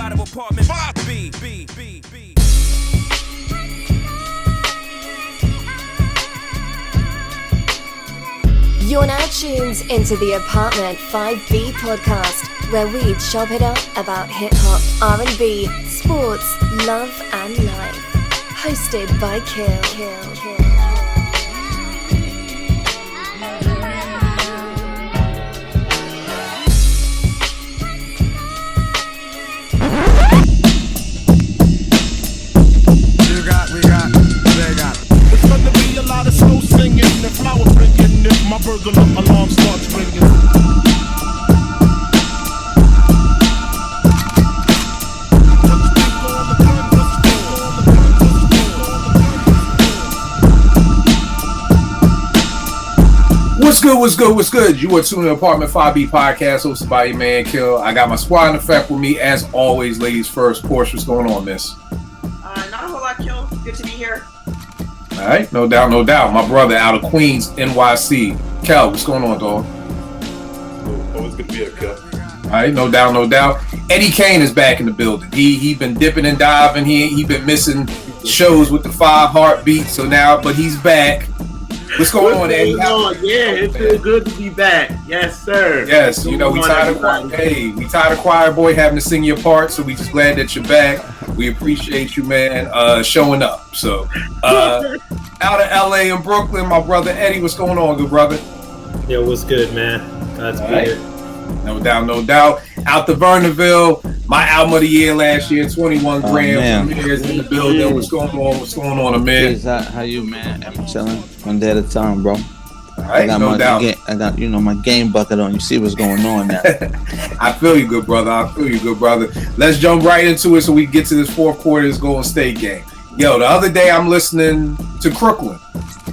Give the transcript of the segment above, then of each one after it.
out of apartment 5B. You're now tuned into the Apartment 5B podcast, where we chop it up about hip-hop, R&B, sports, love and life. Hosted by Kill. It's gonna be a lot of slow singing and flower bringing if my burglar alarm starts ringing. What's good? You are tuning to Apartment 5B podcast hosted by your man Kill. I got my squad in effect with me as always. Ladies first. Porsche, what's going on, miss? Not a whole lot, Kill. Good to be here. All right, no doubt. My brother out of Queens, NYC. Kel, what's going on, dog? Always good to be here, Kel. All right, no doubt. Eddie Kane is back in the building. He been dipping and diving. He been missing shows with the 5 heartbeats. But he's back. What's going on, Eddie? Yeah, it feels good to be back. Yes, sir. Yes, you know, we tired of choir boy having to sing your part, so we just glad that you're back. We appreciate you, man, showing up. So, out of LA and Brooklyn, my brother Eddie, what's going on, good brother? Yo, what's good, man? Glad to be here. No doubt. Out to Vernonville, my album of the year last year, 21 grams. Amir's in the building. What's going on, Amir? How you, man? I'm chilling one day at a time, bro. All right, I got my game bucket on. You see what's going on now. I feel you, good brother. Let's jump right into it so we can get to this fourth quarter's Golden State game. Yo, the other day I'm listening to Crooklyn,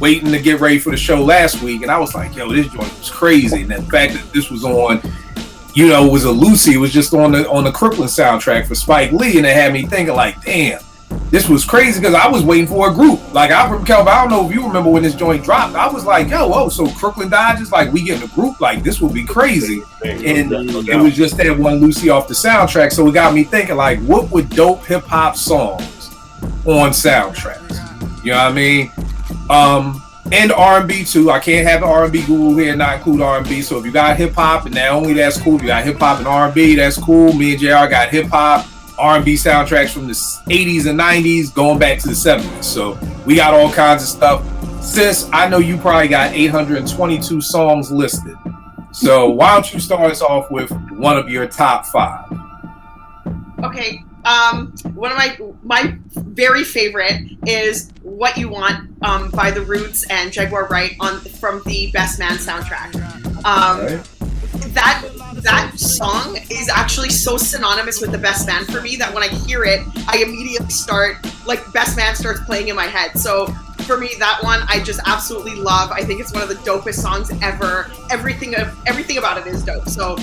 waiting to get ready for the show last week, and I was like, yo, this joint was crazy. And the fact that this was on, you know, it was a Lucy, it was just on the Crooklyn soundtrack for Spike Lee, and it had me thinking like, damn, this was crazy because I was waiting for a group. Like, Kelvin, I don't know if you remember when this joint dropped. I was like, so Crooklyn Dodgers, like, we getting a group, like, this would be crazy. And it was just that one Lucy off the soundtrack, so it got me thinking, like, what would dope hip-hop songs on soundtracks? You know what I mean? And R&B too. I can't have the R&B Google here and not include R&B. So if you got hip-hop and not only that's cool. If you got hip-hop and R&B, that's cool. Me and JR got hip-hop, R&B soundtracks from the 80s and 90s going back to the 70s. So we got all kinds of stuff. Sis, I know you probably got 822 songs listed. So why don't you start us off with one of your top 5? Okay. One of my very favorite is "What You Want" by The Roots and Jaguar Wright from the Best Man soundtrack. That song is actually so synonymous with the Best Man for me that when I hear it, I immediately start, like, Best Man starts playing in my head. So for me, that one I just absolutely love. I think it's one of the dopest songs ever. Everything about it is dope. So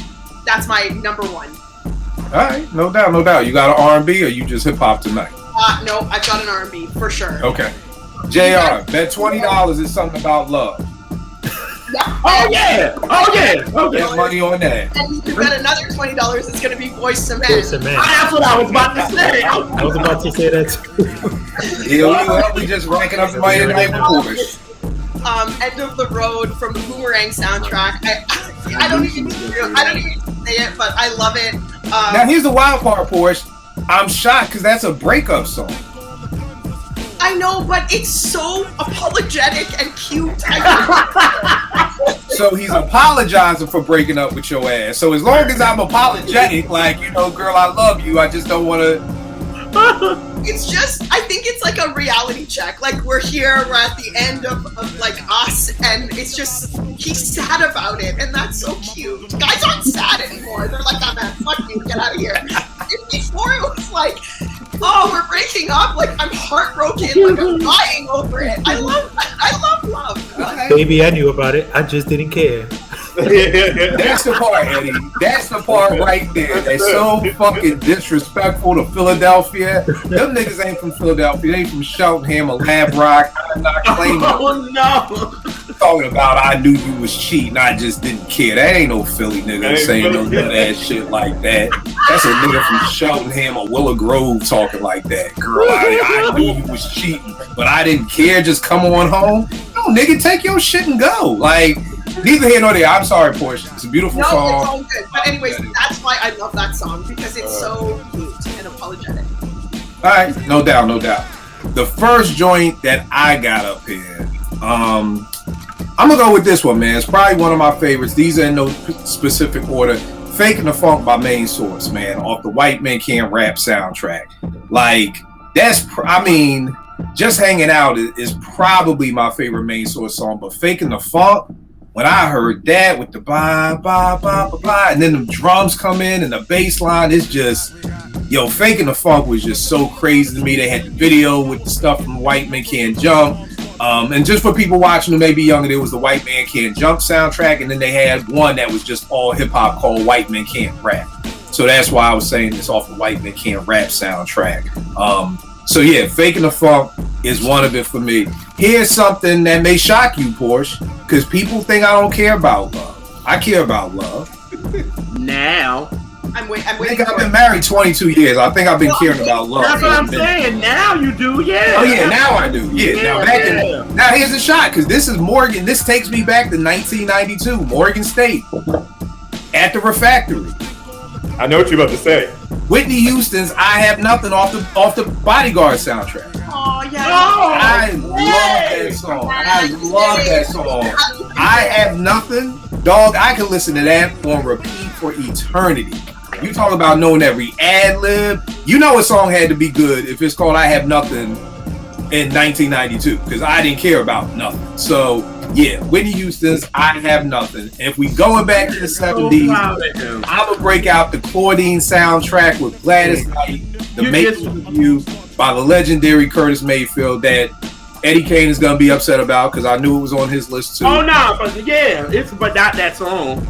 that's my number one. All right, no doubt. You got an R&B or you just hip-hop tonight? No, I've got an R&B for sure. Okay. JR, bet $20 is something about love. Oh yeah. Get money on that. And you bet another $20 it's going to be Boyz II Men. That's what I was about to say. I was about to say that too. Yeah, we just ranking up the money tonight for Porsche. End of the Road from the Boomerang soundtrack. I don't even say it, but I love it. Now here's the wild part, Porsche. I'm shocked because that's a breakup song. I know, but it's so apologetic and cute. So he's apologizing for breaking up with your ass. So as long as I'm apologetic, like, you know, girl, I love you, I just don't want to. It's just, I think it's like a reality check. Like, we're at the end of like us, and it's just, he's sad about it, and that's so cute. Guys aren't sad anymore. They're like, oh man, fuck you, get out of here. And before it was like, oh, we're breaking up, like, I'm heartbroken, like, I'm dying over it. I love love. Okay. Baby, I knew about it, I just didn't care. That's the part, Eddie. That's the part right there. That's so fucking disrespectful to Philadelphia. Them niggas ain't from Philadelphia. They ain't from Cheltenham or Lab Rock. I'm not claiming. Oh no! talking about I knew you was cheating, I just didn't care. That ain't no Philly nigga saying no none of that shit like that. That's a nigga from Cheltenham or Willow Grove talking like that. Girl, I knew you was cheating, but I didn't care. Just come on home. No, nigga, take your shit and go. Like, neither here nor there. I'm sorry, Portia. It's a beautiful song. No, it's all good. But anyways, that's why I love that song, because it's so cute and apologetic. All right, no doubt, no doubt. The first joint that I got up here, I'm gonna go with this one, man. It's probably one of my favorites. These are in no specific order. Faking the Funk by Main Source, man, off the White Men Can't Rap soundtrack. Like, Just Hanging Out is probably my favorite Main Source song, but Faking the Funk, when I heard that with the ba ba ba ba ba, and then the drums come in and the bass line, it's just, yo, Faking the Funk was just so crazy to me. They had the video with the stuff from White Men Can't Jump. And just for people watching who may be younger, there was the White Man Can't Jump soundtrack, and then they had one that was just all hip hop called White Men Can't Rap. So that's why I was saying it's off the White Men Can't Rap soundtrack. So yeah, Faking the Funk is one of it for me. Here's something that may shock you, Porsche, because people think I don't care about love. I care about love. Now. I'm waiting. I think I've been married 22 years. I think I've been caring about love. That's what I'm saying. Now you do, yeah. Oh yeah, now I do. Yeah. Now here's a shot, because this is Morgan. This takes me back to 1992, Morgan State, at the Refactory. I know what you're about to say. Whitney Houston's "I Have Nothing" off the Bodyguard soundtrack. Oh yeah. I love that song. I love that song. "I Have Nothing," dog. I can listen to that on repeat for eternity. You talk about knowing every ad lib. You know a song had to be good if it's called "I Have Nothing" in 1992, because I didn't care about nothing. So yeah, Whitney Houston's "I Have Nothing." And if we going back to the 70s, I'm gonna break out the Claudine soundtrack with Gladys Knight, "The Making of You" by the legendary Curtis Mayfield, that Eddie Kane is gonna be upset about because I knew it was on his list too. Oh no, but yeah, but not that song.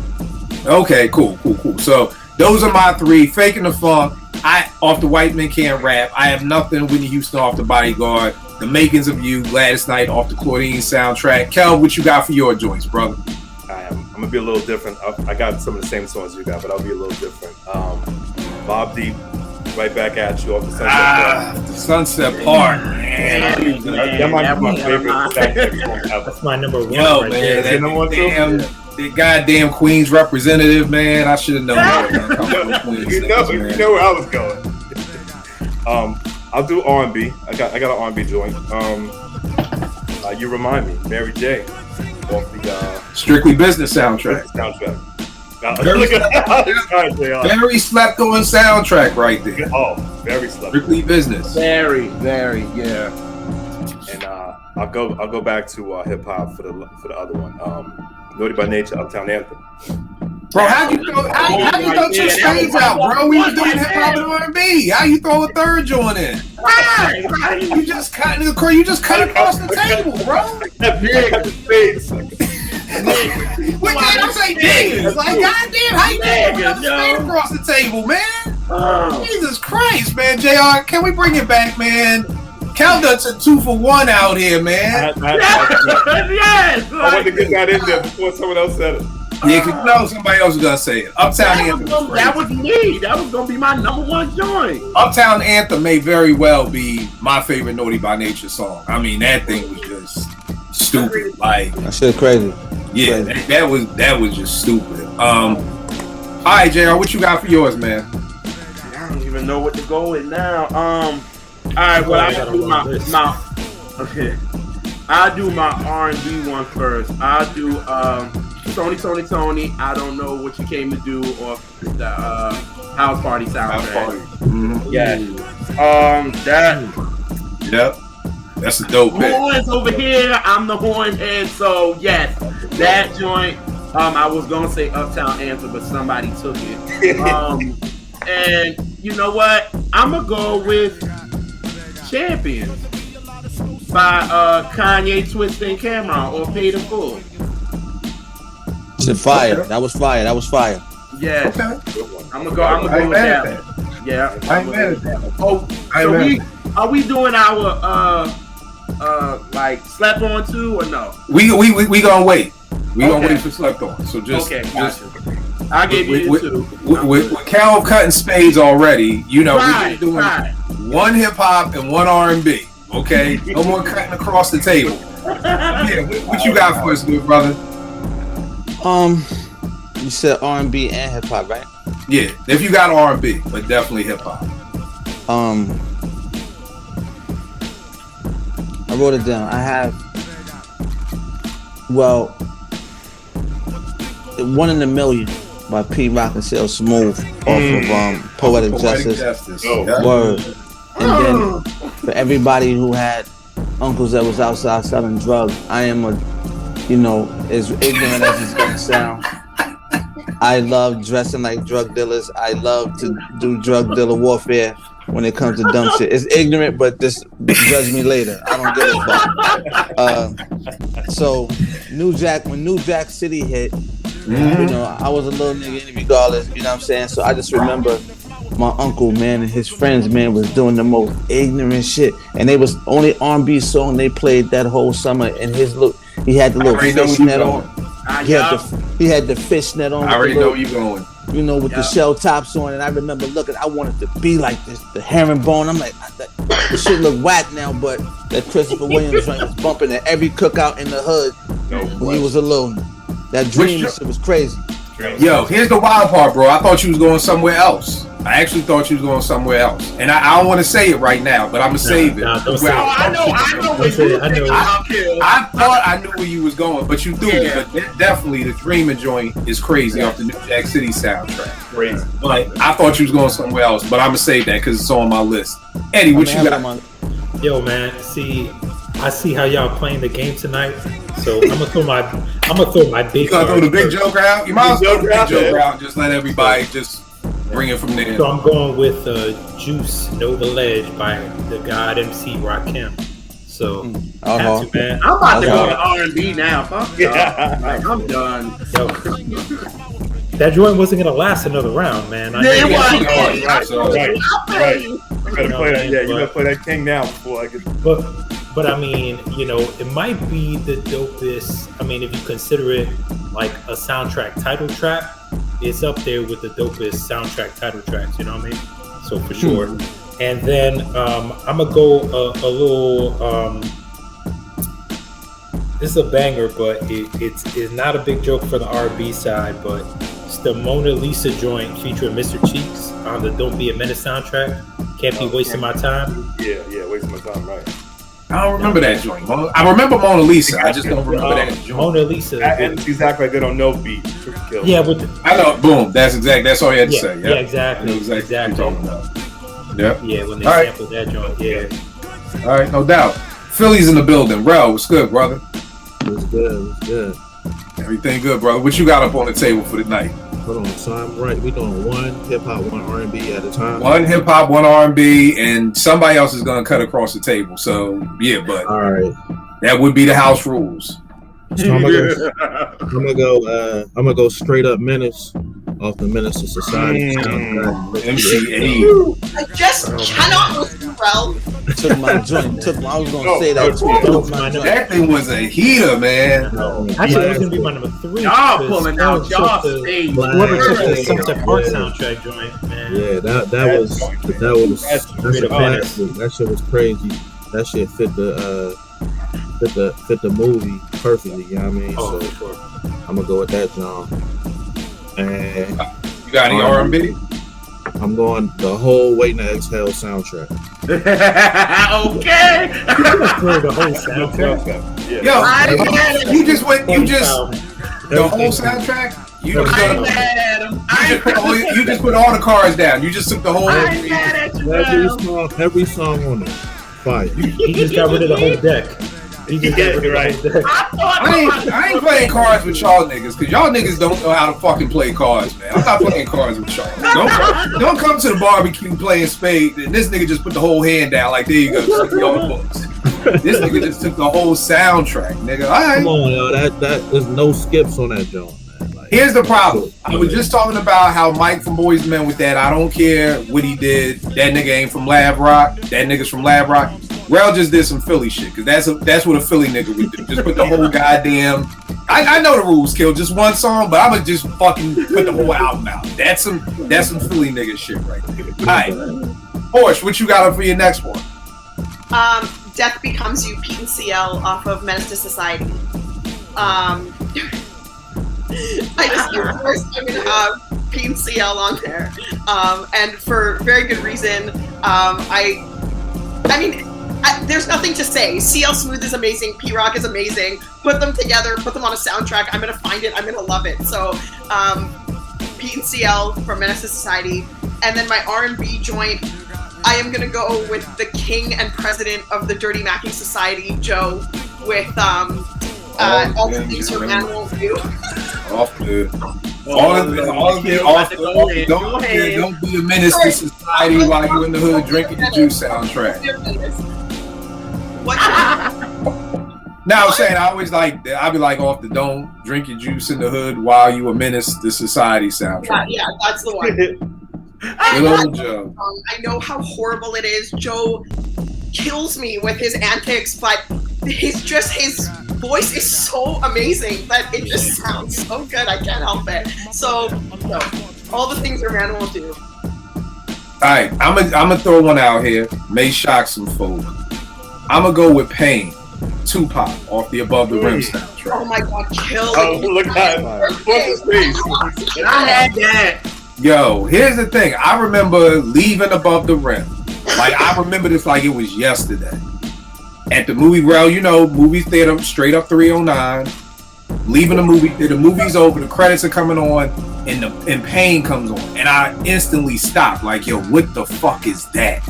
Okay, cool. So those are my three: Faking the Funk, off the White Men Can't Rap, "I Have Nothing," Whitney Houston off the Bodyguard, "The Makings of You," Gladys Knight off the Claudine soundtrack. Kel, what you got for your joints, brother? I'm gonna be a little different. I got some of the same songs you got, but I'll be a little different. Mobb Deep, "Right Back at You" off the Sunset Park. The Sunset Park, man. That might be my favorite soundtrack song ever. That's my number one. Yo, right man, there. that goddamn Queens representative, man. I should have known that. You know where I was going. I'll do R&B. I got an R&B joint. You Remind Me, Mary J. off the Strictly Business soundtrack. Very slept on soundtrack right there. Oh, very slept. Strictly Business. Very, yeah. And I'll go back to hip hop for the other one. Naughty by Nature, Uptown Anthem. Bro, how you throw two spades out, bro? We was doing hip hop and R&B. How you throw a third joint in? Right. You just cut across the table, bro. What did I say, niggas? Like, goddamn, how you throw a spade across the table, man? Jesus Christ, man. JR, can we bring it back, man? Cal Dut's a 2 for 1 out here, man. Yes. I wanted to get that in there before someone else said it. Yeah, because you know somebody else was going to say it. Uptown Anthem. That was me. That was going to be my number one joint. Uptown Anthem may very well be my favorite Naughty by Nature song. I mean, that thing was just stupid. Like, That shit crazy. yeah, that was just stupid. All right, JR, what you got for yours, man? I don't even know what to go with now. All right, well, I'll do I'll do my R&B one first. I'll do Tony, I Don't Know What You Came to Do off the House Party soundtrack. Mm-hmm. Yeah. Yep. That's a dope pick. Horns over here, I'm the horn head, so yes, that joint. I was gonna say Uptown Anthem, but somebody took it. And you know what? I'm gonna go with Champions by Kanye, Twista, and Cameron, or Paid in Full. Shit, fire. That was fire. Yeah. Okay. I'm gonna go with that. Yeah. I ain't mad at that. Oh, so are we doing our like slept on too, or no? We gonna wait. We gonna wait for slept on. So just I gave you two. With Cal cutting spades already, you know, we're just doing one hip hop and one R&B. Okay, no more cutting across the table. Yeah, what you got for us, good brother? You said R&B and hip hop, right? Yeah, if you got R&B, but definitely hip hop. I wrote it down. I have, well, One in a Million by P. Rock and Sale Smooth off of Poetic Justice. Word. And then for everybody who had uncles that was outside selling drugs, I am as ignorant as it's gonna sound. I love dressing like drug dealers. I love to do drug dealer warfare when it comes to dumb shit. It's ignorant, but just judge me later. I don't give a fuck. So when New Jack City hit, I was a little nigga regardless, you know what I'm saying? So I just remember my uncle, man, and his friends, man, was doing the most ignorant shit. And they was only R&B song they played that whole summer, and he had the little fishnet on. He had the fishnet on. I already know where you going. With the shell tops on, and I remember looking. I wanted to be like this, the herringbone. I'm like, the shit look whack now, but that Christopher Williams joint was bumping at every cookout in the hood when he was alone. That dream shit was crazy. Yo, here's the wild part, bro. I thought you was going somewhere else. I actually thought you was going somewhere else, and I don't want to say it right now, but I'm gonna save it. I know where you I thought I knew where you was going, but you threw me. But definitely, the Dreaming joint is crazy off the New Jack City soundtrack. Crazy. But I thought you was going somewhere else, but I'm gonna save that because it's on my list. Eddie, what you got? Yo, man. I see how y'all playing the game tonight, so I'm gonna throw my big. You gonna throw the big joker out? You might as well throw the big joker out. Just let everybody just bring it from there. So I'm going with Juice Nova Ledge by the God MC Rakim. So have to, man. I'm about to go to R&B now. Fuck I'm done. Yo, that joint wasn't gonna last another round, man. Right. You better play that. Yeah, you better play that King now before I get. But I mean, it might be the dopest. I mean, if you consider it like a soundtrack title track, it's up there with the dopest soundtrack title tracks. You know what I mean? So for sure. And then I'm gonna go a little. This is a banger, but it's not a big joke for the R&B side, but it's the Mona Lisa joint featuring Mr. Cheeks on the Don't Be a Menace soundtrack. Can't be wasting my time. Yeah, wasting my time, right. I don't remember that joint. I remember Mona Lisa. I just don't remember that joint. Mona Lisa. And she's acting like they don't know beat. Yeah, I know. Boom. That's all you had to say. Yeah, exactly. Exactly. Talking about. Yeah. Yeah, when they sampled that joint. Yeah. All right, no doubt. Philly's in the building. Rel, what's good, brother? What's good? Everything good, brother. What you got up on the table for the night? Hold on, so I'm right. We doing one hip hop, one R&B at a time. One hip hop, one R&B, and somebody else is gonna cut across the table. So yeah, but all right, that would be the house rules. So I'm gonna go straight up Menace off the Menace to Society soundtrack. MCA. I just cannot listen well. Took my joint. I was gonna say that too. That thing was a heater, man. Actually, that's gonna be my number 3. Y'all pulling out y'all stage. Whoever took the Sunset Park soundtrack joint, man. Yeah, that's a classic. That shit was crazy. That shit fit the movie perfectly. You know what I mean? Oh, so for sure. I'm gonna go with that, John. And you got any R&B? I'm going the whole Waiting to Exhale soundtrack. Okay. The whole soundtrack. Yo, you just the whole soundtrack. You just put all the cards down. You just took the whole. Every song on it. Fire. He just got rid of the whole deck. I ain't playing cards with y'all niggas because y'all niggas don't know how to fucking play cards, man. I'm not playing cards with y'all. Don't come to the barbecue playing spade and this nigga just put the whole hand down like there you go. This nigga just took the whole soundtrack, nigga. All right. Come on, yo. There's no skips on that joint, man. Like, here's the problem. I was just talking about how Mike from Boys Men with that. I don't care what he did. That nigga ain't from Lab Rock. That nigga's from Lab Rock. Rel just did some Philly shit because that's what a Philly nigga would do. Just put the whole goddamn. I know the rules, Kill. Just one song, but I'ma just fucking put the whole album out. That's some Philly nigga shit right there. All right, Porsche, what you got for your next one? Death Becomes You, Pete and CL off of Menace to Society. Of course, I'm gonna have Pete and CL on there, and for very good reason. There's nothing to say. CL Smooth is amazing. P Rock is amazing. Put them together. Put them on a soundtrack. I'm gonna find it. I'm gonna love it. So, Pete and CL from Menace to Society, and then my R&B joint. I am gonna go with the king and president of the Dirty Macking Society, Joe, with all the things your man won't do. Don't be a menace to society while you're in the hood drinking the juice soundtrack. Now I'm saying I always like that. I'd be like off the don't drink your juice in the hood while you a menace to society soundtrack. Yeah, that's the one. Good old Joe. I know how horrible it is. Joe kills me with his antics, but his voice is so amazing that it just sounds so good. I can't help it. So, no, all the things your man will do. All right, I'm gonna throw one out here. May shock some folk. I'm gonna go with Pain, Tupac off the Above the Rim soundtrack. Oh my God, kill! Oh, look at what's his face? I had that. Yo, here's the thing. I remember leaving Above the Rim. Like, I remember this like it was yesterday. At the movie rail, movie theater, straight up 309. Leaving the movie theater, the movie's over, the credits are coming on, and Pain comes on. And I instantly stopped. Like, yo, what the fuck is that?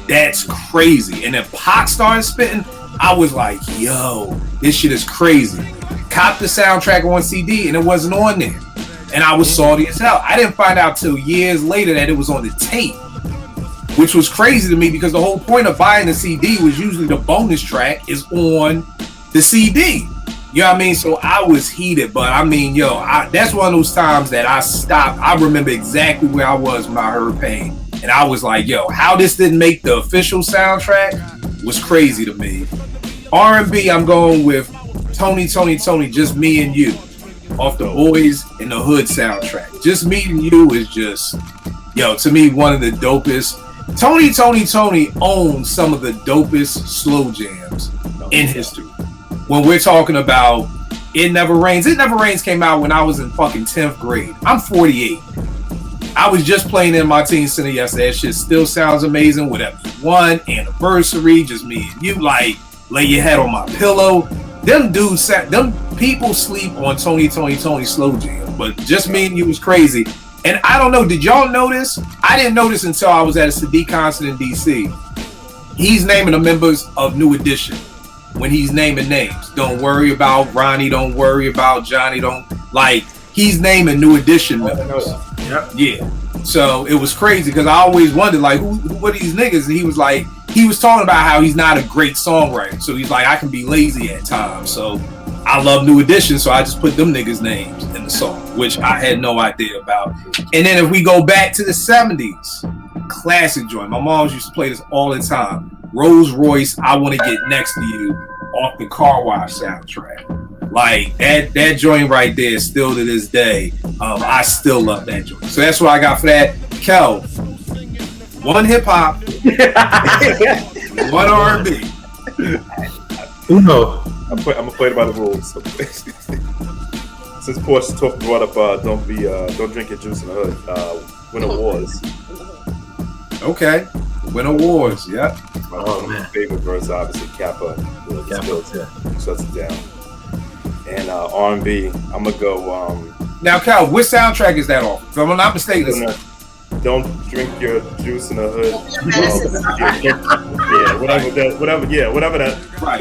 That's crazy. And then Pac started spitting. I was like, yo, this shit is crazy. Copped the soundtrack on CD, and it wasn't on there. And I was salty as hell. I didn't find out till years later that it was on the tape, which was crazy to me because the whole point of buying the CD was usually the bonus track is on the CD. You know what I mean? So I was heated, but I mean, that's one of those times that I stopped. I remember exactly where I was when I heard Pain. And I was like, yo, how this didn't make the official soundtrack was crazy to me. R&B, I'm going with Tony, Just Me and You off the Boys in the Hood soundtrack. Just Me and You is just, to me, one of the dopest. Tony owns some of the dopest slow jams in history. When we're talking about It Never Rains. It Never Rains came out when I was in fucking 10th grade. I'm 48. I was just playing in my teen center yesterday. That shit still sounds amazing. Whatever you want, Anniversary, Just Me and You, like Lay Your Head on My Pillow. Them people sleep on Tony slow jam, but Just Me and You was crazy. And I don't know, did y'all notice? I didn't notice until I was at a Sadiq concert in DC. He's naming the members of New Edition when he's naming names. Don't worry about Ronnie, don't worry about Johnny, he's naming New Edition members. Yep. Yeah. So it was crazy because I always wondered, like, who are these niggas? And he was talking about how he's not a great songwriter. So he's like, I can be lazy at times. So I love New Edition, so I just put them niggas' names in the song, which I had no idea about. And then if we go back to the 70s, classic joint. My moms used to play this all the time. Rolls Royce, I Want to Get Next to You off the Car Wash soundtrack. Like, that joint right there, still to this day, I still love that joint. So that's what I got for that. Kel, one hip-hop, one R&B. Uno. I'm gonna play it by the rules. Since Porsche brought up, don't drink your juice in the hood. Win awards. Okay, Win Awards. Yep. One of my favorite verse, obviously, Kappa. Shuts it down. And R&B, I'm gonna go. Now, Cal, which soundtrack is that off? If I'm not mistaken. Don't drink your juice in the hood. Whatever that. Right.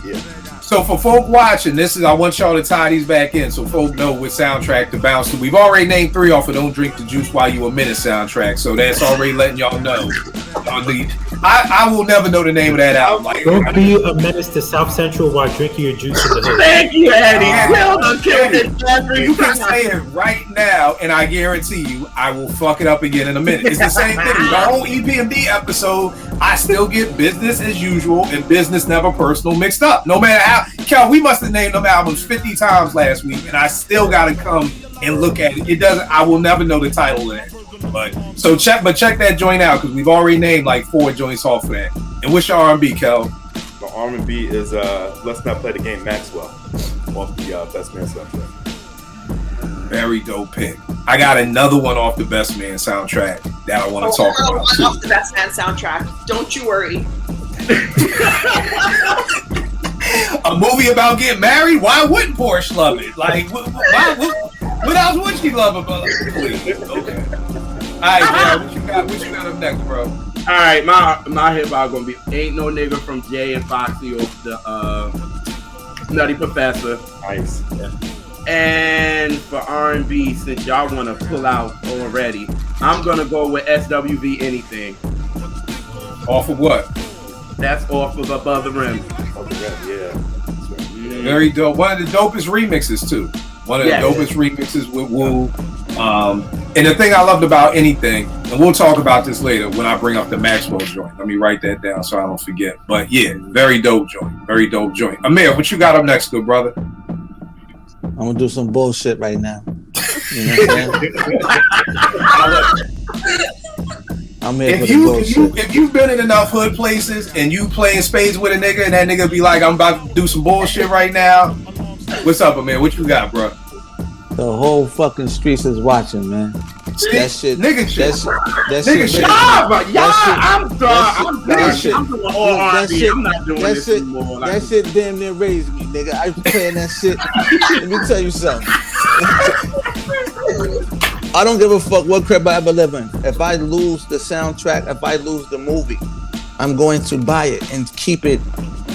Yeah. So for folk watching, I want y'all to tie these back in so folk know what soundtrack to bounce to. We've already named 3 off of Don't Drink the Juice While You a Minute soundtrack, so that's already letting y'all know. I will never know the name of that album. Don't be a menace to South Central while drinking your juice in the hood. Thank you, Eddie. You can say it right now, and I guarantee you, I will fuck it up again in a minute. It's the same thing. The whole EPMD episode, I still get business as usual and business never personal mixed up. No matter how, Kel, we must have named them albums 50 times last week, and I still got to come and look at it. It doesn't. I will never know the title of that. But check that joint out because we've already named like 4 joints off of that. And what's your R&B, Kel? The R&B is Let's Not Play the Game Maxwell off the Best Man soundtrack. Very dope pick. I got another one off the Best Man soundtrack that I want to talk about too. Off the Best Man soundtrack. Don't you worry. A movie about getting married? Why wouldn't Porsche love it? Like, what else would she love about it? Please. Okay. All right, man. What you got up next, bro? All right, my hip hop gonna be "Ain't No Nigga" from Jay and Foxy off the Nutty Professor. Nice. Yeah. And for R&B, since y'all want to pull out already, I'm gonna go with SWV Anything. Off of what? That's off of Above the Rim. Yeah. Very dope. One of the dopest remixes too. One of the dopest remixes with Wu. And the thing I loved about Anything, and we'll talk about this later when I bring up the Maxwell joint. Let me write that down so I don't forget. But yeah, very dope joint. Very dope joint. Amir, what you got up next, good brother? I'm gonna do some bullshit right now. You know what I'm saying? I'm here for the bullshit. If you've been in enough hood places and you playing spades with a nigga and that nigga be like, I'm about to do some bullshit right now. What's up, Amir? What you got, bro? The whole fucking streets is watching, man. That shit. Nigga shit. That shit. I'm doing all R&B. I'm not doing this anymore. That shit damn near raised me, nigga. I was playing that shit. Let me tell you something. I don't give a fuck what crib I ever live in. If I lose the soundtrack, if I lose the movie, I'm going to buy it and keep it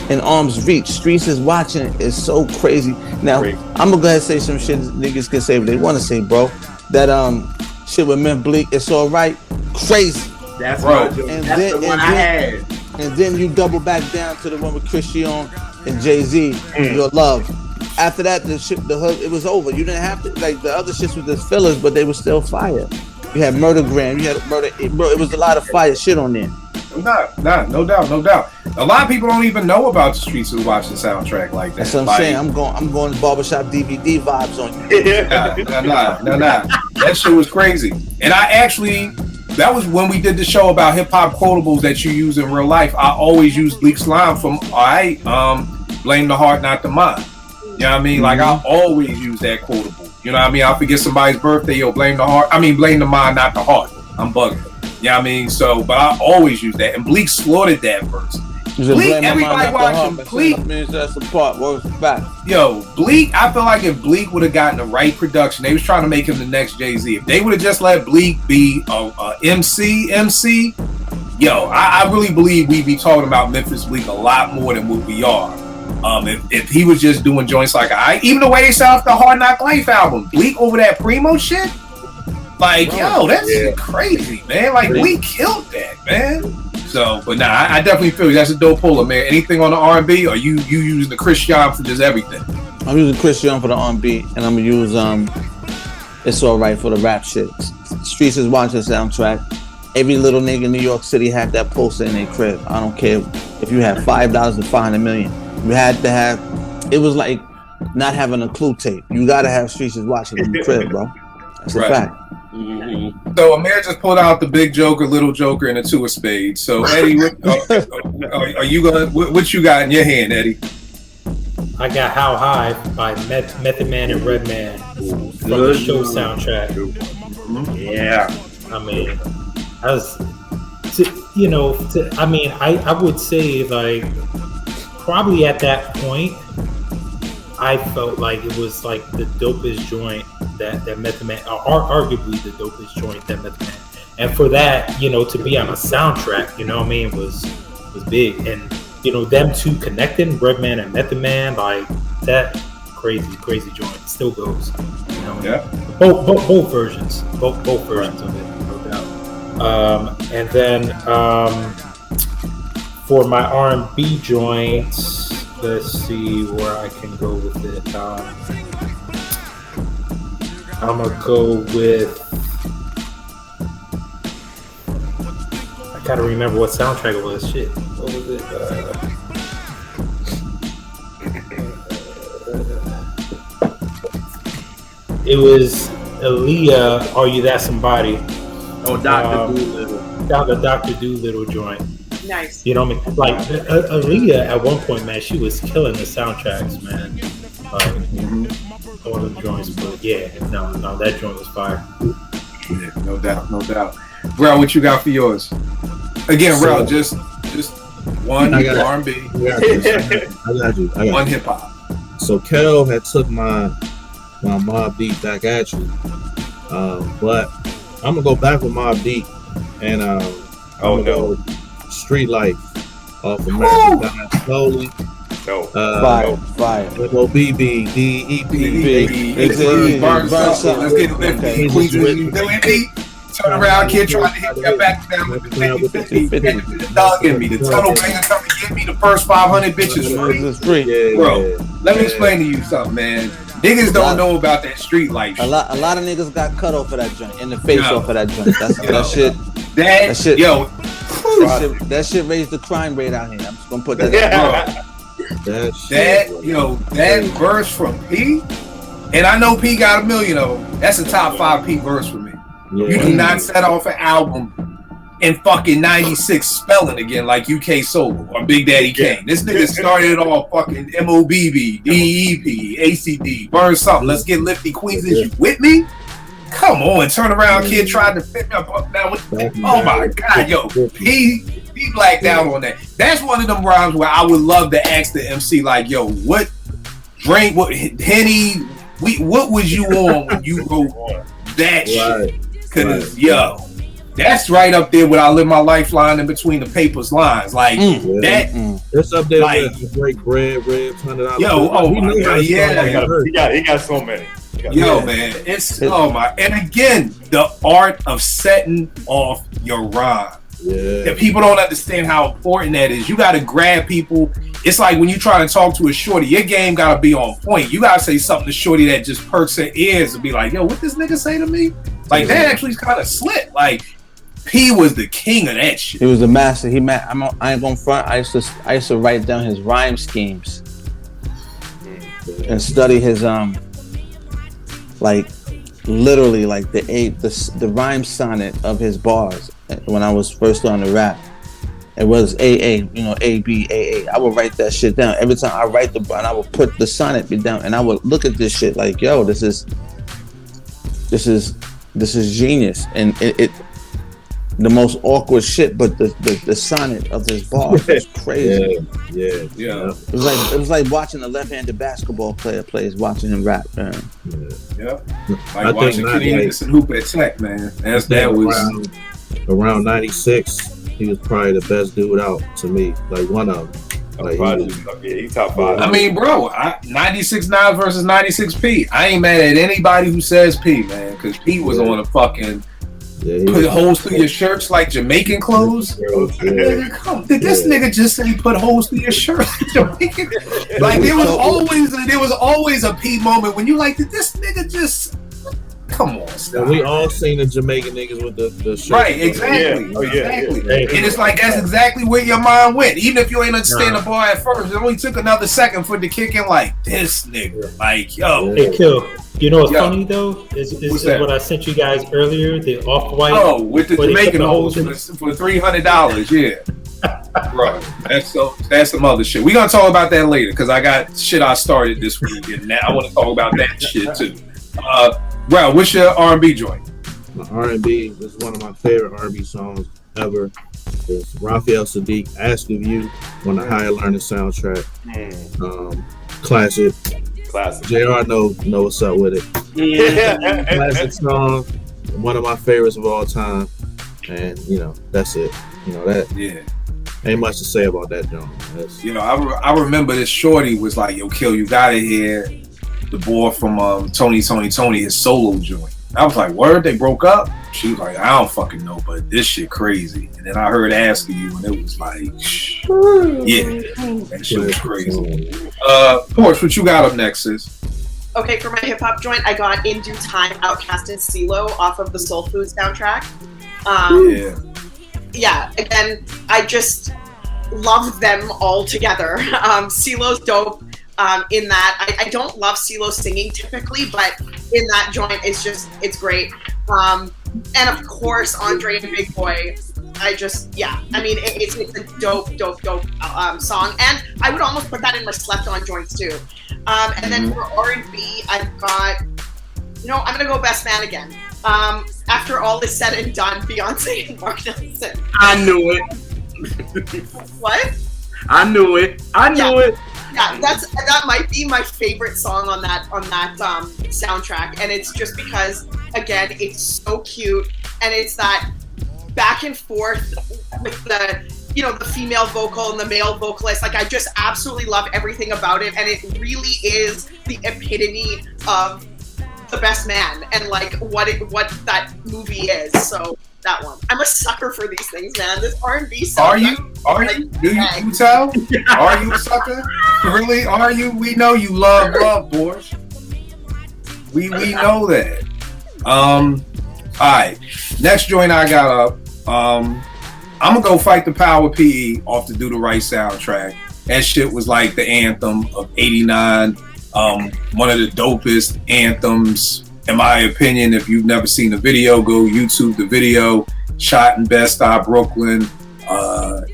in arm's reach. Streets is watching is so crazy. Now, I'm gonna go ahead and say some shit niggas can say what they want to say, bro. That shit with Mint Bleak, it's all right. Crazy. That's bro. That's the one I had. And then you double back down to the one with Christian and Jay-Z, Your Love. After that, the hood, it was over. You didn't have to, like, the other shits was just fillers, but they were still fire. You had Murdergram, you had Murder, bro, it was a lot of fire shit on there. No doubt. A lot of people don't even know about the Streets Who Watch the soundtrack like that. That's what I'm saying. I'm going barbershop DVD vibes on you. Nah. That shit was crazy. And that was when we did the show about hip hop quotables that you use in real life. I always use Bleak Slime from Blame the Heart, Not the Mind. You know what I mean? Like, I always use that quotable. You know what I mean? I forget somebody's birthday, blame the mind, not the heart. I'm bugging. You know what I mean? So, but I always use that. And Bleak slaughtered that verse. Bleak, everybody watching Bleak. Yo, Bleak, I feel like if Bleak would have gotten the right production, they was trying to make him the next Jay-Z. If they would have just let Bleak be a MC, yo, I really believe we'd be talking about Memphis Bleak a lot more than what we are. If he was just doing joints like even the way they sound off the Hard Knock Life album, Bleak over that Primo shit, like, yo, that's crazy, man. Like, we killed that, man. So, but nah, I definitely feel you. That's a dope puller, man. Anything on the R&B, or you using the Christian for just everything? I'm using Christian for the R&B, and I'm gonna use It's All Right for the rap shit. Streets is watching the soundtrack. Every little nigga in New York City had that poster in their crib. I don't care if you had $5 to $500 million. You had to have. It was like not having a Clue tape. You gotta have Streets is watching in the crib, bro. That's a fact. Mm-hmm. So Amir just pulled out the big Joker, little Joker, and a 2 of spades. So Eddie, are you gonna? What you got in your hand, Eddie? I got How High by Method Man and Redman from the show soundtrack. Yeah, I mean, I would say like probably at that point, I felt like it was like the dopest joint that Method Man, or arguably the dopest joint that Method Man, and for that, to be on a soundtrack, was big, and them two connecting, Redman and Method Man, like that crazy joint still goes, Yeah. Both versions of it, no doubt. And then for my R&B joints, let's see where I can go with it. I'm gonna go with. I gotta remember what soundtrack it was. Shit, what was it? It was Aaliyah. Are You That Somebody? Oh, Dr. Doolittle. The Dr. Doolittle joint. Nice. You know what I mean? Like Aaliyah at one point, man, she was killing the soundtracks, man. All the joints, but yeah, no, that joint was fire. Yeah, no doubt. Bro, what you got for yours? Again, Rel, just one R&B. I got you. One hip hop. So Kel had took my Mobb Deep back at you, but I'm gonna go back with Mobb Deep, and go Street Life off of American Dying Slowly. Fire. MOBB, DEP. Let's get lifted. Turn around, kid, trying to hit that back down with the 50-50. Dog in me. The tunnel banger come and get me the first 500 bitches free. Bro, let me explain to you something, man. Niggas don't know about that street life shit. A lot of niggas got cut off of that joint, in the face off of that joint. That shit. That shit raised the crime rate out here. I'm just gonna put that out. That verse from P, and I know P got a million of them. That's a top 5 P verse for me. Yeah. You do not set off an album in fucking 96 spelling again like UK Solo or Big Daddy Kane. This nigga started it all fucking MOBB, DEP, ACD, burn something. Let's get lifty Queens. Is you with me? Come on, turn around, kid. Tried to fit me up now. Oh my God, yo, he blacked out on that. That's one of them rhymes where I would love to ask the MC, like, yo, what drink, what Henny, what was you on when you wrote that shit? Because that's right up there where I live my lifeline in between the papers lines. Like That's up there with break bread, $100. Yo, oh my God, yeah. He got so many. Man, it's and again, the art of setting off your rhyme. Yeah. That people don't understand how important that is. You got to grab people. It's like when you try to talk to a shorty, your game got to be on point. You got to say something to shorty that just perks her ears and be like, yo, what this nigga say to me? Like, that actually is kind of slick. Like, P was the king of that shit. He was the master. I ain't gonna front. I used to write down his rhyme schemes and study his like literally like the rhyme sonnet of his bars when I was first on the rap. It was AA, A, B, A. I would write that shit down. Every time I write and I would put the sonnet down and I would look at this shit like, yo, this is genius. And it the most awkward shit, but the sonnet of his bars was crazy. Yeah. It was like watching a left-handed basketball player plays, watching him rap, man. Like watching Kenny Anderson hoop at Tech, man. That was around 96. He was probably the best dude out to me. Like one of them. Like, he's top 5. I mean, bro, 96 Nas versus 96 P. I ain't mad at anybody who says P, man, because P was on a fucking put holes through your shirts like Jamaican clothes. Did this nigga just say put holes through your shirt like Jamaican? Like there was always a P moment when you like, did this nigga just come on, stop. We all seen the Jamaican niggas with the shirt. Right, exactly. And it's like that's exactly where your mind went. Even if you ain't understand the bar at first, it only took another second for it to kick in. Like this nigga, like yo. Hey, Kill. You know what's funny though is what I sent you guys earlier, the off-white. Oh, with the Jamaican holes for $300. Yeah. Bro, that's some other shit. We gonna talk about that later because I got shit I started this week and now I want to talk about that shit too. Bro, what's your R&B joint? My R&B is one of my favorite R&B songs ever. It's Raphael Sadiq, Ask of You, on the Higher Learning soundtrack. Classic. JR know what's up with it. Classic song, one of my favorites of all time. And that's it. Ain't much to say about that joint. I remember this shorty was like, yo, Kill, you gotta hear the boy from Tony, his solo joint. I was like, word, they broke up? She was like, I don't fucking know, but this shit crazy. And then I heard Ask of You, and it was like, yeah, that shit was crazy. Porsche, what you got up next, sis? Okay, for my hip hop joint, I got In Due Time, Outkast and CeeLo off of the Soul Food soundtrack. Yeah, again, I just love them all together. CeeLo's dope in that. I don't love CeeLo singing typically, but in that joint, it's great. And of course, Andre and Big Boy. It's a dope song, and I would almost put that in my slept-on joints too. And then for R&B, I've got, I'm gonna go Best Man again. After all is said and done, Beyonce and Mark Nelson. I knew it. What? I knew it. Yeah, that might be my favorite song on that soundtrack, and it's just because, again, it's so cute, and it's that back and forth with the female vocal and the male vocalist. Like, I just absolutely love everything about it, and it really is the epitome of the best man and like what that movie is. So that one, I'm a sucker for these things, man. This R&B stuff. Are you? Do you tell? Are you a sucker? Really? Are you? We know you love, boys. We know that. All right. Next joint I got up. I'm gonna go Fight the Power PE off the Do the Right soundtrack. That shit was like the anthem of '89. One of the dopest anthems, in my opinion. If you've never seen the video, go YouTube the video. Shot in Bed-Stuy, Brooklyn.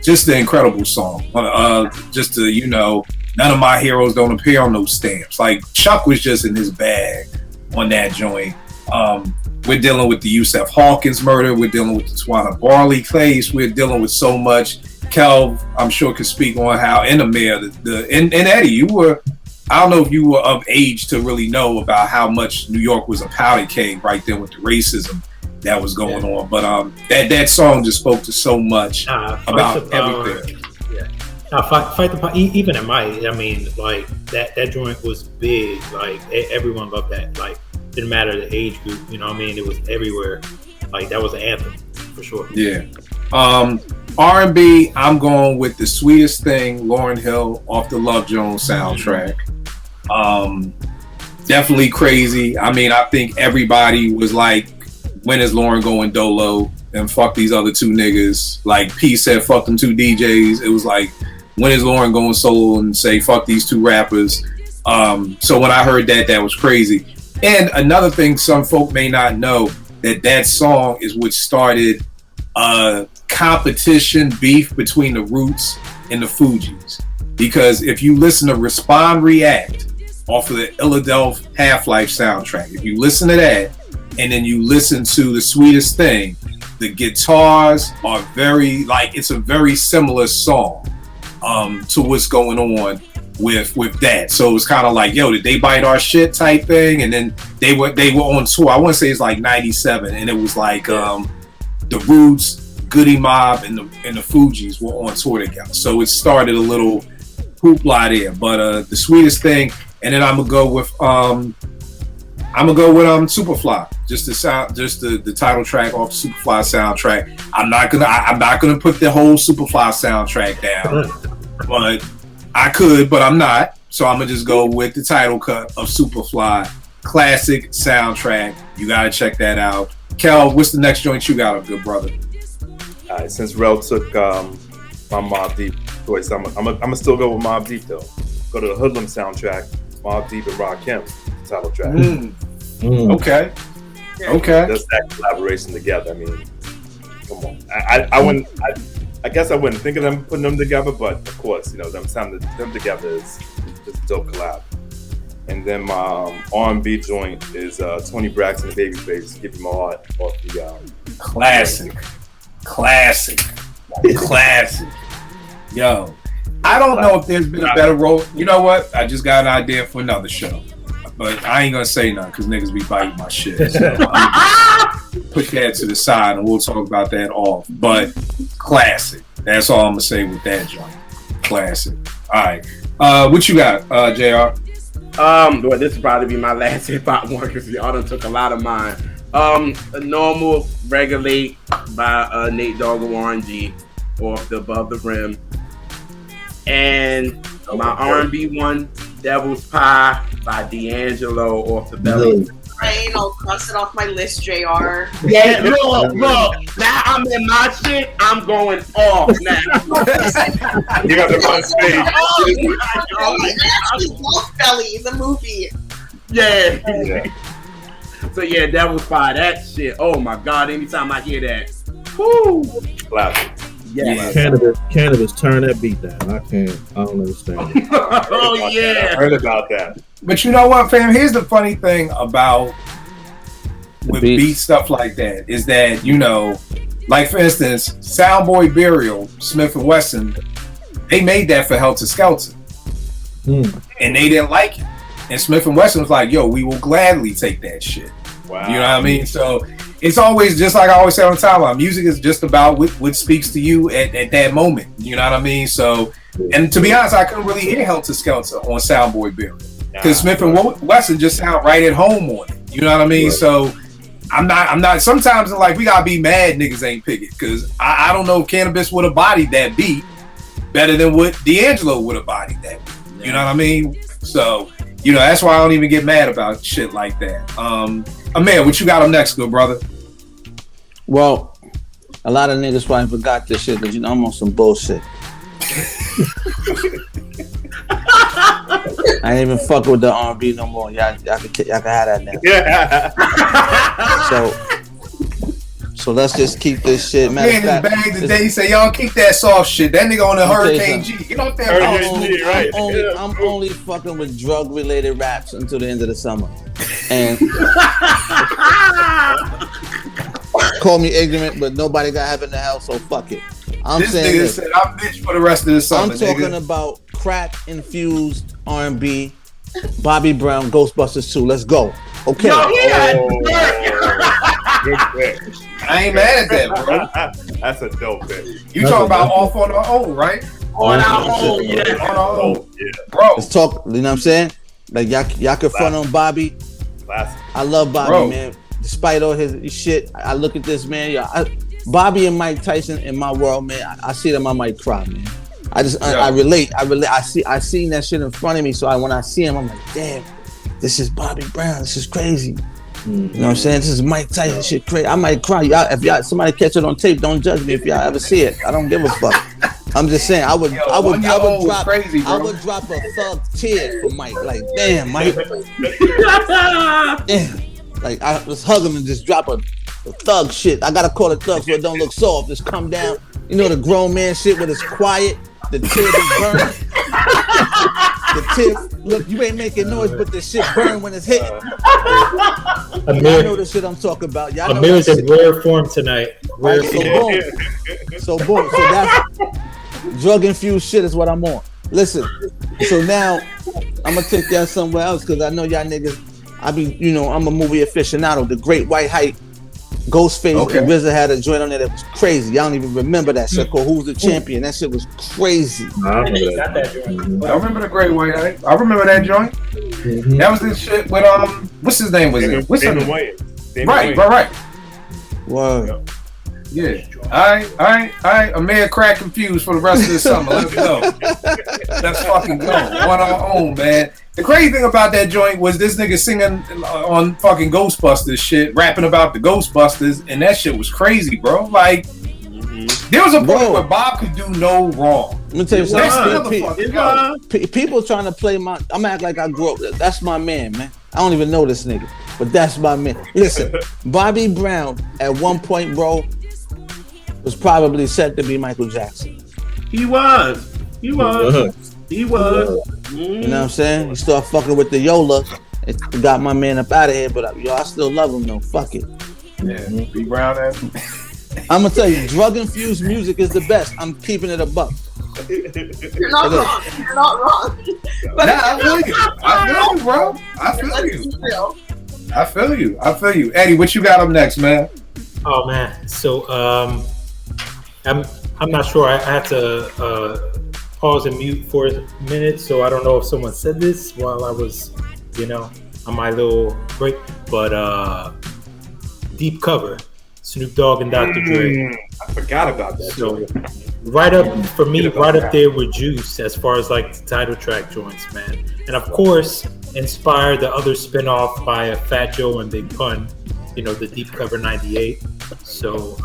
Just an incredible song. Just to, none of my heroes don't appear on those stamps. Like, Chuck was just in his bag on that joint. We're dealing with the Yusef Hawkins murder. We're dealing with the Tawana Barley case. We're dealing with so much. Kel, I'm sure, could speak on how, and Amir, and Eddie, I don't know if you were of age to really know about how much New York was a powder keg right there with the racism that was going on. But that song just spoke to so much about everything. Fight the Power. Even at like that joint was big. Like everyone loved that. Like, didn't matter the age group. It was everywhere. Like, that was an anthem for sure. Yeah. R&B, I'm going with The Sweetest Thing, Lauryn Hill, off the Love Jones soundtrack. Definitely crazy. I think everybody was like, when is Lauryn going dolo? And fuck these other two niggas. Like P said, fuck them two DJs. It was like, when is Lauryn going solo and say, fuck these two rappers? So when I heard that was crazy. And another thing some folk may not know, that song is what started competition beef between the Roots and the Fugees. Because if you listen to Respond React off of the Philadelphia Half-Life soundtrack, if you listen to that and then you listen to The Sweetest Thing, the guitars are very, it's a very similar song to what's going on with that. So it was kind of like, yo, did they bite our shit type thing? And then they were on tour. I want to say it's like 97, and it was like the Roots, Goody Mob, and the Fugees were on tour together. So it started a little hoopla there. But The Sweetest Thing, and then I'm gonna go with Superfly. Just the title track off the Superfly soundtrack. I'm not gonna put the whole Superfly soundtrack down, but I could, but I'm not. So I'm gonna just go with the title cut of Superfly. Classic soundtrack. You gotta check that out. Kel, what's the next joint you got, good brother? All right, since Rel took my Mobb Deep choice, I'm gonna still go with Mobb Deep though. Go to the Hoodlum soundtrack, Mobb Deep and Rakim title track. Okay. Just that collaboration together. Come on. I guess I wouldn't think of them putting them together, but of course, them together is just a dope collab. And then my R&B joint is Tony Braxton and Babyface, Give You My Heart off the Classic. Yo, I don't know if there's been a better role. You know what? I just got an idea for another show. But I ain't gonna say nothing because niggas be biting my shit. So put that to the side and we'll talk about that off. But classic. That's all I'm gonna say with that joint. Classic. All right. What you got, JR? Well, this will probably be my last hip hop one because y'all done took a lot of mine. A Normal Regulate by Nate Dogg and Warren G off the Above the Rim. And my R&B one Devil's Pie by D'Angelo off the belly. Rain, I'll cross it off my list, JR. Yeah, look. Now I'm in my shit. I'm going off now. You got the fun stage. I actually love Belly, the movie. Yeah. So yeah, Devil's Pie. That shit. Oh my god! Anytime I hear that, whoo. Classic. Yeah. Cannabis, turn that beat down. I don't understand it. Oh yeah. I heard about that. But you know what, fam? Here's the funny thing about with beat stuff like that is that, you know, like for instance, Soundboy Burial, Smith & Wesson, they made that for Helter Skelter. And they didn't like it. And Smith & Wesson was like, yo, we will gladly take that shit. Wow. You know what I mean? So it's always, just like I always say on the timeline, music is just about what speaks to you at that moment. You know what I mean? So, and to be honest, I couldn't really hear Helter Skelter on Soundboy Burial. Because Smith & Wesson just sound right at home on it. You know what I mean? Right. So I'm not. Sometimes in life we gotta be mad niggas ain't pick it, because I don't know if Cannabis would have bodied that beat better than what D'Angelo would have bodied that beat. You know what I mean? So, you know, that's why I don't even get mad about shit like that. Amir, what you got up next, good brother? Well, a lot of niggas probably forgot this shit, because you know I'm on some bullshit. I ain't even fuck with the R&B no more. Y'all can have that now. Yeah. So let's just keep this shit. Man, this bag today. He say y'all keep that soft shit. That nigga on the Hurricane G. Get off that Hurricane. I'm only fucking with drug related raps until the end of the summer. And call me ignorant, but nobody got heaven to hell, so fuck it. This nigga said I'm bitch for the rest of the summer. I'm talking about crack infused R&B, Bobby Brown, Ghostbusters 2. Let's go. Okay. Yo, Good pick. I ain't mad at that, bro. That's a dope pick. You talking about Off on Our Own, right? On our own, yeah. On our own, yeah. Bro. Let's talk. You know what I'm saying? Like y'all can front on Bobby. Classic. I love Bobby, bro. Man. Despite all his shit, I look at this man. Bobby and Mike Tyson in my world, man. I see them, I might cry, man. I relate. I seen that shit in front of me. So when I see him, I'm like, damn, this is Bobby Brown. This is crazy. You know what I'm saying? This is Mike Tyson. Shit crazy. I might cry. If somebody catch it on tape, don't judge me if y'all ever see it. I don't give a fuck. I'm just saying, I would drop a thug tear for Mike. Like, damn, Mike. Damn. Like, I just hug him and just drop a thug shit. I gotta call it thug so it don't look soft. Just come down. You know the grown man shit when it's quiet. The tear just burn. The tear, look, you ain't making noise, but the shit burn when it's hitting. Y'all know the shit I'm talking about. Y'all know Amir's in rare form tonight. Rare form. So that's drug infused shit is what I'm on. Listen, so now I'm gonna take y'all somewhere else, because I know y'all niggas. I'm a movie aficionado. The Great White Hype, Ghostface and RZA had a joint on there that was crazy. Y'all don't even remember that shit called Who's the Champion. That shit was crazy. I remember the Great White Hype. I remember that joint. Mm-hmm. That was this shit with what's his name was it? What's his name? Right. Word. Yeah. All right. Amir crack confused for the rest of the summer. Let's go. Let's fucking go. On our own, man. The crazy thing about that joint was this nigga singing on fucking Ghostbusters shit, rapping about the Ghostbusters, and that shit was crazy, bro. Like, there was a point where Bob could do no wrong. Let me tell you something. People trying to play I'm gonna act like I grew up. That's my man. I don't even know this nigga, but that's my man. Listen, Bobby Brown at one point, bro, was probably set to be Michael Jackson. He was. You know what I'm saying? He started fucking with the Yola. It got my man up out of here, but I still love him though. Fuck it. Yeah, B Brown. I'm gonna tell you, drug infused music is the best. I'm keeping it a buck. You're not wrong. You're not wrong. But I feel you, bro. I feel you. Eddie, what you got up next, man? Oh man, so I'm not sure. I had to pause and mute for a minute, so I don't know if someone said this while I was, on my little break. But Deep Cover, Snoop Dogg and Dr. Dre. I forgot about that. So, right up for me, right up there with Juice as far as like the title track joints, man. And of course, inspired the other spinoff by Fat Joe and Big Pun, you know, the Deep Cover 98. So,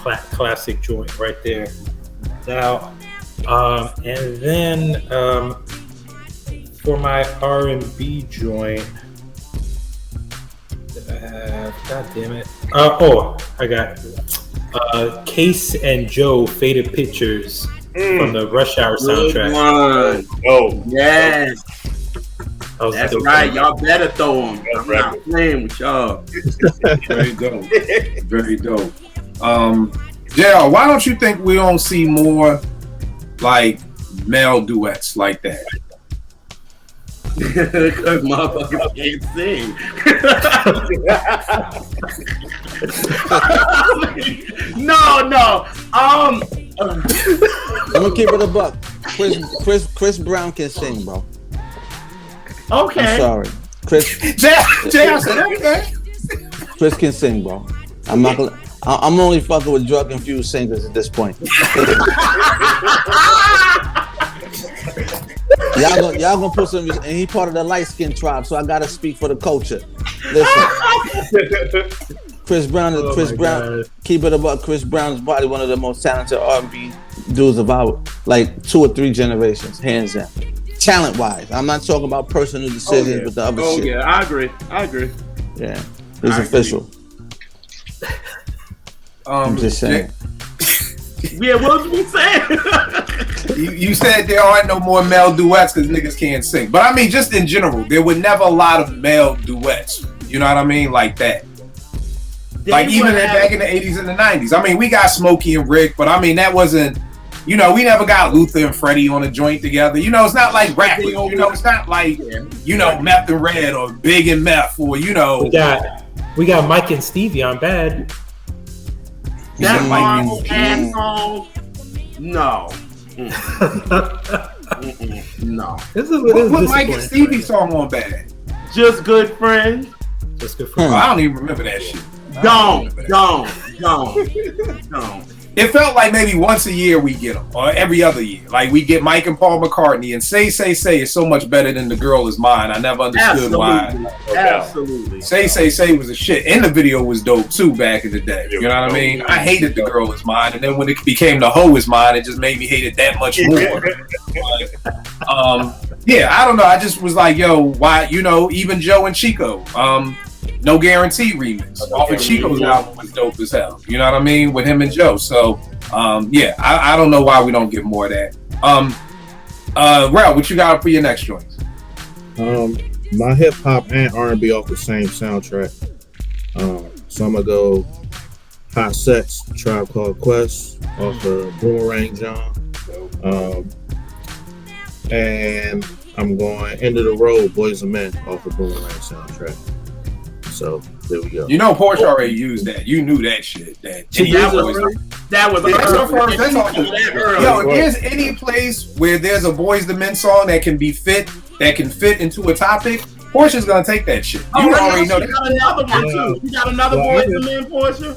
classic joint right there. Now, and then for my R&B joint, God damn it. I got Case and Joe Faded Pictures from the Rush Hour soundtrack. Oh, yes. That's right. Y'all better throw them. I'm not playing with y'all. Very dope. Very dope. JR, why don't you think we don't see more like male duets like that? Because motherfuckers can't sing. No. I'm gonna keep it a buck. Chris Brown can sing, bro. Okay. I'm sorry. Chris said okay. Chris can sing, bro. I'm not gonna. I'm only fucking with drug-infused singers at this point. Y'all gonna put some, and he part of the light-skinned tribe, so I gotta speak for the culture. Listen, Chris Brown. God. Keep it about Chris Brown's probably one of the most talented R&B dudes of our like 2 or 3 generations, hands down. Talent-wise, I'm not talking about personal decisions with the other shit. Oh yeah, I agree. Yeah, it's official. I'm just saying. Yeah, what was we saying? you said there aren't no more male duets because niggas can't sing. But I mean, just in general, there were never a lot of male duets. You know what I mean? Like that. Like even back in the 80s and the 90s. I mean, we got Smokey and Rick, but I mean, that wasn't, you know, we never got Luther and Freddie on a joint together. You know, it's not like rappers. You know, it's not like, you know, Meth and Red or Big and Meth or, you know. We got Mike and Stevie on Bad. That Marvel asshole. No. No. What Mike and Stevie song on Bad? Just Good Friends. Just Good Friends. I don't even remember that shit. Don't. It felt like maybe once a year we get them, or every other year. Like we get Mike and Paul McCartney, and Say is so much better than The Girl Is Mine. I never understood why. Absolutely. Say was a shit. And the video was dope too back in the day. You know what I mean? I hated The Girl Is Mine, and then when it became The Hoe Is Mine, it just made me hate it that much more. Yeah, I don't know. I just was like, yo, why? You know, even Joe and Chico. No Guarantee remix off of Chico's album was dope as hell. You know what I mean? With him and Joe. So, yeah, I don't know why we don't get more of that. Rel, what you got for your next joints? My hip hop and R&B off the same soundtrack. So I'm gonna go Hot Sex, Tribe Called Quest off of Boomerang John. And I'm going End of the Road, Boys and Men off of Boomerang soundtrack. So there we go. You know, Porsche already used that. You knew that shit. That was Yo, if there's any place where there's a Boys to Men song that can fit into a topic, Porsche's gonna take that shit. You already know that. You got another one too. You got another Boys to Men, Porsche?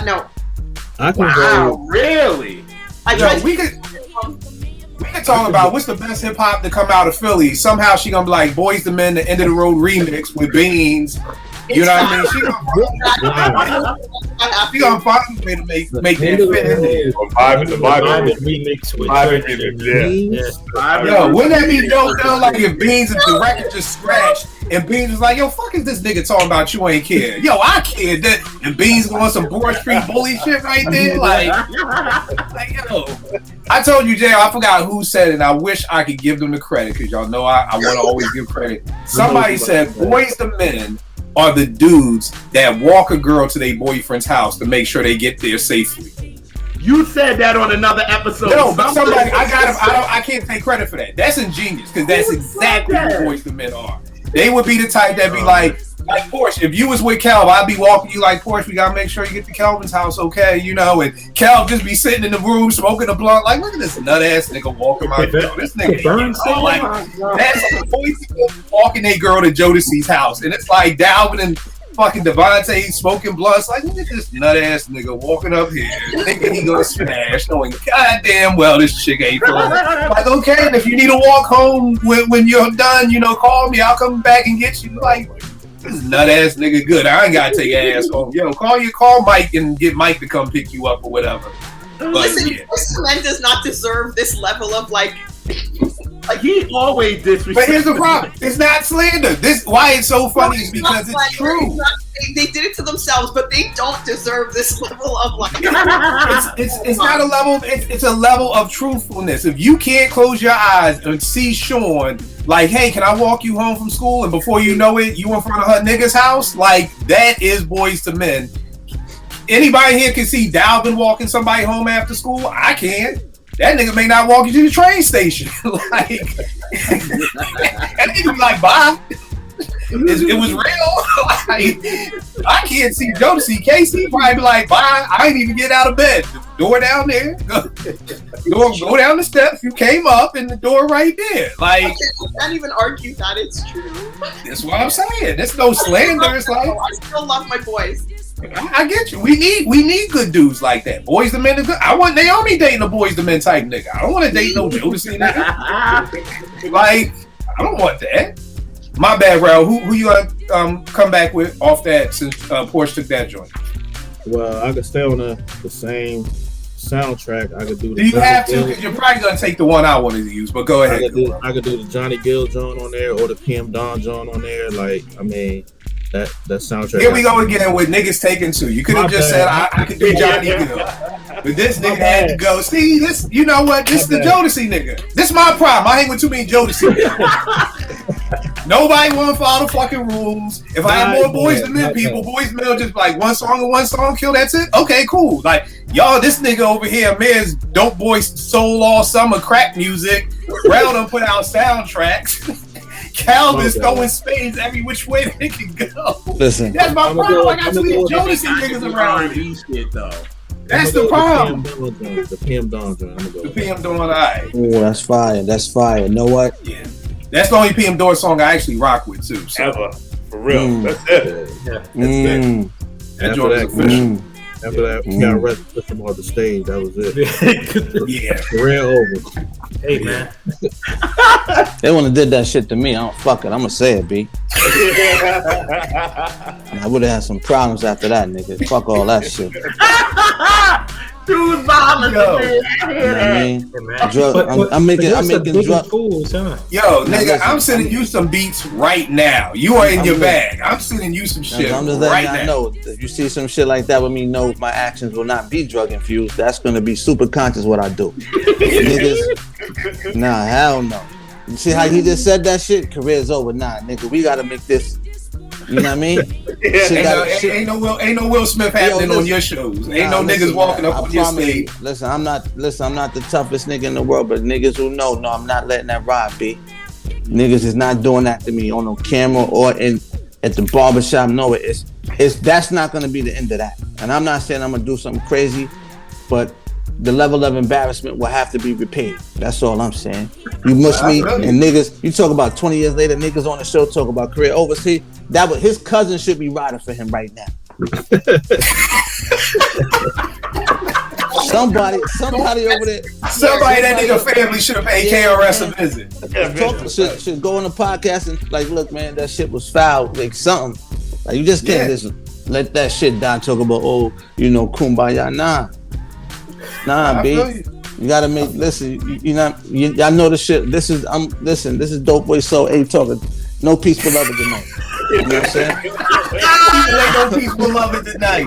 No. I can go. Really? We could talk about what's the best hip hop to come out of Philly. Somehow she gonna be like Boys to Men, the End of the Road remix with Beans. You know what I mean? She gonna find a way to make that fit in there. The Vibe remix with Yo, wouldn't that be dope though? Like if Beans and the record just scratched and Beans was like, yo, fuck is this nigga talking about? You ain't care. Yo, I cared that. And Beans going some Broad Street bully shit right there. Like yo. I told you, Jay, I forgot who said it, and I wish I could give them the credit, because y'all know I want to always give credit. Somebody said Boys to Men are the dudes that walk a girl to their boyfriend's house to make sure they get there safely. You said that on another episode. No, but somebody, I can't take credit for that. That's ingenious, because that's exactly who Boys to Men are. They would be the type that be like Porsche, if you was with Kel, I'd be walking you like, Porsche, we gotta make sure you get to Kelvin's house, okay? You know, and Kel just be sitting in the room smoking a blunt, like, look at this nut ass nigga walking my girl. This nigga like that's walking a girl to Jodeci's house, and it's like Dalvin and Fucking Devontae smoking blunts. Like, look at this nut ass nigga walking up here thinking he gonna smash, knowing goddamn well this chick ain't for him. Like, okay, and if you need to walk home when you're done, call me. I'll come back and get you. Like, this nut ass nigga good. I ain't gotta take your ass home. Call Mike and get Mike to come pick you up or whatever. But, listen, this man does not deserve this level of like he always disrespects. But here's the problem: it's not slander. This why it's so funny is because it's true. They did it to themselves, but they don't deserve this level of like. It's not a level. It's a level of truthfulness. If you can't close your eyes and see Sean, like, hey, can I walk you home from school? And before you know it, you in front of her nigga's house. Like, that is Boys to Men. Anybody here can see Dalvin walking somebody home after school? I can. That nigga may not walk you to the train station. Like, that nigga be like, bye. It was real. Like, I can't see Jodeci. Casey probably be like, bye. I ain't even get out of bed. The door down there. Go down the steps. You came up and the door right there. Like, I can't even argue that it's true. That's what I'm saying. There's no slander. It's like, I still love my boys. I get you. We need good dudes like that. Boys to Men is good. I want Naomi dating a Boys to Men type nigga. I don't want to date no Jodeci nigga. Like, I don't want that. My bad, Raul. Who you gonna come back with off that since Porsche took that joint? Well, I could stay on the same soundtrack. I could do. Do you have to? Because you're probably gonna take the one I wanted to use. But go ahead. I could do the Johnny Gill joint on there or the PM Dawn joint on there. Like, I mean. That soundtrack. Here we go again with niggas taking two. You could have just said I could do Johnny Gill, but this nigga had to go. See this? You know what? This is the Jodeci nigga. This is my problem. I hang with too many Jodeci niggas. Nobody want to follow the fucking rules. If I had more Boys to Men people, Boys to Men will just like one song and one song kill. That's it. Okay, cool. Like y'all, this nigga over here, man's Dope Boy Soul All Summer crack music. Rail done put out soundtracks. Calvin's throwing spades every which way they can go. Listen, that's my problem. I got too many Jodeci niggas around me. Shit, though. That's the problem. The PM Dawn joint. The PM Dawn, alright. Oh, that's fire. That's fire. You know what? Yeah, that's the only PM Dawn song I actually rock with too. So. Ever, for real. That's it. Yeah, that's it. That joint is official. After that, we got arrested, pushed him off the stage. That was it. Yeah, career over. Hey man, they wouldn't have did that shit to me. I don't fuck it. I'm gonna say it, B. I would have had some problems after that, nigga. Fuck all that shit. Dude, violence. I'm making drugs. Yo, nigga, I'm sending you some beats right now. You are in your bag. I'm sending you some shit. I'm just letting y'all know. If you see some shit like that with me, know my actions will not be drug infused. That's gonna be super conscious what I do. Niggas, nah, hell no. You see how he just said that shit? Career's over. Nah, nigga, we gotta make this. You know what I mean? Ain't no Will Smith happening on your shows. Ain't no niggas walking up on your stage. Listen, I'm not the toughest nigga in the world, but niggas who know, I'm not letting that ride, B. Niggas is not doing that to me on no camera or at the barbershop. No, it's that's not gonna be the end of that. And I'm not saying I'm gonna do something crazy, but the level of embarrassment will have to be repaid. That's all I'm saying. You mush me and niggas, you talk about 20 years later, niggas on the show talk about career overseas. That was his cousin should be riding for him right now. Somebody over there. Somebody that nigga family should have paid KRS a visit. Should go on the podcast and like, look, man, that shit was foul. Like something. Like you just can't just let that shit down. Talk about kumbaya. Nah, B. You gotta make. Listen, y'all know the shit. This is Dope Boy Soul A talking. No peace, beloved tonight. You know what I'm saying? Ain't no peace, beloved tonight.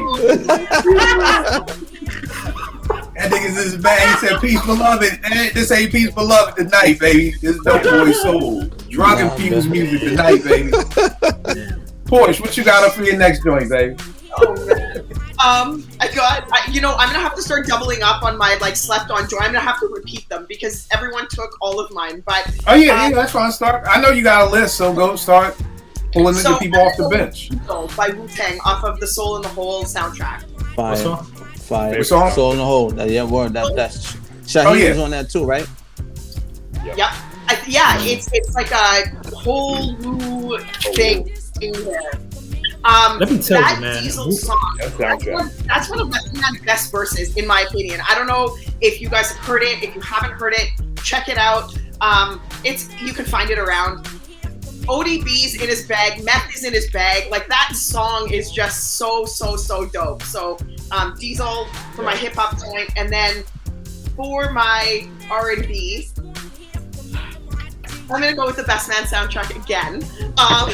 That nigga's this bag. He said, peace, beloved. This ain't peace, beloved tonight, baby. This is Dope Boy Soul. Drug infused music tonight, baby. Porsche, what you got up for your next joint, baby? I'm gonna have to start doubling up on my slept on joint. I'm gonna have to repeat them because everyone took all of mine. But that's fine. Start. I know you got a list, so go start pulling the people off the bench. By Wu-Tang off of the Soul in the Hole soundtrack. Fire. Soul in the Hole. That's Shaheed was on that too, right? Yep. It's like a whole new thing in there. Let me tell that you, man. Diesel song, that's one of my best verses, in my opinion. I don't know if you guys have heard it. If you haven't heard it, check it out. You can find it around. ODB's in his bag, Meth is in his bag. Like, that song is just so dope. So Diesel for my hip hop joint, and then for my R&B, I'm gonna go with the Best Man soundtrack again. I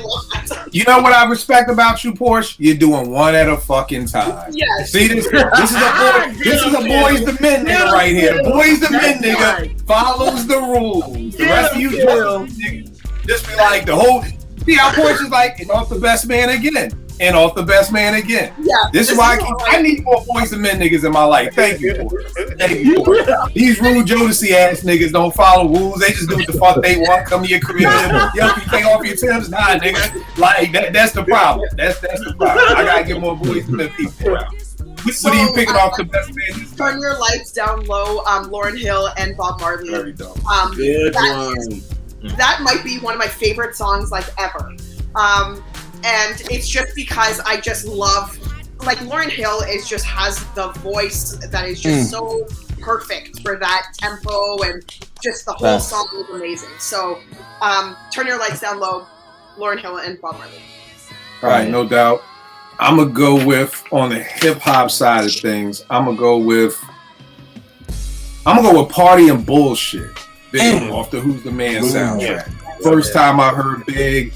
love that song. You know what I respect about you, Porsche? You're doing one at a fucking time. Yes. See this? This is a boys to men nigga right here. The boys to men nigga follows the rules. The rest of you niggas just be like the whole. See how Porsche is like, and off the Best Man again. And off the Best Man again. Yeah. This is why I need more boys to men niggas in my life. Thank you, Porsche. Thank you, Porsche. These rude Jodeci ass niggas don't follow rules. They just do what the fuck they want. Come to your crib. Yo, can you take off your Timbs? Nah, nigga. Like, that's the problem. That's the problem. I gotta get more boys to men people around. What are you picking off the Best Man? Turn Your Lights Down Low, Lauryn Hill and Bob Marley. Very dope. That might be one of my favorite songs, like, ever. And it's just because I just love, like, Lauryn Hill has the voice that is just so perfect for that tempo, and just the whole song is amazing. So, Turn Your Lights Down Low, Lauryn Hill and Bob Marley. All right, no doubt. I'm gonna go with, on the hip hop side of things, I'm gonna go with Party and Bullshit. Big off the Who's the Man soundtrack. First time I heard Big.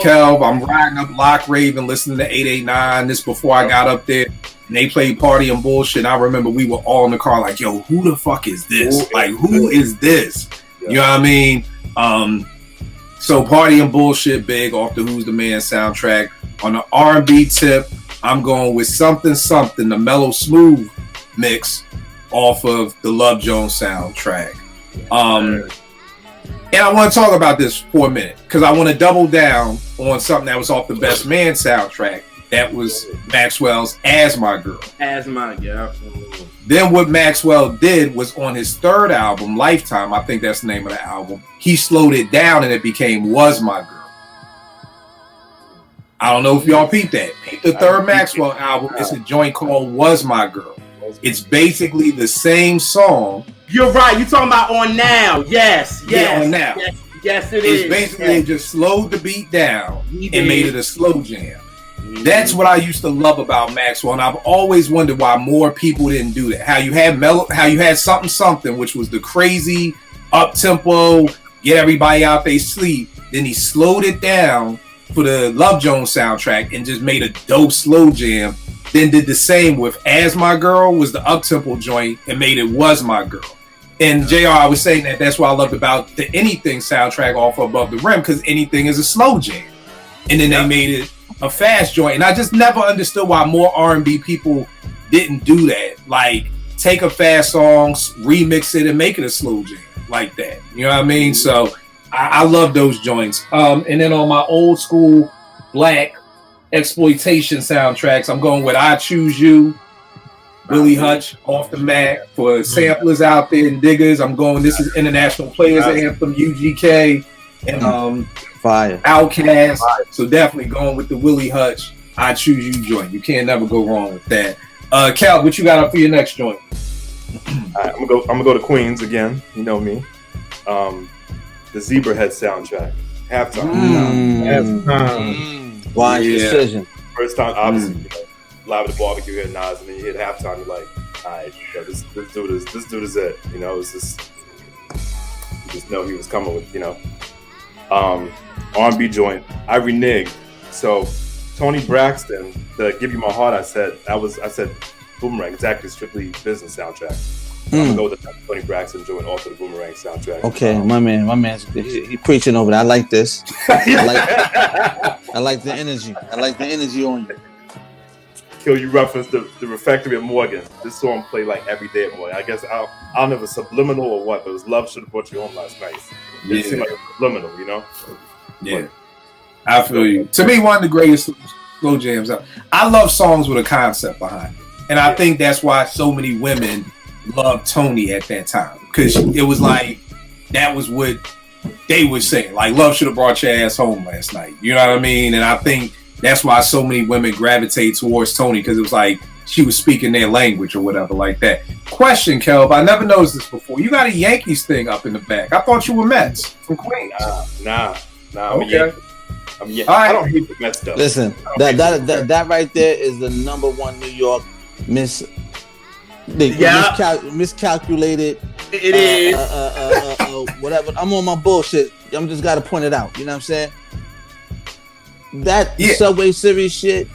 Kelv, I'm riding up Lock Raven, listening to 889. This before I got up there, and they played Party and Bullshit. And I remember we were all in the car like, yo, who the fuck is this? Like, who is this? You know what I mean? So Party and Bullshit, Big off the Who's the Man soundtrack. On the R&B tip, I'm going with Something Something, the Mellow Smooth mix off of the Love Jones soundtrack. And I want to talk about this for a minute, because I want to double down on something that was off the Best Man soundtrack. That was Maxwell's As My Girl. As My Girl. Then what Maxwell did was, on his third album, Lifetime, I think that's the name of the album, he slowed it down and it became Was My Girl. I don't know if y'all peeped that. Peep the third Maxwell album. It's a joint called Was My Girl. It's basically the same song. You're right. You're talking about On Now. Yes. Yeah, On Now. Yes, it is. It's basically they just slowed the beat down and made it a slow jam. That's what I used to love about Maxwell, and I've always wondered why more people didn't do that. How you had Something Something, which was the crazy up tempo, get everybody out they sleep. Then he slowed it down for the Love Jones soundtrack and just made a dope slow jam. Then did the same with As My Girl, was the up tempo joint, and made it Was My Girl. And JR, I was saying that's what I loved about the Anything soundtrack off Above the Rim, because Anything is a slow jam. And then they made it a fast joint. And I just never understood why more R&B people didn't do that. Like, take a fast song, remix it, and make it a slow jam like that. You know what I mean? So I love those joints. And then on my old school black exploitation soundtracks, I'm going with I Choose You, Billy Hutch, Off the Mat. For samplers out there and diggers, I'm going, this is International Players Anthem, UGK, and Fire. Outkast. So definitely going with the Willie Hutch, I Choose You joint. You can't never go wrong with that. Cal, what you got up for your next joint? All right, I'm gonna go to Queens again. You know me. The Zebrahead soundtrack, Halftime. Wise decision. First time, obviously, you know, Live at the Barbecue, you hit Nas, and then you hit Halftime. You're like, all right, yeah, this dude is it. You know, it's just, you just know he was coming with, you know. R&B joint, I reneged. So Tony Braxton, the Give You My Heart, I said Boomerang, exactly, strictly business soundtrack. I'm gonna go with the Tony Braxton joint off of the Boomerang soundtrack. Okay, my man's he preaching over that. I like this. I like the energy. I like the energy on you. Kill, you referenced the Refectory of Morgan. This song played like every day at Morgan. I guess I don't know if it's subliminal or what, but it was Love Should Have Brought You Home last night. It seemed like a subliminal, you know? Yeah. But I feel you. To me, one of the greatest slow jams. I love songs with a concept behind it. And I think that's why so many women loved Tony at that time. Because it was like, that was what they were saying. Like, love should have brought your ass home last night. You know what I mean? And I think that's why so many women gravitate towards Tony, because it was like she was speaking their language or whatever like that. Question, Kelb, I never noticed this before. You got a Yankees thing up in the back. I thought you were Mets from Queens. Nah. I'm Okay. a Yankee. I don't hate the Mets stuff. Listen, that right there is the number one New York miscalculated. It is. Whatever. I'm on my bullshit. I'm just gotta point it out. You know what I'm saying? That Subway Series shit,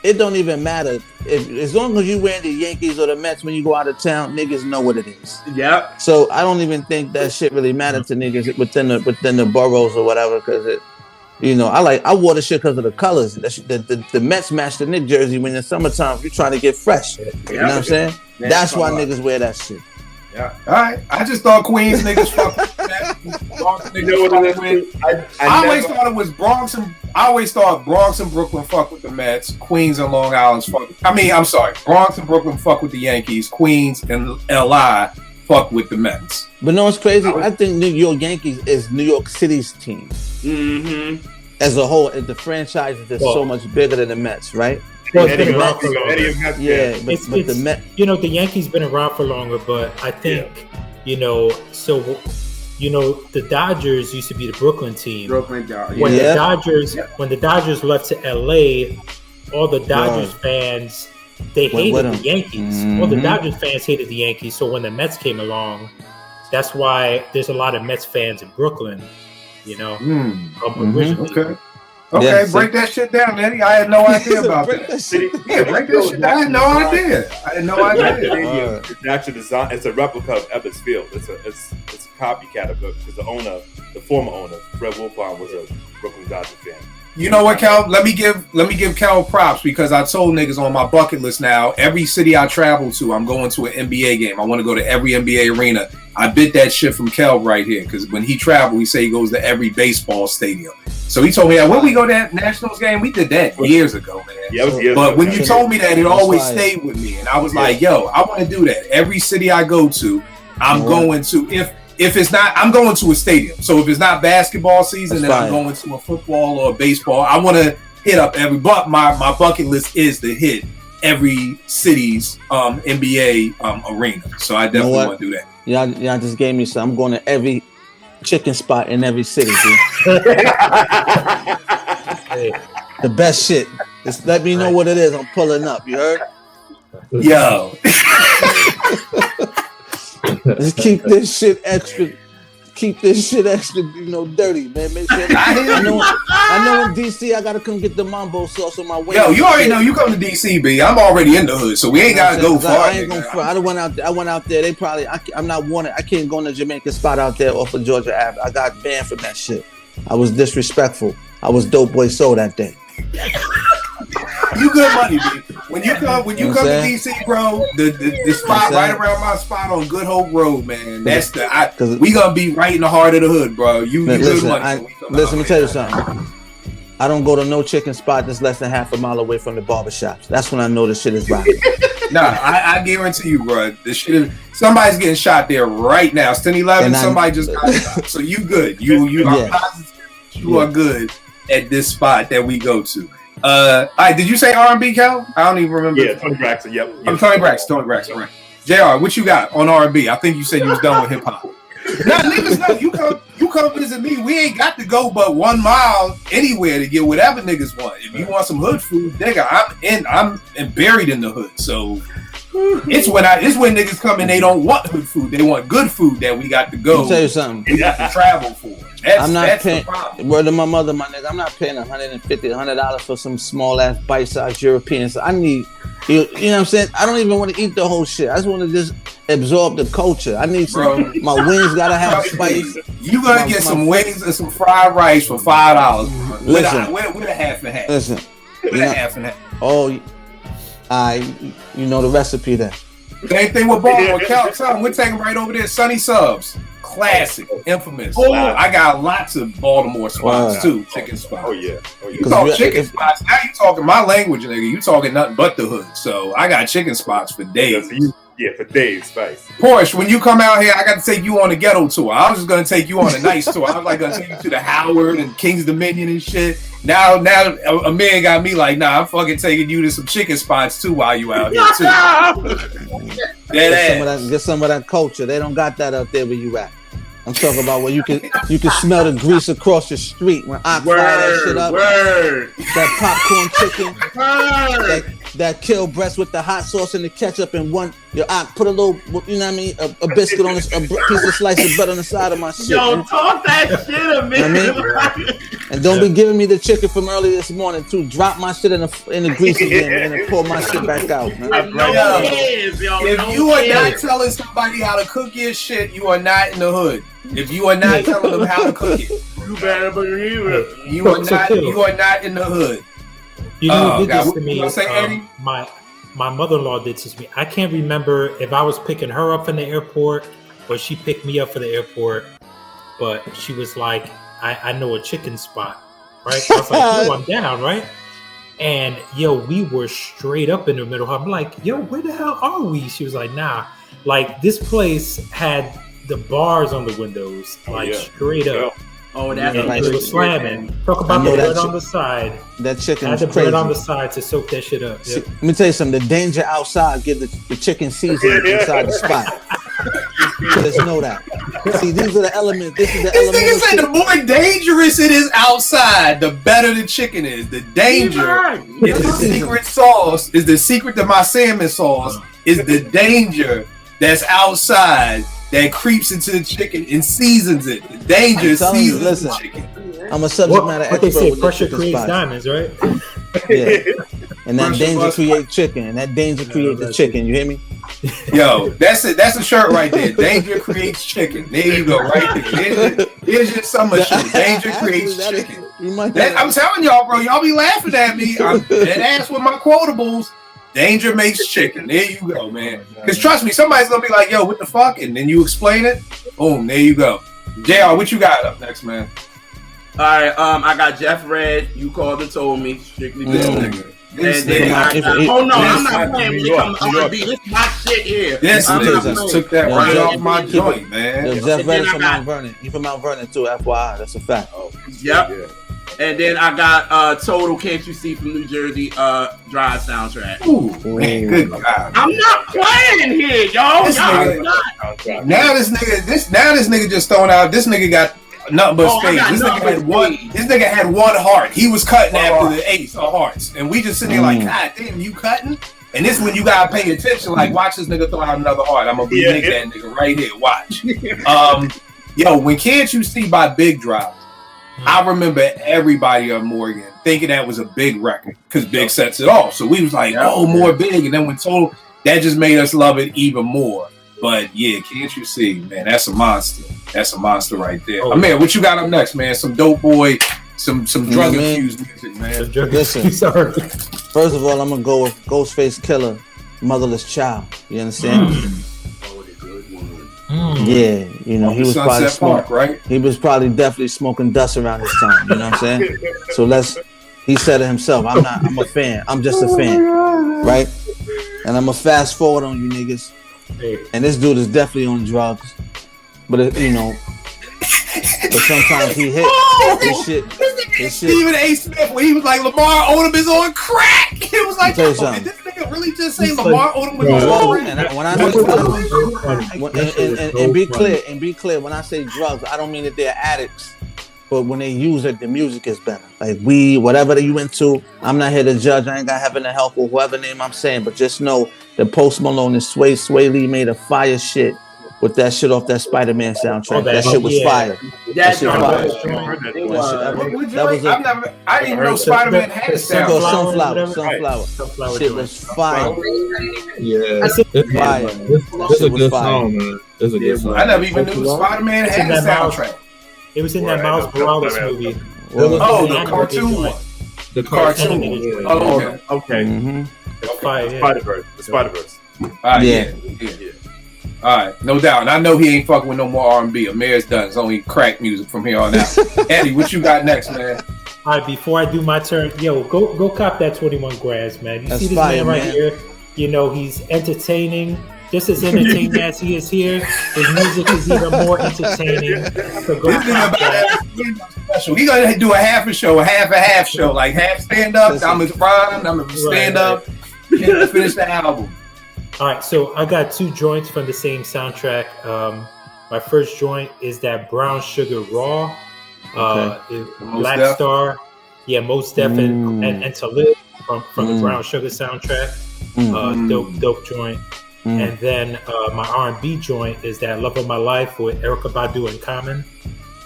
it don't even matter. As long as you wearing the Yankees or the Mets when you go out of town, niggas know what it is. Yep. So I don't even think that shit really matters to niggas within the boroughs or whatever, because it, you know, I wore the shit because of the colors. The Mets match the Knicks jersey when in summertime you're trying to get fresh. You know what I'm saying? Man, that's why niggas wear that shit. Yeah. All right. I just thought Queens niggas fuck with that. Bronx niggas fuck with. I always thought it was Bronx and Brooklyn fuck with the Mets. Queens and Long Island fuck. I'm sorry. Bronx and Brooklyn fuck with the Yankees. Queens and LI fuck with the Mets. But no, it's crazy. I think New York Yankees is New York City's team. Mm-hmm. As a whole, the franchise is just so much bigger than the Mets, right? Well, but the Mets, you know, the Yankees been around for longer, but I think, you know, the Dodgers used to be the Brooklyn team. Brooklyn Dodgers. When the Dodgers left to LA, all the Dodgers fans, they hated the Yankees. Mm-hmm. All the Dodgers fans hated the Yankees. So when the Mets came along, that's why there's a lot of Mets fans in Brooklyn. You know, okay. Okay, break that shit down, Eddie. I had no idea about that. Yeah, break that shit down. I had no idea. It's actually designed. It's a replica of Ebbets Field. It's a copycat of it because the former owner, Fred Wilpon, was a Brooklyn Dodger fan. You know what, Cal? Let me give Cal props, because I told niggas on my bucket list now, every city I travel to, I'm going to an NBA game. I want to go to every NBA arena. I bit that shit from Cal right here, because when he traveled, he say he goes to every baseball stadium. So he told me that when we go to that Nationals game, we did that years ago, man. Yeah, it was years but ago. when you told me that, it always stayed with me, and I was like, yo, I want to do that. Every city I go to, I'm going to, if it's not, I'm going to a stadium. So if it's not basketball season, then I'm going to a football or a baseball. I want to hit up but my bucket list is to hit every city's NBA arena. So I definitely want to do that. Y'all just gave me some. I'm going to every chicken spot in every city, dude. The best shit. Just let me know what it is. I'm pulling up. You heard? Yo. Just keep this shit extra. You know, dirty, man. Make sure. I know in DC I gotta come get the mambo sauce on my way. Yo, you already know you come to DC, B. I'm already in the hood, so we ain't gotta go far. I ain't going far. I went out there. They probably. I'm not wanted. I can't go in the Jamaican spot out there off of Georgia Ave. I got banned from that shit. I was disrespectful. I was dope boy soul that day. You good money, B. When you come to DC, bro, the spot right around my spot on Good Hope Road, man. That's we gonna be right in the heart of the hood, bro. You good money. Let me tell you something. I don't go to no chicken spot that's less than half a mile away from the barbershops. That's when I know the shit is rocking. Nah, I guarantee you, bro. The shit somebody's getting shot there right now. It's 10-11. Somebody just got shot. So you good. You are positive. You are good at this spot that we go to. All right, did you say R&B, Cal? I don't even remember. Yeah, Tony Braxton. Yep. Tony Braxton. Right. JR, what you got on R&B? I think you said you was done with hip hop. Nah, niggas, no. You come visit me. We ain't got to go but 1 mile anywhere to get whatever niggas want. If you want some hood food, nigga, I'm buried in the hood. So it's when niggas come and they don't want hood food. They want good food that we got to go. Let me tell you something. We got to travel for. That's paying. The problem. Word to my mother, my nigga. I'm not paying $150, $100 for some small ass bite-sized European. So I need, you know what I'm saying? I don't even want to eat the whole shit. I just want to just absorb the culture. I need some. My wings gotta have spice. You gonna get some wings and some fried rice for $5 with a half and half. Listen, with a half and half. Oh, you know the recipe there. Same thing with Baltimore. We're taking right over there. Sunny Subs, classic, infamous. I got lots of Baltimore spots too. Chicken spots. Oh yeah. You talk chicken spots. Now you talking my language, nigga. You talking nothing but the hood. So I got chicken spots for days. Yeah, for days, spice. Porsche, when you come out here, I got to take you on a ghetto tour. I was just gonna take you on a nice tour. I was like gonna take you to the Howard and King's Dominion and shit. Now a man got me like, nah, I'm fucking taking you to some chicken spots too while you out here too. Get some of that culture. They don't got that out there where you at. I'm talking about where you can smell the grease across the street when I fry that shit up. That popcorn chicken, that kill breast with the hot sauce and the ketchup and put a little, you know what I mean, a biscuit on this, a piece of slice of bread on the side of my shit. Yo, man. talk that shit to me. You know what I mean? And don't be giving me the chicken from early this morning too. Drop my shit in the grease again, man, and pour my shit back out. Man. If you are not telling somebody how to cook your shit, you are not in the hood. If you are not telling them how to cook it, you better believe it. You are not in the hood. You know who did this to me? You say, Eddie? My mother-in-law did this to me. I can't remember if I was picking her up from the airport or she picked me up for the airport, but she was like, I know a chicken spot, right? I was like, yo, I'm down, right? And yo, we were straight up in the middle. I'm like, yo, where the hell are we? She was like, nah. Like, this place had the bars on the windows, straight up. Oh, that's it was slamming. Talk about the bread on the side. That chicken had is the crazy. bread on the side to soak that shit up. See, let me tell you something. The danger outside give the chicken seasoning inside the spot. Just know that. See, these are the elements. This is the element. This nigga say the more dangerous it is outside, the better the chicken is. The danger is the secret sauce. Is the secret to my salmon sauce. Is the danger that's outside that creeps into the chicken and seasons it. The danger seasons the chicken. I'm a subject matter expert. What they say, with pressure the creates spots. diamonds, right? Yeah. And that danger creates chicken. And that danger creates the chicken. You hear me? Yo, that's it. That's a shirt right there. Danger creates chicken. There you go, right there. Here's your summer shit. Danger creates chicken. I'm telling y'all, bro. Y'all be laughing at me. That ass with my quotables. Danger makes chicken. There you go, man. Because trust me, somebody's gonna be like, "Yo, what the fuck?" And then you explain it. Boom. There you go. JR, what you got up next, man? All right. I got Jeff Red. You called and told me. Strictly business. This nigga. Oh no, I'm not playing when it comes to R&B. This is my shit here. This nigga just took that right off my joint, man. Yo, Jeff Red is from Mount Vernon. You from Mount Vernon too, FYI. That's a fact. Yep. Yeah. And then I got Total Can't You See from New Jersey Drive soundtrack. Ooh, man, good God. I'm not playing here, y'all. Now this nigga just throwing out. This nigga got nothing but space. This nigga had one heart. He was cutting after the ace of hearts, and we just sitting there like, God damn, you cutting? And this when you gotta pay attention. Like, watch this nigga throw out another heart. I'm gonna remake that nigga right here. Watch. Yo, when Can't You See by Big Drop, I remember everybody on Morgan thinking that was a big record because Big sets it off. So we was like, oh, more Big. And then when Total, that just made us love it even more. But yeah, Can't You See, man, that's a monster. That's a monster right there. Oh, man, what you got up next, man? Some dope boy, some drug infused music, man. Listen, first of all, I'm gonna go with Ghostface Killer, Motherless Child. You understand? Yeah, you know, he was probably smoking, right? He was probably definitely smoking dust around this time, you know what I'm saying? So he said it himself. I'm a fan. I'm just a fan, right? And I'm gonna fast forward on you niggas. And this dude is definitely on drugs. But you know, but sometimes he hit this shit. Stephen A. Smith, when he was like, Lamar Odom is on crack. It was like, did this nigga really just say Lamar Odom was on crack? And be clear, when I say drugs, I don't mean that they're addicts, but when they use it, the music is better. Like weed, whatever that you into, I'm not here to judge. I ain't got heaven to help or whoever name I'm saying, but just know that Post Malone and Sway Lee made a fire shit with that shit off that Spider-Man soundtrack. That shit was fire. That shit fire. I didn't even know Spider-Man had a soundtrack. Sunflower. Shit was fire. Yeah, it's fire. This is a good song, man. This is a good song. I never even knew Spider-Man had a soundtrack. It was in that Miles Morales movie. The cartoon one. The cartoon one. Oh, okay. The Spider-Verse. Yeah. All right, no doubt. And I know he ain't fucking with no more R&B. Amir's done. It's only crack music from here on out. Eddie, what you got next, man? All right, before I do my turn, yo, go cop that 21 Grams, man. You see this man right here? You know, he's entertaining. just as entertaining as he is here, his music is even more entertaining. So go find that. Special. He gonna do a half a show, a half show, like half stand up. I'm gonna rhyme, I'm gonna stand up, and finish the album. All right, so I got 2 joints from the same soundtrack. My first joint is that Brown Sugar Raw, Black Def? Star, Most Def and To Live from the Brown Sugar soundtrack. Dope joint. And then my R&B joint is that Love of My Life with Erykah Badu and Common.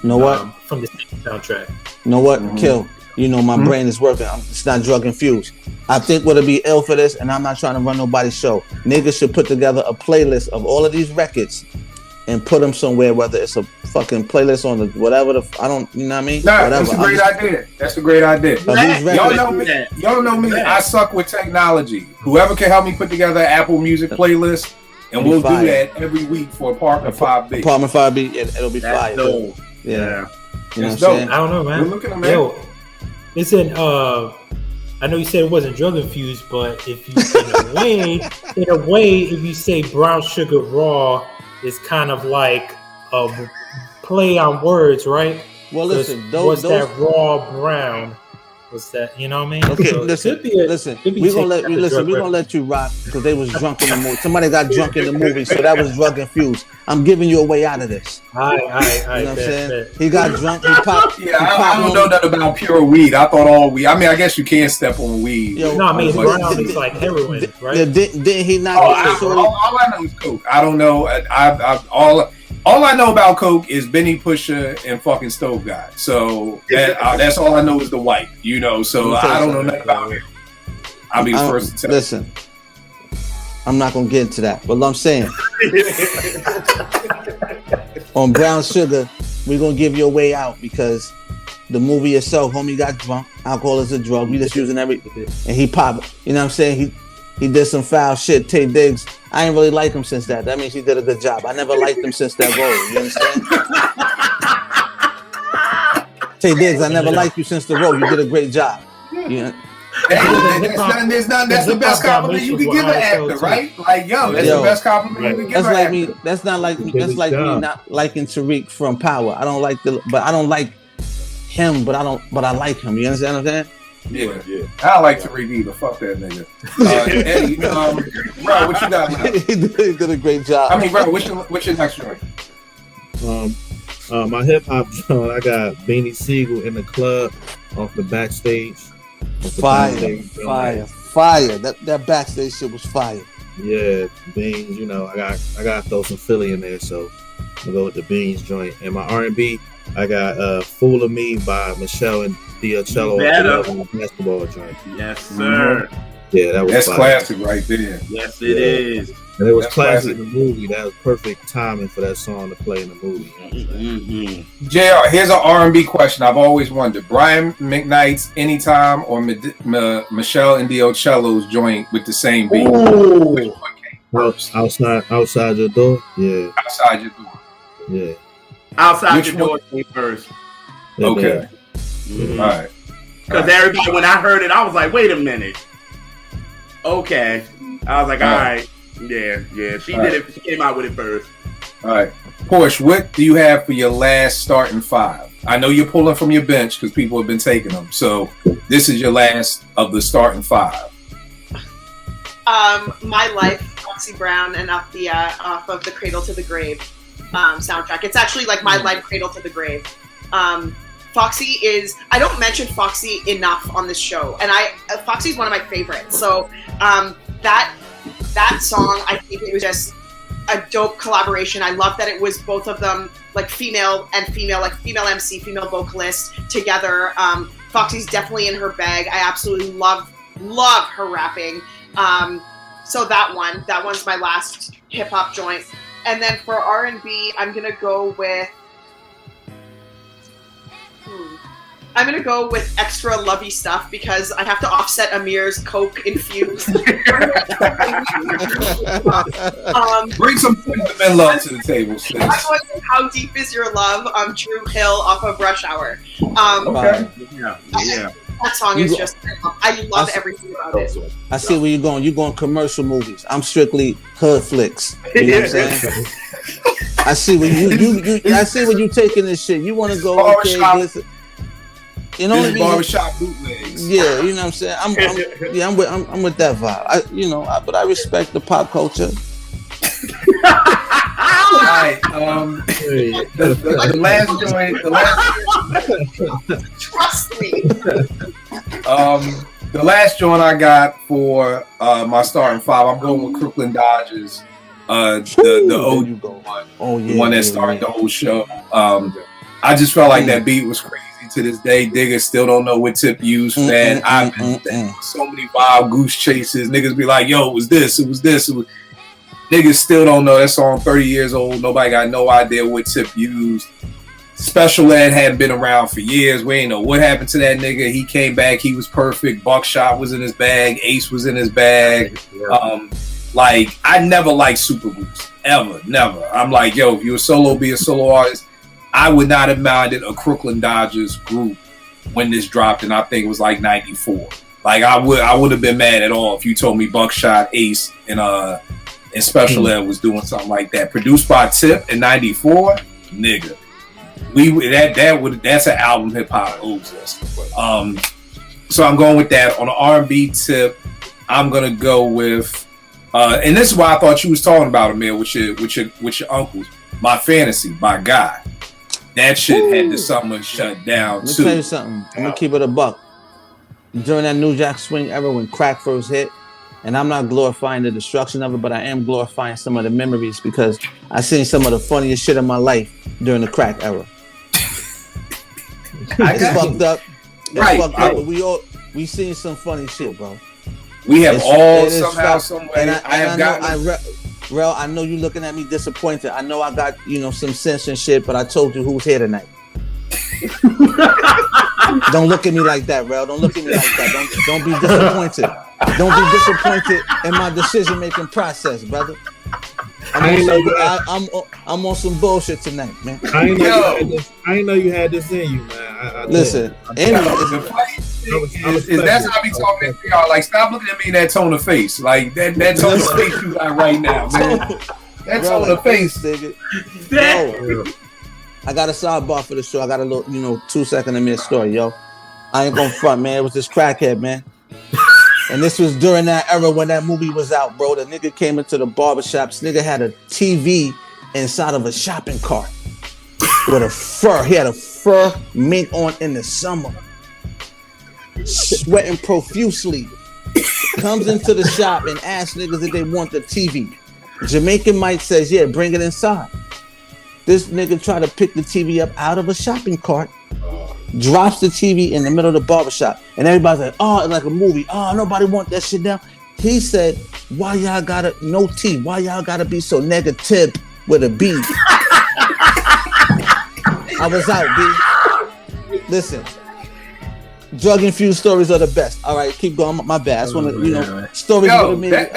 You know what? From the same soundtrack. You know what? Kill. You know my brain is working. It's not drug infused. I think what'll be ill for this, and I'm not trying to run nobody's show. Niggas should put together a playlist of all of these records and put them somewhere, whether it's a fucking playlist on the whatever the I don't, you know what I mean? Nah, whatever. that's a great idea. That's a great idea. Y'all know me. I suck with technology. Whoever can help me put together an Apple Music playlist, and we'll do that every week for Apartment 5B. Apartment 5B, it'll be fire. Dope. Yeah. You know It's what I'm dope. saying? I don't know, man. We're looking at man. Yo, listen, I know you said it wasn't drug infused, but if you in a way, if you say Brown Sugar Raw, it's kind of like a play on words, right? Well, listen, what's that raw brown? What's that? You know what I mean? Okay, So listen. could be We're gonna taken let you rock because they was drunk in the movie. Somebody got drunk in the movie, so that was drug infused. I'm giving you a way out of this. You know what I'm saying? He got drunk. He popped. Yeah, I don't know nothing about pure weed. I thought all weed. I mean, I guess you can step on weed. Yo, No, I mean brown is like heroin, right? Yeah, didn't he not? All I know is coke. I don't know. All I know about coke is Benny Pusher and fucking Stove God. So that's all I know is the white. You know. So I don't know nothing about it. I'll be the first to tell. Listen, I'm not gonna get into that, but I'm saying on Brown Sugar, we're gonna give you a way out because the movie itself, homie got drunk. Alcohol is a drug. We just using everything, and he popped. You know what I'm saying? He did some foul shit. Tay Diggs, I ain't really like him since that. That means he did a good job. I never liked him since that role. You understand? Tay Diggs, I never liked you since the role. You did a great job. You know? That's the best compliment you can give an actor, right? Like, that's the best compliment you can give an actor. That's like me not liking Tariq from Power. I don't like I don't like him, but I like him. You understand what I'm saying? Yeah. I don't like Tariq either. Fuck that nigga. Eddie, bro, what you got now? He did a great job. I mean, bro, what's your next joint? My hip hop joint, I got Beanie Siegel in the club off the backstage. Fire. That backstage shit was fire. Yeah, Beans. You know, I got to throw some Philly in there, so I'll go with the Beans joint. And my R&B, I got "Fool of Me" by Michelle and D'Angelo on the basketball joint. Yes, sir. Yeah, that's fire. classic right there. Yes, it is. And it was classic in the movie. That was perfect timing for that song to play in the movie. JR, here's an R&B question I've always wondered. Brian McKnight's Anytime or Michelle and D'Angelo's joint with the same beat? Which one came first? Outside your door? Yeah. Outside your door. Yeah. Outside your door came first. Okay. Mm-hmm. All right. Because everybody, when I heard it, I was like, wait a minute. Okay. I was like, all right. Yeah. She did it. She came out with it first. All right. Porsche, what do you have for your last starting 5? I know you're pulling from your bench because people have been taking them. So this is your last of the starting 5. My Life, Foxy Brown, and off of the Cradle to the Grave soundtrack. It's actually like My Life, Cradle to the Grave. Foxy is, I don't mention Foxy enough on this show, and Foxy is one of my favorites. So that song, I think it was just a dope collaboration. I love that it was both of them, like female and female, like female MC, female vocalist together. Foxy's definitely in her bag. I absolutely love her rapping. So that one's my last hip hop joint. And then for R&B, I'm gonna go with Extra Lovey Stuff because I have to offset Amir's Coke infused. Bring some men love to the table, sis. I'm going with How Deep Is Your Love? Drew Hill off of Rush Hour. Okay. Yeah. That song is just, I love everything about it. I see where you're going. You're going commercial movies. I'm strictly hood flicks. You know what I'm saying? I see where I see where you taking this shit. You want to go listen. You know what I mean? Barbershop bootlegs. Yeah, you know what I'm saying. I'm with that vibe. But I respect the pop culture. All right. The last joint. Trust me. The last joint I got for my starting five, I'm going with Crooklyn Dodgers. The old one. Oh yeah. The one that started the whole show. I just felt like that beat was crazy. To this day, niggas still don't know what tip used, man. I've been so many wild goose chases. Niggas be like, yo, it was this. Niggas still don't know that song. 30 years old. Nobody got no idea what tip used. Special Ed hadn't been around for years. We ain't know what happened to that nigga. He came back. He was perfect. Buckshot was in his bag. Ace was in his bag. Like, I never liked super groups. Ever. Never. I'm like, yo, if you're a solo, be a solo artist. I would not have minded a Crooklyn Dodgers group when this dropped, and I think it was like 94. Like, I would have been mad at all if you told me Buckshot, Ace, and Special Ed was doing something like that. Produced by Tip in 94, nigga. That's an album hip hop owes us. So I'm going with that. On the R&B tip, I'm gonna go with and this is why I thought you was talking about, Amir, with your uncles. My Fantasy by God. That shit had the summer shut down too. Let me tell you something. I'm gonna keep it a buck. During that New Jack Swing era when crack first hit, and I'm not glorifying the destruction of it, but I am glorifying some of the memories because I seen some of the funniest shit in my life during the crack era. It's fucked up. It's fucked up, but we seen some funny shit, bro. We have somehow, some way. Rel, I know you looking at me disappointed. I know I got, some sense and shit, but I told you who's here tonight. Don't look at me like that, Rel. Don't look at me like that. Don't be disappointed. Don't be disappointed in my decision-making process, brother. I'm on some bullshit tonight, man. I ain't know you had this in you, man. Listen, that's how we talking to y'all. Like, stop looking at me in that tone of face. Like that tone of face you got right now, man. That tone of face, nigga. I got a sidebar for the show. I got a little, 2-second a minute story, yo. I ain't gonna front, man. It was this crackhead, man. And this was during that era when that movie was out, bro. The nigga came into the barbershops. Nigga had a TV inside of a shopping cart with a fur. He had a fur mink on in the summer. Sweating profusely. Comes into the shop and asks niggas if they want the TV. Jamaican Mike says, yeah, bring it inside. This nigga tried to pick the TV up out of a shopping cart, drops the TV in the middle of the barbershop, and everybody's like, oh, it's like a movie. Oh, nobody want that shit down. He said, why y'all gotta, no T, why y'all gotta be so negative with a B? I was out, B. Listen, drug-infused stories are the best. All right, keep going. My bad. I just want to, stories with me. We got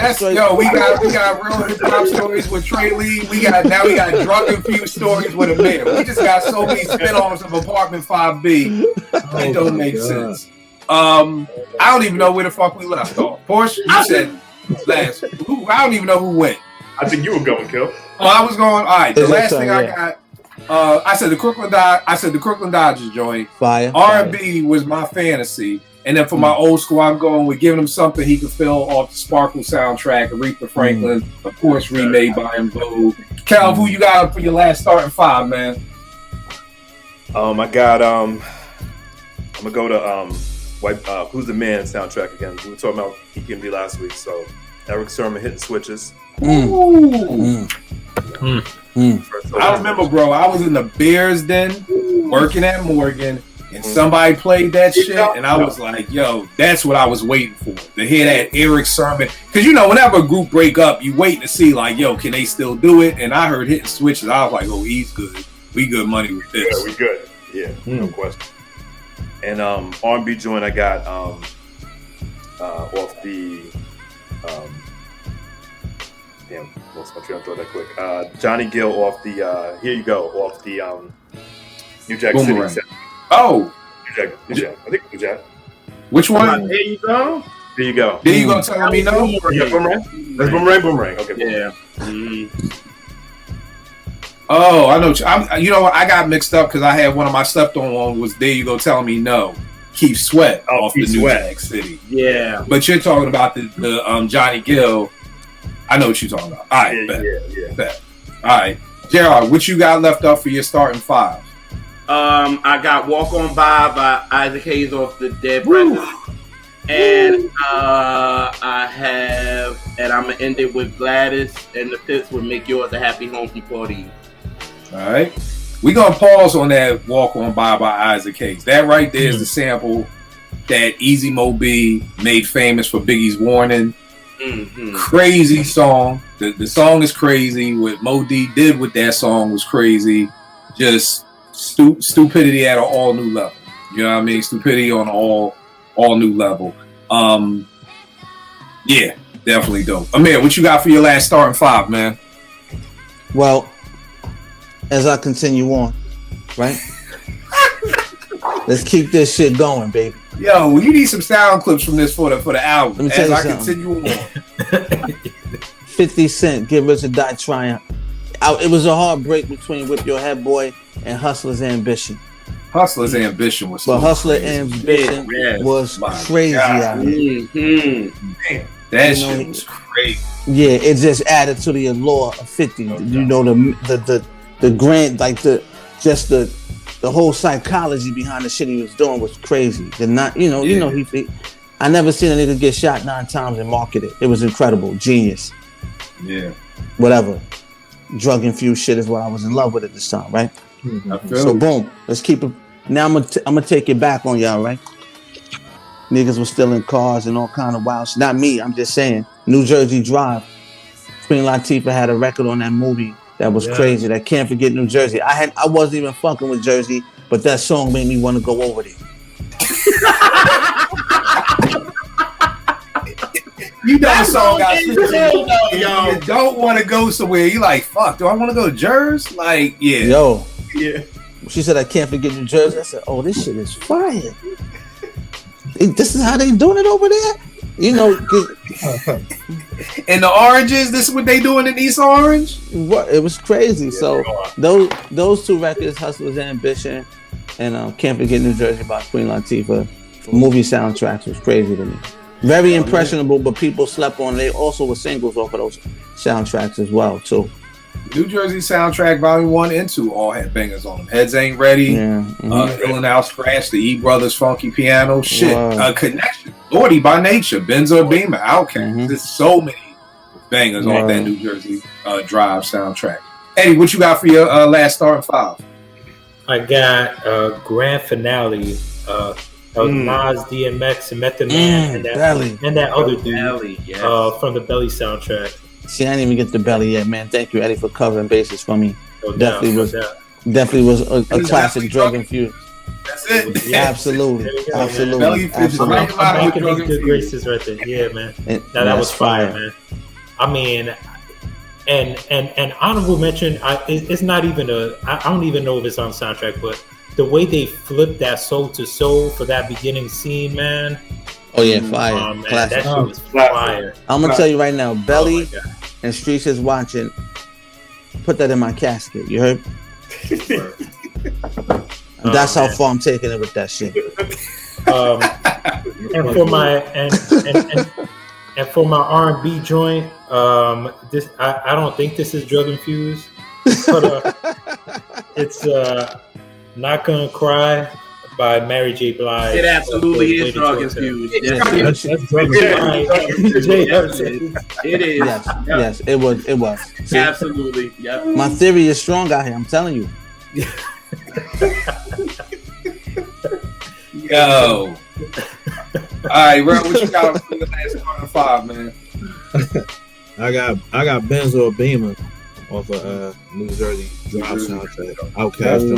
real hip-hop stories with Trey Lee. We got drug-infused stories with Amir. We just got so many spin-offs of Apartment 5B. It don't make sense. I don't even know where the fuck we left off. Porsche, you said last. I don't even know who went. I think you were going, Kill. Oh, I was going. All right, the last thing I got. I said the Crooklyn Dodgers joint. Fire. R&B was my fantasy, and then for my old school, I'm going with giving him something he could feel off the Sparkle soundtrack. Aretha Franklin, of course, remade by En Vogue. Cal, who you got for your last starting five, man? I got I'm gonna go to Who's the Man soundtrack again. We were talking about He Can Be last week, so Eric Sermon hitting switches. I remember, bro, I was in the Bears Den working at Morgan, and somebody played that shit, and I was like, yo, that's what I was waiting for, to hear that Eric Sermon. Because, whenever a group break up, you waiting to see, like, yo, can they still do it? And I heard hitting switches. I was like, oh, he's good. We good money with this. Yeah, we good. Yeah, no question. And R&B joint I got off the damn, lost my train of thought that quick. Johnny Gill off the Here You Go off the New Jack Boomerang. City. Oh, New Jack. I think New Jack. Which one? There you go. There you go. There you go. Telling me no. Yeah, Boomerang. That's Boomerang. Okay. Yeah. Oh, I know. You know what? I got mixed up because I had one of my slept-on one was "There You Go, Telling Me No." Keep Sweat off the New Jack City. Yeah. But you're talking about the Johnny Gill. I know what you're talking about. All right, bet. All right, Gerard, what you got left up for your starting five? I got "Walk On By" Isaac Hayes off the Dead Presidents. And I'm gonna end it with Gladys and the Fits with "Make Yours a Happy Home from Claudine." All right, we gonna pause on that "Walk On By" Isaac Hayes. That right there is the sample that Easy Mo B made famous for Biggie's Warning. Crazy song. The song is crazy. What Mo D did with that song was crazy. Just stupidity at an all new level. You know what I mean? Stupidity on all new level. Yeah, definitely dope. Amir, what you got for your last starting five, man? Well, as I continue on, right? Let's keep this shit going, baby. Yo, you need some sound clips from this for the album. Let me tell as you I continue on. 50 Cent, Get Rich or Die Trying. It was a hard break between Whip Your Head Boy and Hustler's Ambition. Hustler's Ambition was But Hustler Ambition was crazy out here. Man, that shit was crazy. Yeah, it just added to the allure of 50. You know, the grand, like the whole psychology behind the shit he was doing was crazy. I never seen a nigga get shot 9 times and market it. It was incredible, genius. Yeah. Whatever. Drug infused shit is what I was in love with at this time, right? So boom, let's keep it. Now I'm gonna take it back on y'all, right? Niggas was still in cars and all kind of wild shit. Not me, I'm just saying. New Jersey Drive. Queen Latifah had a record on that movie that was crazy. That Can't Forget New Jersey. I wasn't even fucking with Jersey, but that song made me want to go over there. You know the song got you don't want to go somewhere. You like, fuck, do I want to go to Jersey? Like, yeah. Yo. Yeah. She said, I can't forget New Jersey. I said, oh, this shit is fire. This is how they doing it over there? You know. And the Oranges, this is what they doing in East Orange? What? It was crazy. So those two records, Hustler's Ambition and Can't Forget New Jersey by Queen Latifah, movie soundtracks was crazy to me. Very impressionable, but people slept on. They also were singles off of those soundtracks as well, too. New Jersey soundtrack, Volume 1 and 2, all had bangers on them. Heads Ain't Ready, Ill and Out Scratch, the E Brothers Funky Piano, shit, Connection, Lordy by Nature, Benzo Beamer, Outkast. There's so many bangers off that New Jersey Drive soundtrack. Eddie, what you got for your last starting five? I got Grand Finale. Nas, DMX, and Method Man, and that other dude from the Belly soundtrack. See, I didn't even get the Belly yet, man. Thank you, Eddie, for covering bases for me. Definitely was a classic drug infused. That's it. Yeah. Absolutely. I'm making these good graces right there. Yeah, man. That was fire, man. I mean, and honorable mention. It's not even I don't even know if it's on the soundtrack, but the way they flipped that Soul to Soul for that beginning scene, man. Oh yeah, fire. Man, that shit was fire. I'm gonna tell you right now, Belly and Streets is watching. Put that in my casket. You heard? That's how far I'm taking it with that shit. And for my R&B joint, this I don't think this is drug infused, but it's Not Gonna Cry by Mary J. Blige. It absolutely is drug infused. It is. Yes, it was. See, absolutely. Yep. My theory is strong out here. I'm telling you. Yo. All right, Ron, what you got for your last starting five, man? I got Benzo Beamer off of New Jersey Drive soundtrack. Outkast,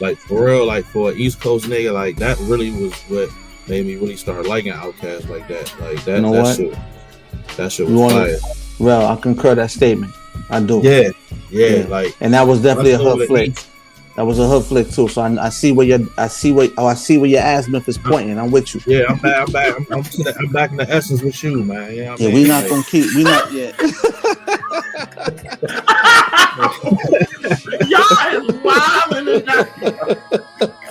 like for real, like for an East Coast nigga, like that really was what made me really start liking Outkast like that. Like that. You know what? That shit was fire. Well, I concur that statement. I do. Yeah. Like, and that was definitely a hood flick. That was a hood flick too. So I see where your azimuth is pointing. I'm with you. Yeah, I'm back. I'm back in the essence with you, man. You know what I mean? We not gonna keep. We not yet. Y'all is wilding.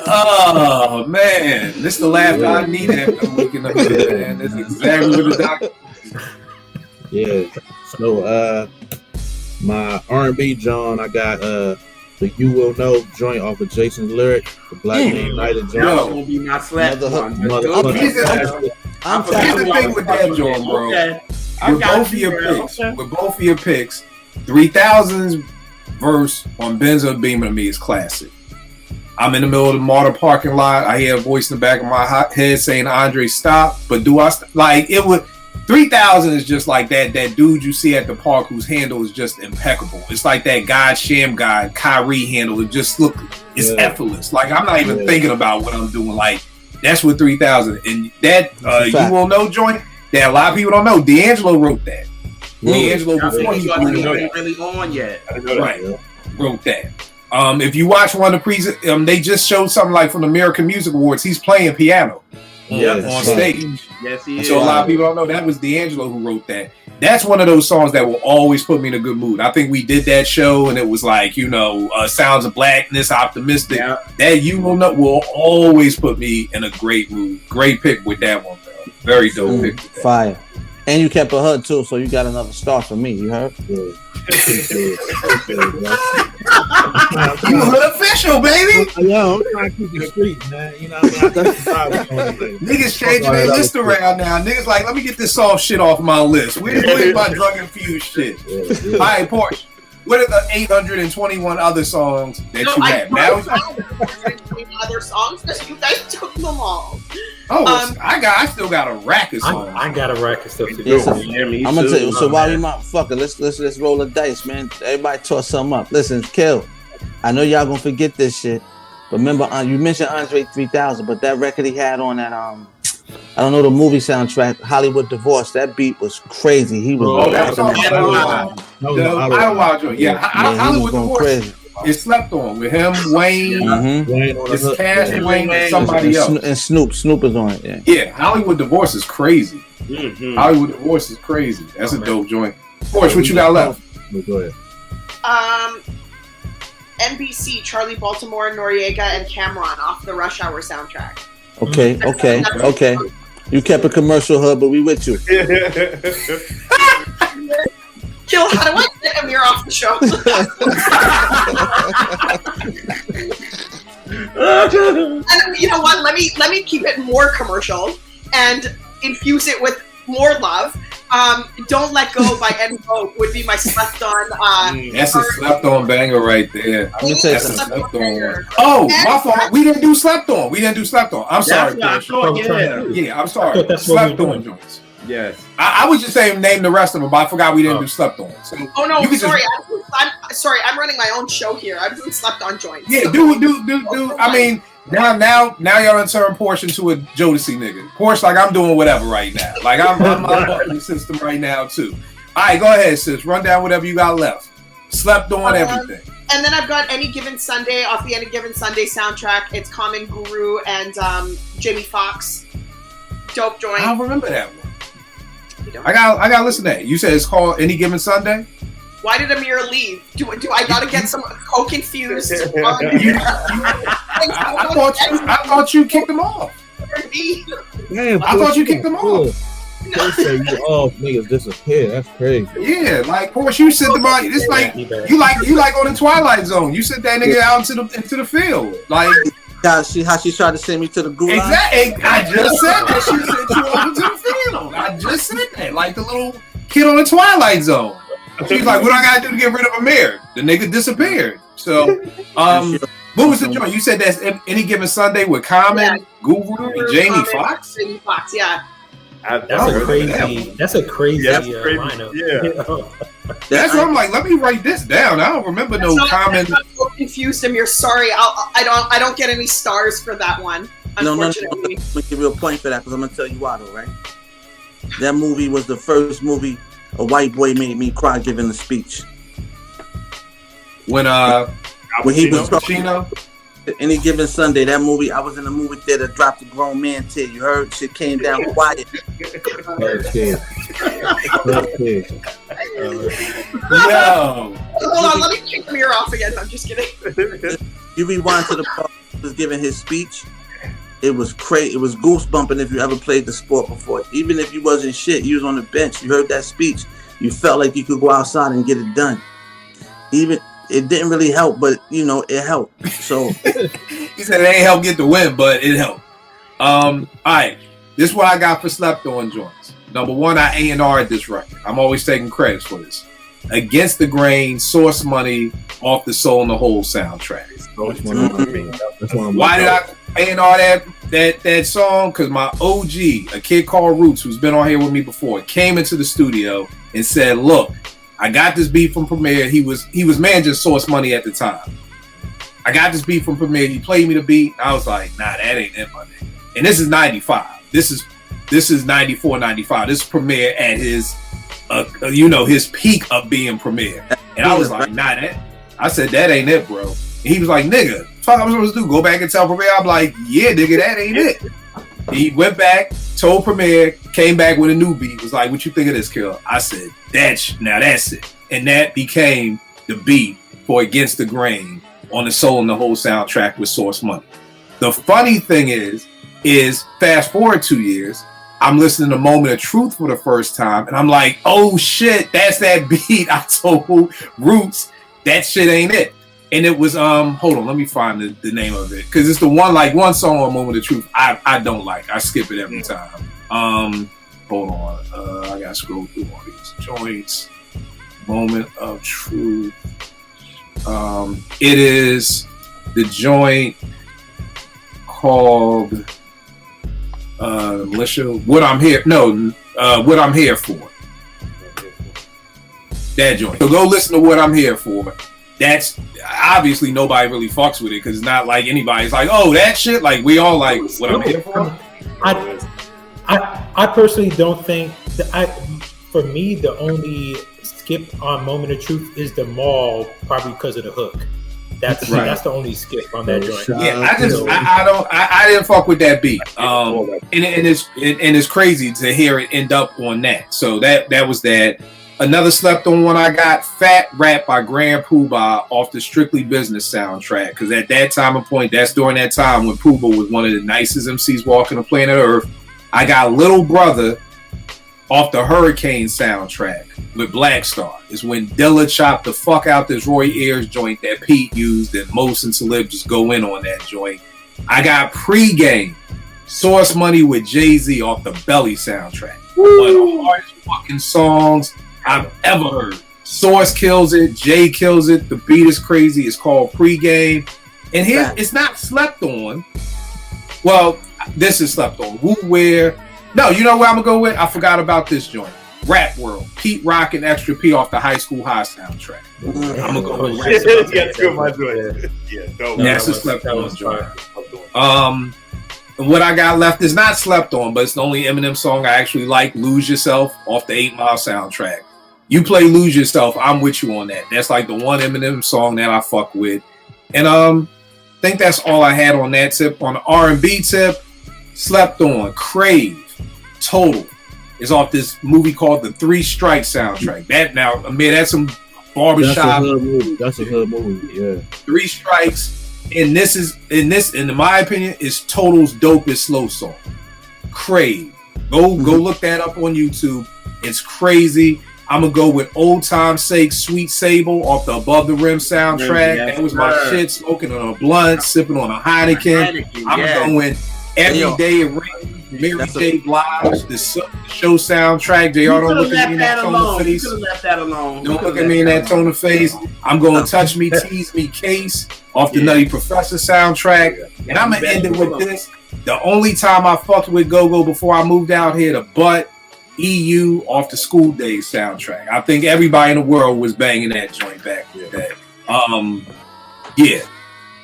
Oh man, this is the laugh I need after I'm looking up here, man. This is exactly what the doctor. Yeah. So my R&B John, I got the You Will Know joint off of Jason's lyric, the Black Man United joint. That's gonna be my slap one. Here's the thing with that joint, bro. Okay. With both of your picks, 3000's verse on Benzo Beamer to me is classic. I'm in the middle of the Martyr parking lot. I hear a voice in the back of my head saying, "Andre, stop." But do I like it? Would 3000 is just like that dude you see at the park whose handle is just impeccable. It's like that God Sham God Kyrie handle. It just it's effortless. Like I'm not even thinking about what I'm doing. Like that's what 3000. And that You Will Know joint that a lot of people don't know. D'Angelo wrote that. D'Angelo before he wasn't really on yet. Right, wrote that. If you watch one of the they just showed something like from the American Music Awards. He's playing piano on stage. Yes, he is. So a lot of people don't know that was D'Angelo who wrote that. That's one of those songs that will always put me in a good mood. I think we did that show and it was like, Sounds of Blackness, Optimistic. Yeah. That You Will Know will always put me in a great mood. Great pick with that one, bro. Very dope pick. Fire. And you kept a HUD too, so you got another star for me. You heard? You HUD official, baby. Yo, I'm trying to keep the street, man. You know what I mean? That's the problem. Niggas changing their list around now. Niggas like, let me get this soft shit off my list. We ain't worried about drug infused shit. All right, Porsche. What are the 821 other songs that you have? Now 821 other songs because you guys took them all. Oh, I still got a rack of songs. I got a rack of stuff to do. Listen, I'm gonna tell you. So while we motherfucker, let's roll the dice, man. Everybody toss something up. Listen, Kill. I know y'all gonna forget this shit, but remember, you mentioned Andre 3000, but that record he had on that I don't know the movie soundtrack, Hollywood Divorce. That beat was crazy. He was. Hollywood Divorce. Crazy. It's slept on with him, Wayne, it's Cash, Wayne, and somebody else. And Snoop is on it. Yeah, Hollywood Divorce is crazy. Mm-hmm. Hollywood Divorce is crazy. That's a dope joint. Porsche, what you got left? Go ahead. NBC, Charlie Baltimore, Noriega, and Cameron off the Rush Hour soundtrack. Okay. You kept a commercial hub, but we with you. Kill, how do I get Amir off the show? And you know what? Let me keep it more commercial and infuse it with more love. Don't Let Go by En Vogue would be my slept on. That's a slept on banger right there. I'm gonna say slept on. Oh, my fault. We didn't do slept on. I'm sorry. I'm sorry. Slept on joints. Yes. I was just saying name the rest of them, but I forgot we didn't do slept on. So sorry. I'm sorry. I'm running my own show here. I'm doing slept on joints. Yeah, do. I mean, now y'all turn Porsche into a Jodeci nigga. Porsche, like I'm doing whatever right now. Like I'm up in the system right now too. All right, go ahead, sis. Run down whatever you got left. Slept on everything. And then I've got Any Given Sunday off the Any Given Sunday soundtrack. It's Common Guru and Jamie Foxx. Dope joint. I don't remember that one. I gotta listen to that. You said it's called Any Given Sunday? Why did Amir leave? Do I gotta get some coke infused? I thought you kicked them off. Damn, I thought you kicked them off. They say you all niggas disappear. That's crazy. Yeah, like Porsche, you sent them out. It's like you like on the Twilight Zone. You sent that nigga out into the field. Like how she tried to send me to the gulag. Exactly. I just said that she sent you over to the field. I just said that, like the little kid on the Twilight Zone. She's like, "What I gotta do to get rid of Amir?" The nigga disappeared. So, what was the joint? You said that's Any Given Sunday with Common, Guru, and Jamie Foxx. Jamie Foxx, yeah. That's a crazy lineup. Yeah. That's what I'm like. Let me write this down. I don't remember no Common. I'm so confused, Amir. Sorry, I don't get any stars for that one. Unfortunately, I'm gonna give you a point for that because I'm gonna tell you why, though, right? That movie was the first movie a white boy made me cry giving the speech. When when he was Pacino. Any Given Sunday, that movie, I was in the movie theater, dropped a grown man tear. You heard? Shit came down quiet. Okay. Yo. Hold on, let me take the mirror off again. I'm just kidding. You rewind to the part he was giving his speech. It was crazy. It was goose bumping if you ever played the sport before. Even if you wasn't shit, you was on the bench. You heard that speech. You felt like you could go outside and get it done. Even it didn't really help, but you know it helped. So he said it ain't help get the win, but it helped. All right, this is what I got for slept on joints. Number one, I A&R'd this record. I'm always taking credits for this. Against the Grain, Source Money, off the Soul and the Whole soundtrack. Why did I A&R that song? Because my OG, a kid called Roots, who's been on here with me before, came into the studio and said, "Look, I got this beat from Premier." He was managing Source Money at the time. I got this beat from Premier. He played me the beat. I was like, nah, that ain't it, my nigga. And this is 95. This is 94, 95. This is Premier at his his peak of being Premier. And I was like, nah, I said, that ain't it, bro. And he was like, nigga, fuck I'm supposed to do? Go back and tell Premier? I'm like, yeah, nigga, that ain't it. He went back, told Premier, came back with a new beat, was like, what you think of this, Kill? I said, now that's it. And that became the beat for Against the Grain on the Soul and the Whole soundtrack with Source Money. The funny thing is fast forward 2 years, I'm listening to Moment of Truth for the first time, and I'm like, oh shit, that's that beat I told Roots, that shit ain't it. And it was, hold on, let me find the name of it. Because it's the one song on Moment of Truth I don't like. I skip it every time. Hold on. I gotta scroll through all these joints. Moment of Truth. It is the joint called Militia. What I'm Here For. That joint. So go listen to What I'm Here For. That's obviously nobody really fucks with it because it's not like anybody's like, oh, that shit. Like we all like What I'm Here For. I personally don't think that for me the only skip on Moment of Truth is the Mall, probably because of the hook. That's right. That's the only skip on that joint. Yeah, I didn't fuck with that beat. And it's crazy to hear it end up on that. So that was that. Another slept on one I got, Fat Rap by Grand Poobah off the Strictly Business soundtrack. Because at that time and point, that's during that time when Poobah was one of the nicest MCs walking the planet Earth. I got Little Brother off the Hurricane soundtrack with Black Star. Is when Dilla chopped the fuck out this Roy Ayers joint that Pete used, and Mos and Talib just go in on that joint. I got Pre-Game, Source Money with Jay-Z off the Belly soundtrack. One of the hardest fucking songs I've ever heard. Source kills it, Jay kills it, the beat is crazy. It's called Pre-Game. And here, it's not slept on. Well, this is slept on. Woo Wear. No, you know where I'm gonna go with? I forgot about this joint. Rap World. Pete Rock and Extra P off the High School High soundtrack. I'm gonna go with that's a slept on joint. What I got left is not slept on, but it's the only Eminem song I actually like. Lose Yourself off the 8 Mile soundtrack. You play Lose Yourself, I'm with you on that. That's like the one Eminem song that I fuck with. And I think that's all I had on that tip. On the R&B tip, slept on Crave Total is off this movie called the 3 Strikes soundtrack. That now, I mean, that's some barbershop. That's a good movie. Yeah. 3 Strikes. And this is in my opinion, is Total's dopest slow song. Crave. Go look that up on YouTube. It's crazy. I'm gonna go with Old Time's Sake, Sweet Sable off the Above the Rim soundtrack. That was my shit. Smoking on a blunt, sipping on a Heineken. I'm going Every Day It Rains, Mary J. Blige, the show soundtrack. JR, don't look at me in that tone of face. Don't look at me in that tone of face. I'm going Touch Me, Tease Me, Case off the Nutty Professor soundtrack. And I'm going to end it with this. The only time I fucked with Go-Go before I moved out here to Butt, EU off the School Days soundtrack. I think everybody in the world was banging that joint back with that. Yeah.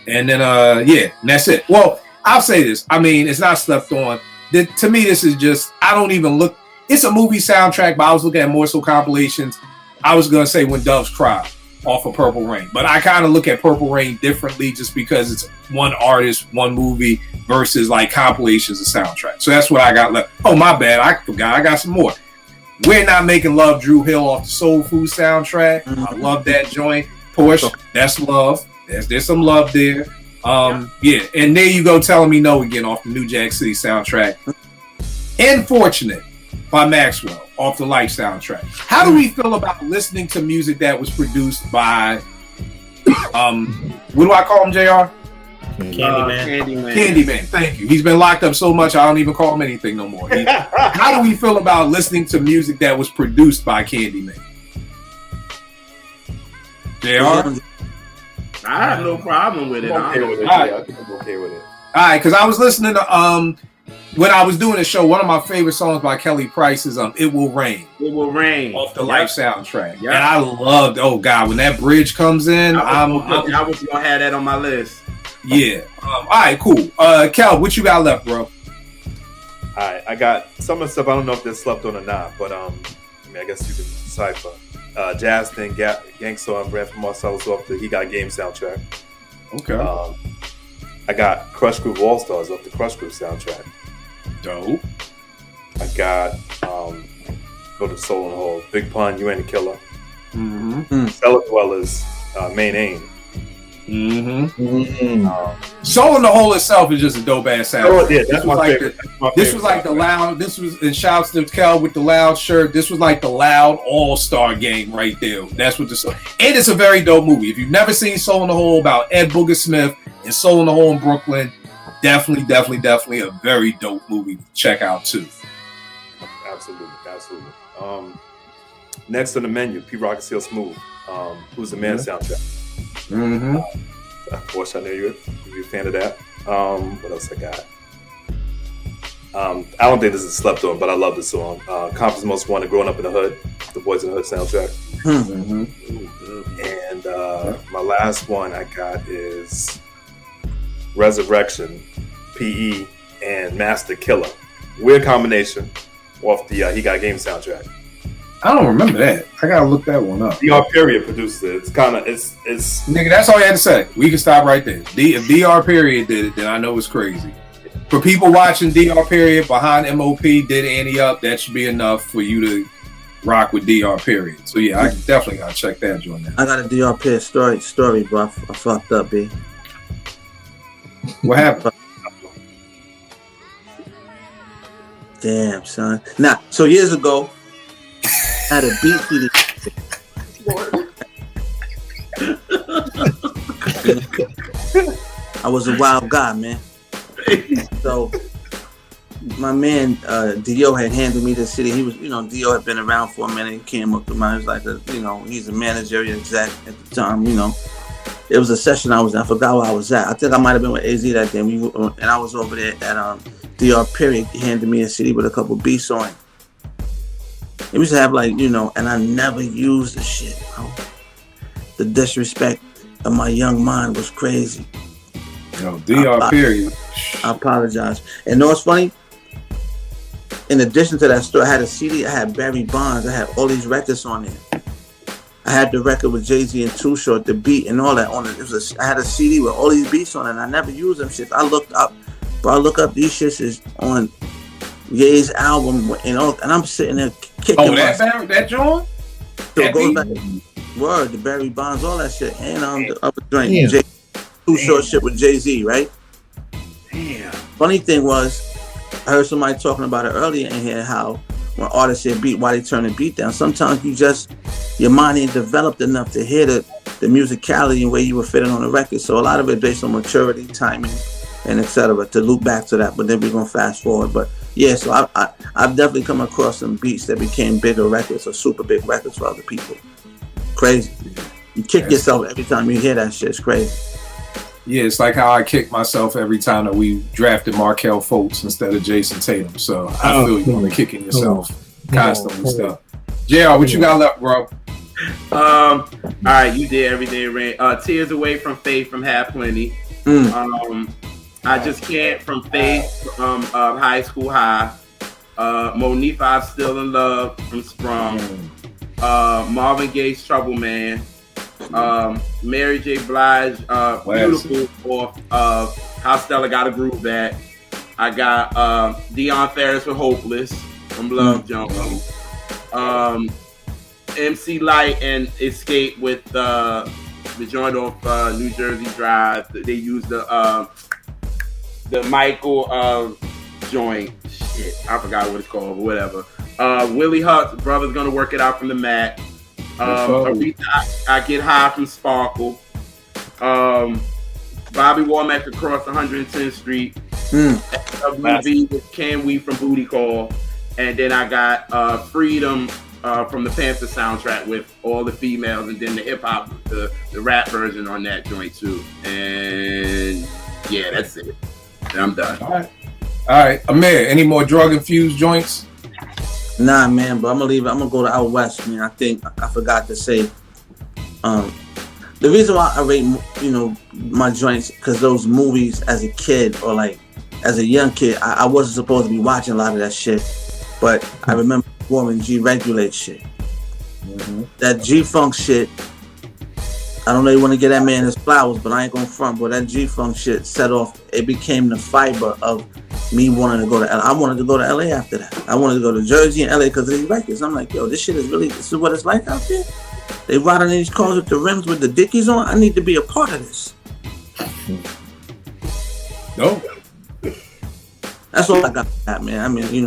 And then, and that's it. Well, I'll say this. I mean, it's not slept on. To me, this is just, I don't even look. It's a movie soundtrack, but I was looking at more so compilations. I was going to say When Doves Cry. off of Purple Rain. But I kind of look at Purple Rain differently just because it's one artist, one movie versus like compilations and soundtracks. So that's what I got left. Oh, my bad. I forgot. I got some more. We're Not Making Love, Drew Hill off the Soul Food soundtrack. I love that joint. Porsche, that's love. There's some love there. Yeah. And there you go, Telling Me No again off the New Jack City soundtrack. Unfortunate by Maxwell off the Life soundtrack. How do we feel about listening to music that was produced by what do I call him, JR? Candyman. Thank you. He's been locked up so much I don't even call him anything no more. How do we feel about listening to music that was produced by Candyman? JR? I have no problem with it. I'm okay with it. I think I'm okay with it. All right, because I was listening to when I was doing the show, one of my favorite songs by Kelly Price is It Will Rain. It Will Rain. Off the Life soundtrack. Yep. And I loved, oh God, when that bridge comes in, I was gonna have that on my list. Yeah. All right, cool. Kel, what you got left, bro? All right, I got some of the stuff. I don't know if they're slept on or not, but I guess you can decipher. Jazz Thing, Gangsta and Brad from Marcellus off the He Got Game soundtrack. Okay. I got Crush Groove All Stars off the Crush Groove soundtrack. Dope. I got go to Soul in the Hole, Big Pun, You Ain't a Killer. Cellar Dwellers, Main Aim. Soul in the Hole itself is just a dope ass sound. Oh yeah, that's my favorite. This was like the loud. This was, and shouts to Kel with the loud shirt. This was like the loud all-star game right there. That's what the and it's a very dope movie. If you've never seen Soul in the Hole about Ed Booger Smith and Soul in the Hole in Brooklyn, definitely a very dope movie to check out too. Absolutely. Next on the menu, P. Rock and Seal Smooth, Who's the Man soundtrack. Of course, I know you're a fan of that. What else I got? I don't think this is slept on, but I love this song. Compton's Most Wanted, Growing Up in the Hood, the Boys in the Hood soundtrack. And my last one I got is Resurrection, PE, and Master Killer. Weird combination off the He Got Game soundtrack. I don't remember that. I gotta look that one up. DR Period produced it. It's kind of it's. Nigga, that's all you had to say. We can stop right there. If DR Period did it, then I know it's crazy. For people watching DR Period behind MOP did Annie Up, that should be enough for you to rock with DR Period. So yeah, I definitely gotta check that joint out. I got a DR Period story, bro. I fucked up, B. What happened? Damn, son. Now, so years ago, I had a beat CD. I was a wild guy, man. So my man Dio had handed me the city. He was, Dio had been around for a minute. He came up to mine. He was like he's a managerial exec at the time. It was a session I was in. I forgot where I was at. I think I might have been with AZ that day. And I was over there at DR Period. He handed me a CD with a couple beats on it. It used to have and I never used the shit, bro. The disrespect of my young mind was crazy. DR Period. I apologize. And know what's funny? In addition to that story, I had a CD. I had Barry Bonds. I had all these records on there. I had the record with Jay-Z and Too Short, the beat and all that on it. I had a CD with all these beats on it, and I never used them shit. I looked up these shits is on Ye's album, and I'm sitting there kicking. Oh, that joint? So it goes back. Word, the Barry Bonds, all that shit, and the other joint, Too Short shit with Jay-Z, right? Damn. Funny thing was, I heard somebody talking about it earlier in here, how when artists hear beat, why they turn the beat down. Sometimes your mind ain't developed enough to hear the musicality and where you were fitting on the record. So a lot of it based on maturity, timing, and etc. To loop back to that, but then we're gonna fast forward. But yeah, so I've definitely come across some beats that became bigger records or super big records for other people. Crazy. You kick yourself every time you hear that shit. It's crazy. Yeah, it's like how I kick myself every time that we drafted Markelle Fultz instead of Jason Tatum. So I feel you on the kicking yourself constantly stuff. JR, what you got left, bro? All right, you did everything, Ray. Tears Away from Faith from Have Plenty. I Just Can't from Faith High School High. Monifa, I'm Still in Love from Sprung. Marvin Gaye's Trouble Man. Mary J. Blige, Beautiful off of How Stella Got a Groove Back. I got Deion Ferris with Hopeless from Love Jones. MC Light and Escape with the joint off New Jersey Drive. They used the Michael joint. Shit, I forgot what it's called, but whatever. Willie Hutz, Brother's Gonna Work It Out from the Mat. Aretha, I Get High from Sparkle. Bobby Womack Across 110th Street. WB with Can We from Booty Call. And then I got Freedom from the Panther soundtrack with all the females, and then the hip hop, the rap version on that joint too. And yeah, that's it. And I'm done. All right. Amir, any more drug infused joints? Nah, man, but I'm gonna leave it. I'm gonna go to out west, man. I think I forgot to say. The reason why I rate, my joints, because those movies as a kid or like as a young kid, I wasn't supposed to be watching a lot of that shit. But I remember Warren G Regulate shit. That G-Funk shit. I don't know you want to get that man his flowers, but I ain't gonna front. But that G-Funk shit set off. It became the fiber of me wanting to go to LA. I wanted to go to LA after that. I wanted to go to Jersey and LA because of these records. I'm like, yo, this is what it's like out there. They riding in these cars with the rims with the Dickies on. I need to be a part of this. No. That's all I got, man. I mean,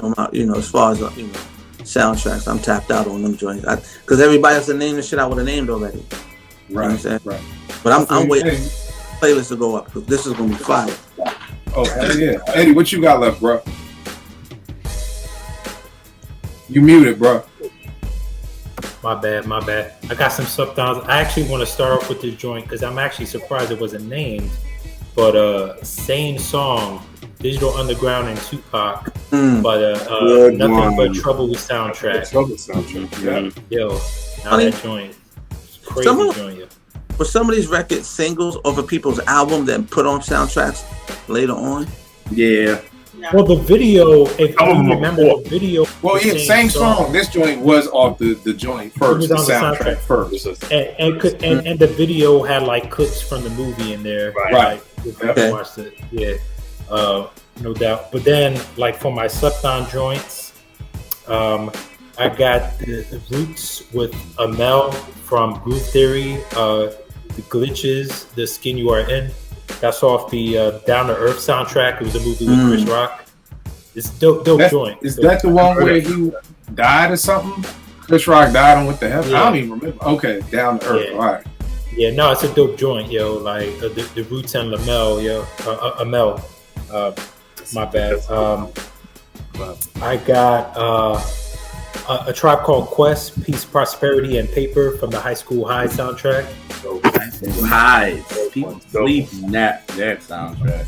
as far as soundtracks, I'm tapped out on them joints. Because everybody else that named the shit I would have named already. Right. You know what I'm saying? Right. But I'm waiting for the playlist to go up because this is gonna be fire. Oh, hell yeah. Eddie, what you got left, bro? You muted, bro. My bad. I got some subtitles. I actually want to start off with this joint because I'm actually surprised it wasn't named. But same song, Digital Underground and Tupac. But Nothing But Trouble with soundtrack. Yeah. Yo, now that joint. Crazy joint, yeah. But some of these records singles over people's album that put on soundtracks later on. Yeah. Well, the video, if you remember the video. Well, yeah, same song. This joint was off the joint first, the soundtrack first. And the video had like clips from the movie in there. Right. Like, watched it. Yeah. No doubt. But then, like for my slept-on joints, I got the Roots with Amel from Groove Theory, The Glitches, The Skin You Are In. That's off the Down to Earth soundtrack. It was a movie with Chris Rock. It's dope joint. Is that the one where he died or something? Chris Rock died on What the Hell? Yeah. I don't even remember. Okay, Down to Earth. Yeah. All right. Yeah, no, it's a dope joint, yo. Like the Roots and Lamel, yo. Amel. My bad. I got a Tribe Called Quest, Peace, Prosperity, and Paper from the High School High soundtrack. High. People sleep in that soundtrack.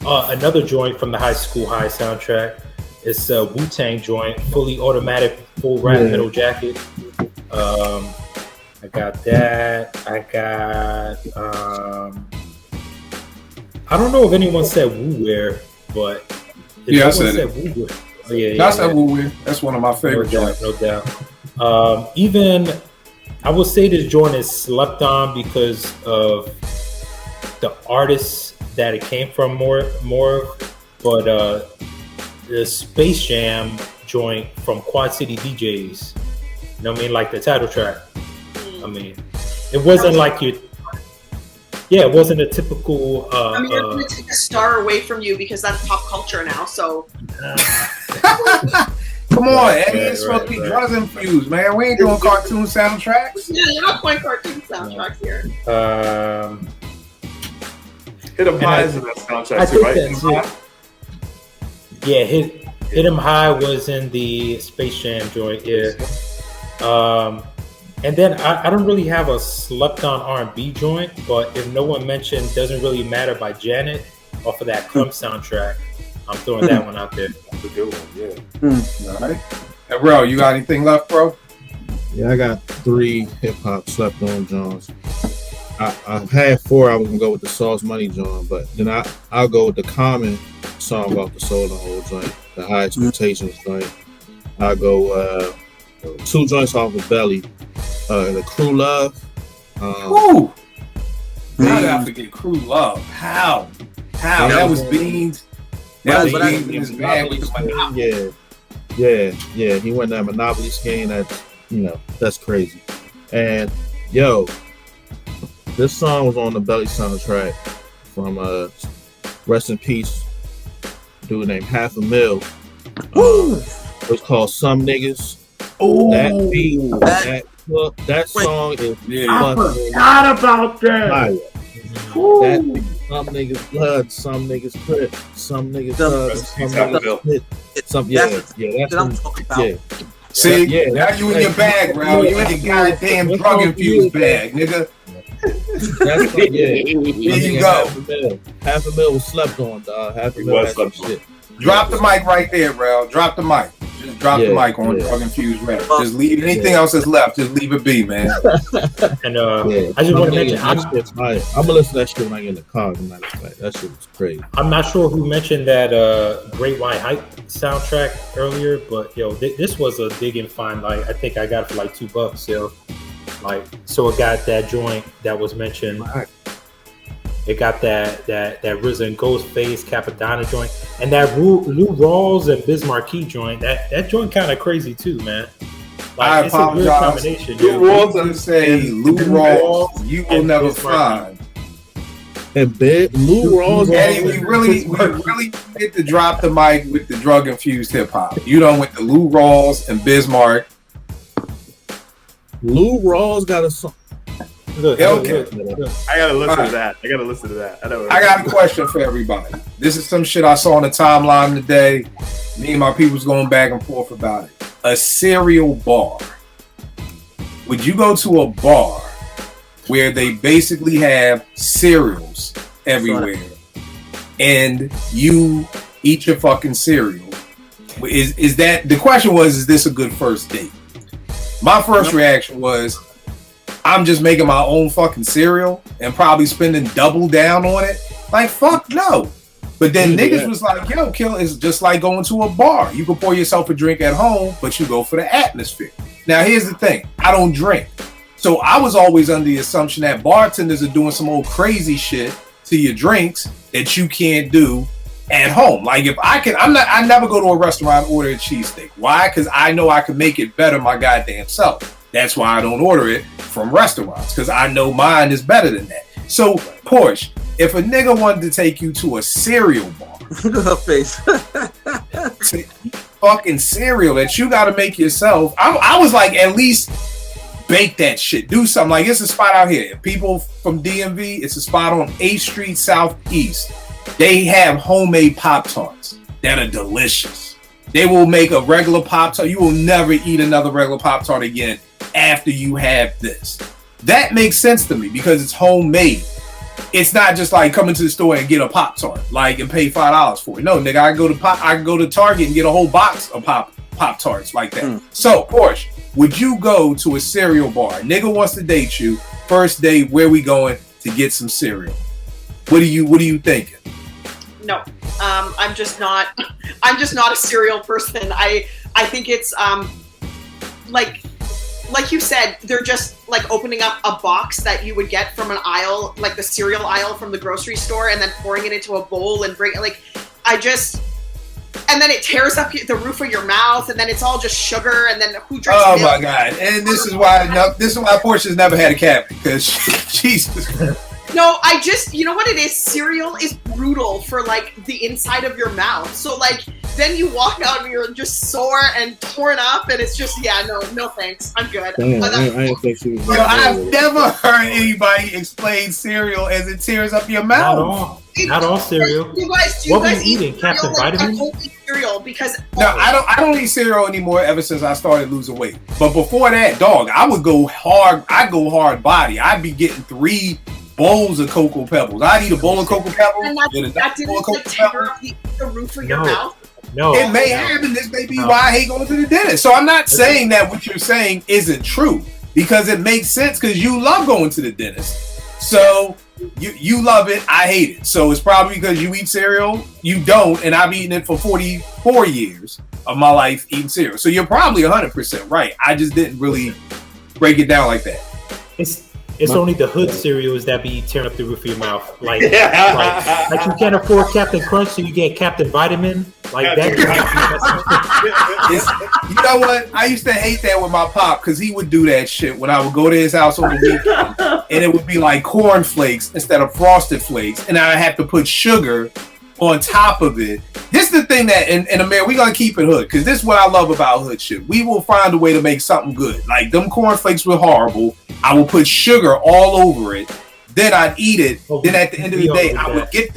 Another joint from the High School High soundtrack. It's a Wu-Tang joint, Fully Automatic, Full Rap Metal Jacket. I got that. I got. I don't know if anyone said Wu Wear, but I said it. Wu Wear. Oh, I said Wu Wear. That's one of my favorite joints. No doubt. Even I would say this joint is slept on because of the artists that it came from more. But the Space Jam joint from Quad City DJs. You know what I mean? Like the title track. I mean, it wasn't like you. Yeah, it wasn't a typical. you're going to take a star away from you because that's pop culture now. So. Come on, Eddie. It's supposed to be drugs infused, man. We ain't doing cartoon soundtracks. Yeah, you're not playing cartoon soundtracks here. Hit 'em High is in that soundtrack too, right? Yeah, Hit 'em High was in the Space Jam joint. Yeah. And then I don't really have a slept-on R&B joint, but if no one mentioned Doesn't Really Matter by Janet off of that Clump soundtrack, I'm throwing that one out there. That's a good one, yeah. All right. Hey, bro, you got anything left, bro? Yeah, I got 3 hip-hop slept-on Johns. I had 4. I was going to go with the Sauce Money John, but then I'll go with the Common song off the Soul and Whole joint, the High Expectations joint. I'll go 2 joints off of Belly. The Crew Love. How did I forget Crew Love? How? That was Beans. That was Beans in his bag with the Monopoly. Yeah. He went that Monopoly scheme. That's crazy. And yo, this song was on the Belly soundtrack from rest in peace, dude named Half a Mil. It was called Some Niggas. That beat, that song is I forgot about that. Fire. That beat, some niggas blood, some niggas crip, some niggas thug, some niggas hit. That's what I'm talking about. Yeah. See, now you in your bag, bro. You in your goddamn drug-infused bag, nigga. That's there you go. Half a mil was slept on, dog. Half a mil was slept on. Drop the mic right there, bro. Drop the mic. Just drop the mic on drug-infused rap. Just leave anything else that's left. Just leave it be, man. And I just want to mention, I'm gonna listen to that shit when I get in the car tonight. That shit was crazy. I'm not sure who mentioned that Great White Hype soundtrack earlier, but yo, this was a dig and find. Like, I think I got it for like $2. Yo, like, so it got that joint that was mentioned. It got that RZA and Ghostface Capadonna joint, and that Lou Rawls and Biz Markie joint. That joint kind of crazy too, man. Like, I apologize. It's a weird combination. Lou Rawls gonna say Lou Rawls, you will never find. And Lou Rawls. Eddie, we really get to drop the mic with the drug infused hip hop. You done with the Lou Rawls and Bismarck. Lou Rawls got a song. Okay. I gotta listen to that. I got a question for everybody. This is some shit I saw on the timeline today. Me and my people was going back and forth about it. A cereal bar. Would you go to a bar where they basically have cereals everywhere and you eat your fucking cereal? Is that the question? Is this a good first date? My first reaction was, I'm just making my own fucking cereal and probably spending double down on it. Like, fuck no. But then niggas was like, yo, kill, it's just like going to a bar. You can pour yourself a drink at home, but you go for the atmosphere. Now, here's the thing. I don't drink. So I was always under the assumption that bartenders are doing some old crazy shit to your drinks that you can't do at home. Like, if I never go to a restaurant and order a cheesesteak. Why? Because I know I can make it better my goddamn self. That's why I don't order it from restaurants, because I know mine is better than that. So, Porsche, if a nigga wanted to take you to a cereal bar, look at her face. to eat fucking cereal that you got to make yourself, I was like, at least bake that shit. Do something. Like, it's a spot out here. People from DMV, it's a spot on 8th Street Southeast. They have homemade Pop-Tarts that are delicious. They will make a regular Pop-Tart. You will never eat another regular Pop-Tart again after you have this. That makes sense to me because it's homemade. It's not just like coming to the store and get a Pop-Tart, like, and pay $5 for it. No, nigga, I can go to Target and get a whole box of Pop-Tarts like that. So, Porsche, would you go to a cereal bar? Nigga wants to date you. First date, where we going to get some cereal? What are you thinking? No, I'm just not a cereal person. I think it's like you said, they're just like opening up a box that you would get from an aisle, like the cereal aisle from the grocery store, and then pouring it into a bowl and and then it tears up the roof of your mouth, and then it's all just sugar, and then who drinks milk? My God. And this is why Portia's never had a cat, because Jesus Christ. No, you know what it is? Cereal is brutal for, like, the inside of your mouth. So, like, then you walk out and you're just sore and torn up, and it's just, no thanks. I'm good. Damn, I didn't think she was I've never heard anybody explain cereal as it tears up your mouth. Not all cereal. What were you eating? Captain Vitamin? I don't eat cereal because... No, I don't eat cereal anymore ever since I started losing weight. But before that, dog, I would go hard. I'd go hard body. I'd be getting 3 bowls of Cocoa Pebbles. I'd eat a bowl of Cocoa Pebbles. And that didn't tear up the roof of your mouth? No. It may happen. This may be why I hate going to the dentist. So I'm not saying that what you're saying isn't true, because it makes sense, because you love going to the dentist. So you love it. I hate it. So it's probably because you eat cereal. You don't. And I've eaten it for 44 years of my life eating cereal. So you're probably 100% right. I just didn't really break it down like that. It's only the hood cereals that be tearing up the roof of your mouth. Like you can't afford Captain Crunch, so you get Captain Vitamin. Like that. You know what? I used to hate that with my pop because he would do that shit when I would go to his house on the weekend, and it would be like corn flakes instead of Frosted Flakes, and I'd have to put sugar on top of it. This is the thing that in America we gonna keep it hood, because this is what I love about hood shit. We will find a way to make something good. Like them cornflakes were horrible. I will put sugar all over it. Then I'd eat it. Then at the end of the day, I would get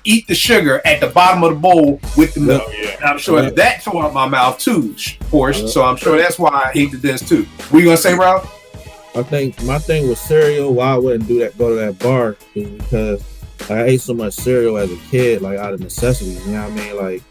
eat the sugar at the bottom of the bowl with the milk. And I'm sure that tore up my mouth too, Porsche. So I'm sure that's why I hated this too. What you gonna say, Ralph? I think my thing with cereal, why I wouldn't go to that bar, is because I ate so much cereal as a kid, like out of necessity. You know what I mean? Like,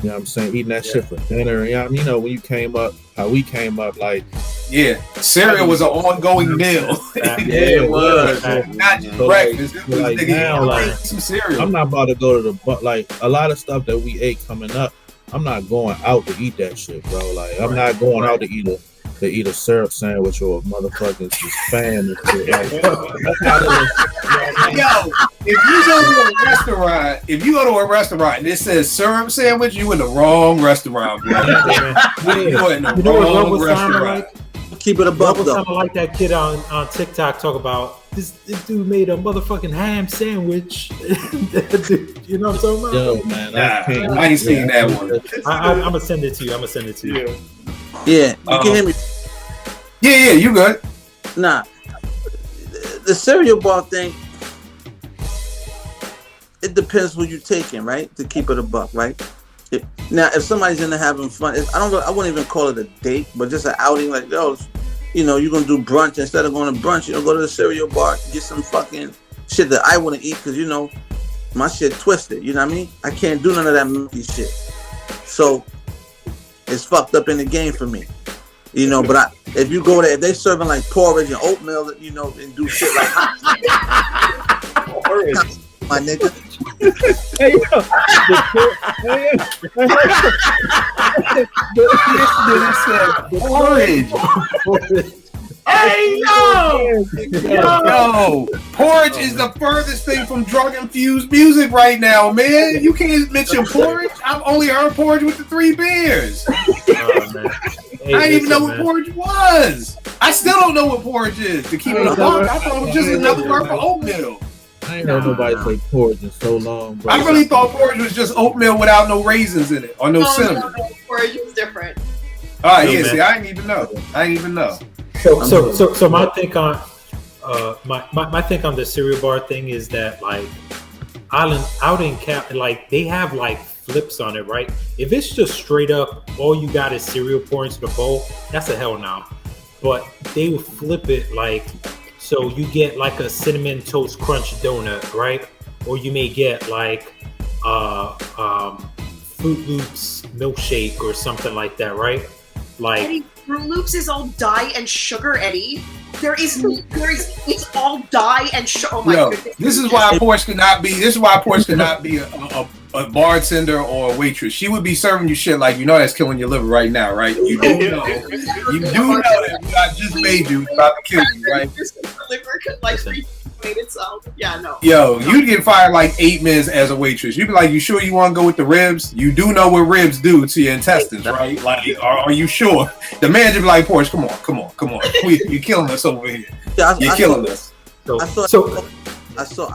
you know what I'm saying? Eating that shit for dinner. You know what I mean? You know, when you came up, how we came up, like. Yeah, cereal was an ongoing meal. It was. Not just breakfast. It was like now, like, some cereal. I'm not about to go to the like a lot of stuff that we ate coming up. I'm not going out to eat that shit, bro. Like, I'm not going out to eat a syrup sandwich or a motherfucking Spam and shit. Like, yo, if you go to a restaurant and it says syrup sandwich, you in the wrong restaurant, bro. You in the wrong restaurant. Keep it above though. Sounded like that kid on TikTok talk about this dude made a motherfucking ham sandwich. You know what I'm talking about? Yo, man, I ain't seen that one. I'm gonna send it to you. Yeah, you can hear me. Yeah, you good. Nah, the cereal bar thing, it depends who you taking, right? To keep it a buck, right? Now, if somebody's in there having fun, I wouldn't even call it a date, but just an outing, like, yo, you know, you're gonna do brunch. Instead of going to brunch, you know, go to the cereal bar, get some fucking shit that I want to eat, because, you know, my shit twisted. You know what I mean? I can't do none of that milky shit. So it's fucked up in the game for me. You know, but if you go there, if they serving like porridge and oatmeal, you know, and do shit like porridge, my nigga. Hey, yo. Porridge. Hey, yo, porridge is the furthest thing from drug-infused music right now, man. You can't mention porridge. I've only heard porridge with the 3 Bears. Man. Hey, I didn't even know what porridge was. I still don't know what porridge is. To keep it a buck, I thought it was just another word for oatmeal. I ain't heard nobody say porridge in so long, bro. I really thought porridge was just oatmeal without no raisins in it or no cinnamon. No, porridge is different. All right, see, I didn't even know. So my think on my think on the cereal bar thing is that, like, out in Cap, like, they have like flips on it, right? If it's just straight up all you got is cereal pouring into the bowl, that's a hell no. But they will flip it, like, so you get like a cinnamon toast crunch donut, right? Or you may get like Fruit Loops milkshake or something like that, right? Like, Eddie, Fruit Loops is all dye and sugar, Eddie. It's all dye and sugar. Oh my goodness. This is why Porsche cannot be a bartender or a waitress. She would be serving you shit like, you know, that's killing your liver right now, right? You do know that I just made you about to kill you, right? The liver could like recreate itself. Yeah, no. Yo, you'd get fired like 8 minutes as a waitress. You'd be like, you sure you want to go with the ribs? You do know what ribs do to your intestines, right? Like, are you sure? The manager be like, Porsche, come on. You're killing us over here. You're killing us. I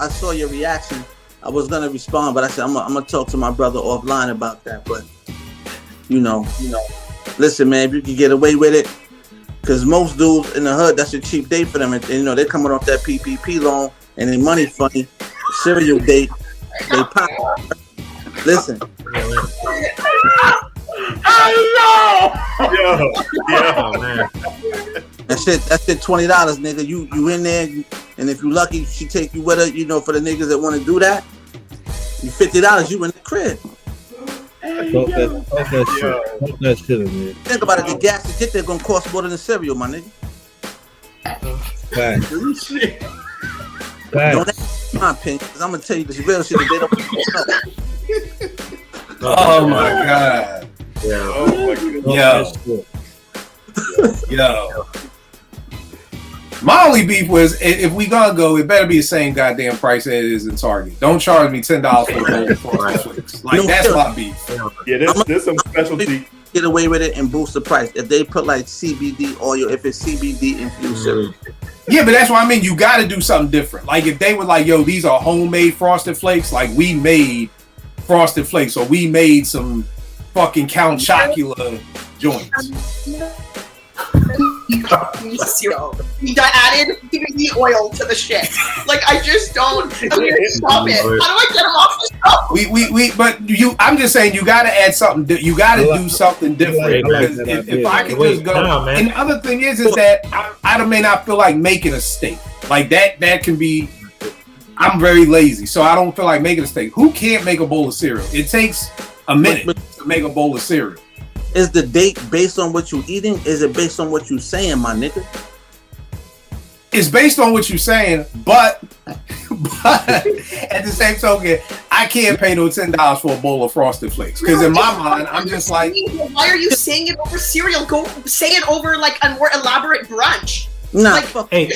saw your reaction. I was gonna respond, but I said I'm gonna talk to my brother offline about that. But you know, listen, man, if you can get away with it, because most dudes in the hood, that's a cheap date for them, and you know they're coming off that PPP loan and their money funny. Cereal date, they pop. Listen. Yo, man. That's it, $20, nigga. You in there, and if you lucky, she take you with her, you know, for the niggas that want to do that. You $50, you in the crib. Talk that shit, man. Think about it, the gas to get there gonna cost more than the cereal, my nigga. Facts. Don't ask my opinion, because I'm gonna tell you this real shit that they don't know. Oh my god. Yeah. Yo. My only beef was if we gonna go, it better be the same goddamn price that it is in Target. Don't charge me $10 for a bowl of Frosted Flakes. Like that's my beef. Yeah, there's some specialty. Get away with it and boost the price. If they put like CBD oil, if it's CBD infused cereal. Yeah, but that's what I mean. You got to do something different. Like if they were like, "Yo, these are homemade Frosted Flakes," like we made Frosted Flakes, or we made some fucking Count Chocula joints. Cereal. We added CBD oil to the shit. Like I just don't. I'm gonna stop it. How do I get them off the shelf? But you. I'm just saying you got to add something. You got to do something different. Because if I could just go, and the other thing is that I may not feel like making a steak. Like that can be. I'm very lazy, so I don't feel like making a steak. Who can't make a bowl of cereal? It takes a minute to make a bowl of cereal. Is the date based on what you eating? Is it based on what you saying, my nigga? It's based on what you're saying, but at the same token, I can't pay no $10 for a bowl of Frosted Flakes. Because in my mind, I'm just like, why are you saying it over cereal? Go say it over like a more elaborate brunch. Nah. Like, hey,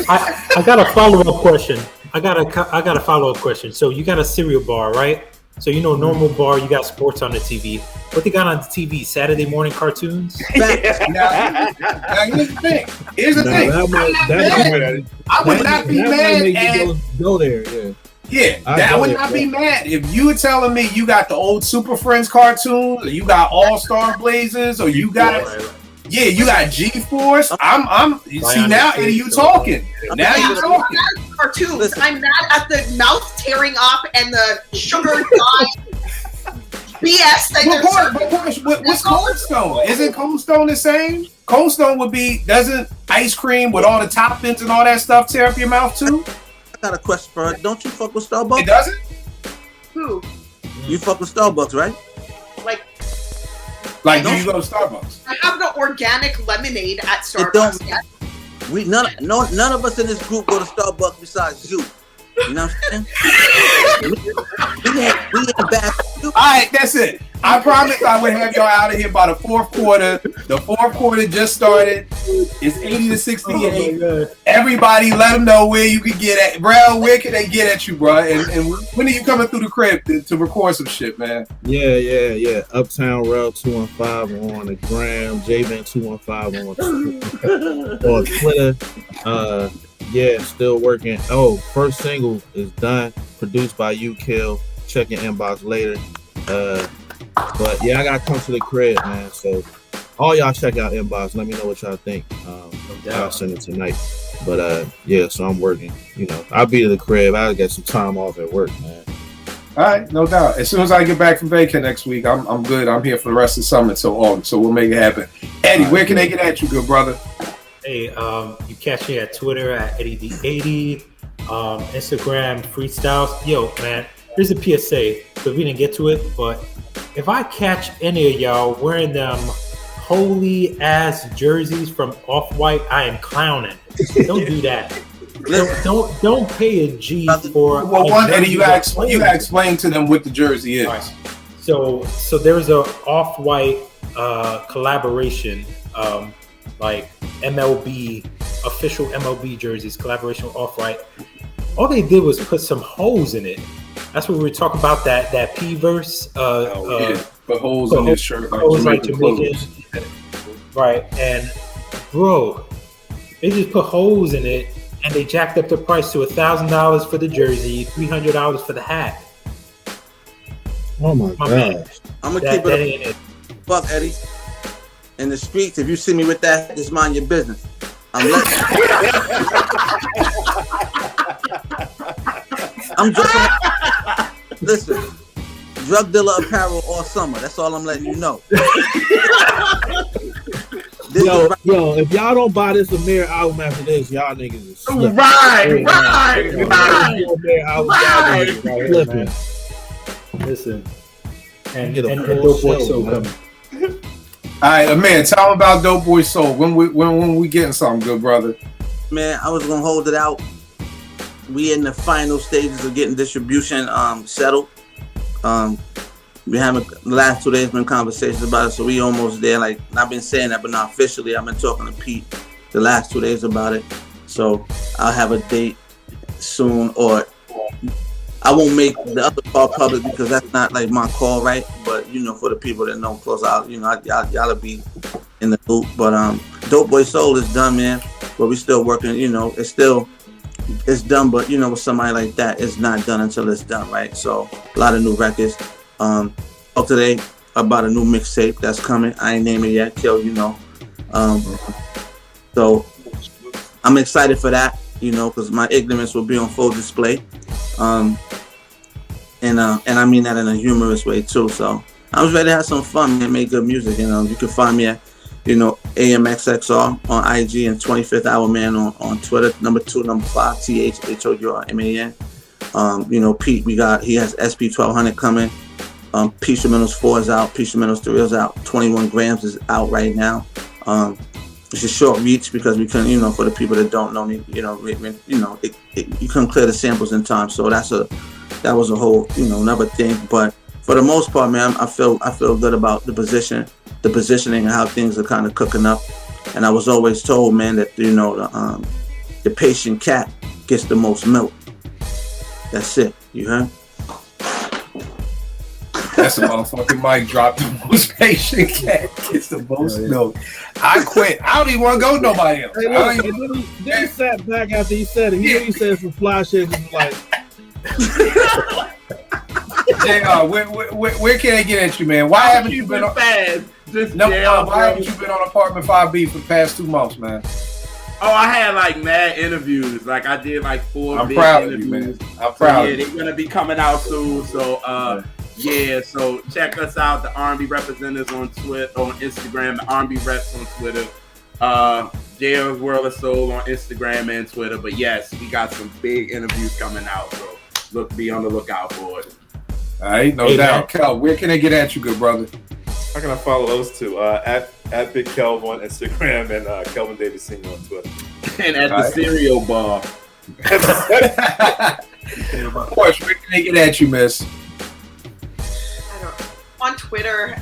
I got a follow-up question. I got a follow-up question. So you got a cereal bar, right? So normal bar, you got sports on the TV. What they got on the TV? Saturday morning cartoons? Now, here's the thing. I would not be mad. Go there, yeah. I would not be mad if you were telling me you got the old Super Friends cartoons, or you got All Star Blazers, or you got you got G-Force. I'm see now, Eddie, you talking. Now you're talking. Cartoons. I'm mad at the mouth tearing up and the sugar dying BS that what's Cold Stone? Isn't Cold Stone the same? Cold Stone doesn't ice cream with all the toppings and all that stuff tear up your mouth too? I got a question for her. Don't you fuck with Starbucks? It doesn't? Who? You fuck with Starbucks, right? Like do you go to Starbucks? I have the organic lemonade at Starbucks. None of us in this group go to Starbucks besides you. You know what I'm saying? we ain't bad. All right, that's it. I promise I would have y'all out of here by the fourth quarter. The fourth quarter just started. It's 80-68. Oh, everybody, let them know where you can get at. Bro, where can they get at you, bro? And when are you coming through the crib to record some shit, man? Yeah. Uptown Rail 215 on the gram. JVan 215 on Twitter. Still working. Oh, first single is done. Produced by UKill. Check your inbox later. But yeah, I gotta come to the crib, man. So all y'all check out inbox. Let me know what y'all think. I'll send it tonight. But so I'm working. I'll be to the crib. I'll get some time off at work, man. All right, no doubt. As soon as I get back from vacay next week, I'm good. I'm here for the rest of the summer till August, so we'll make it happen. Eddie, where can they get at you, good brother? Hey, you catch me at Twitter at EddieD80, Instagram freestyles. Yo, man, here's a PSA. So we didn't get to it, but if I catch any of y'all wearing them holy ass jerseys from Off-White, I am clowning. Don't do that. Don't pay a G for. Well, Eddie, you gotta explain to them what the jersey is. Right. So there's a Off-White collaboration, like MLB, official MLB jerseys, collaboration with Off-White. All they did was put some holes in it. That's what we were talking about, that P-verse. Put holes in his shirt like Jamaican. Right, and bro, they just put holes in it, and they jacked up the price to $1,000 for the jersey, $300 for the hat. Oh my gosh. Man, I'm gonna keep it. Fuck Eddie. In the streets, if you see me with that, just mind your business. I'm joking. Listen, drug dealer apparel all summer. That's all I'm letting you know. Yo, if y'all don't buy this Amir album after this, y'all niggas is slipping. Right. Listen, and Dope Boy Soul coming. All right, man. Tell them about Dope Boy Soul. When we getting something, good brother? Man, I was gonna hold it out. We in the final stages of getting distribution settled. We haven't, the last 2 days been conversations about it, so we almost there. Like, I've been saying that, but not officially. I've been talking to Pete the last 2 days about it. So I'll have a date soon, or I won't make the other part public because that's not like my call, right? But you know, for the people that know close out, you know, y'all be in the loop. But Dope Boy Soul is done, man. But we still working. You know, it's done. But you know, with somebody like that, it's not done until it's done, right? So a lot of new records. Talk today about a new mixtape that's coming. I ain't naming it yet, Kill, you know. So I'm excited for that, you know, because my ignorance will be on full display. And I mean that in a humorous way too. So I was ready to have some fun and make good music. You know, you can find me at, you know, AMXXR on IG and 25th Hour Man on Twitter. Number 2, number 5, THHOURMAN. You know, Pete, he has SP1200 coming. Peace Instrumentals 4 is out. Peace Instrumentals 3 is out. 21 Grams is out right now. It's a short reach because we couldn't, you know, for the people that don't know me, you know, you couldn't clear the samples in time. So that was a whole, you know, another thing. But for the most part, man, I feel good about the positioning and how things are kind of cooking up. And I was always told, man, that, you know, the patient cat gets the most milk. That's it. You heard? That's a motherfucking mic drop. The most patient cat gets the most milk. I quit. I don't even want to go to nobody else. Hey, look, then he sat back after he said it. He said some fly shit. And was like, JR, where can I get at you, man? Why haven't you been on? Why haven't you been on Apartment 5B for the past 2 months, man? Oh, I had like mad interviews. Like I did like 4 I'm big proud interviews. of you, man. I'm proud. Yeah, they're gonna be coming out soon. So yeah, so check us out, the R&B Representatives on Twitter, on Instagram, the R&B Reps on Twitter, JR's World of Soul on Instagram and Twitter. But yes, we got some big interviews coming out, so be on the lookout for it. All right, no doubt. Kel, where can I get at you, good brother? How can I follow those two? At Big Kelv on Instagram and Kelvin Davis Sr. on Twitter. And at the cereal bar. Porsche, where can I get at you, miss? On Twitter,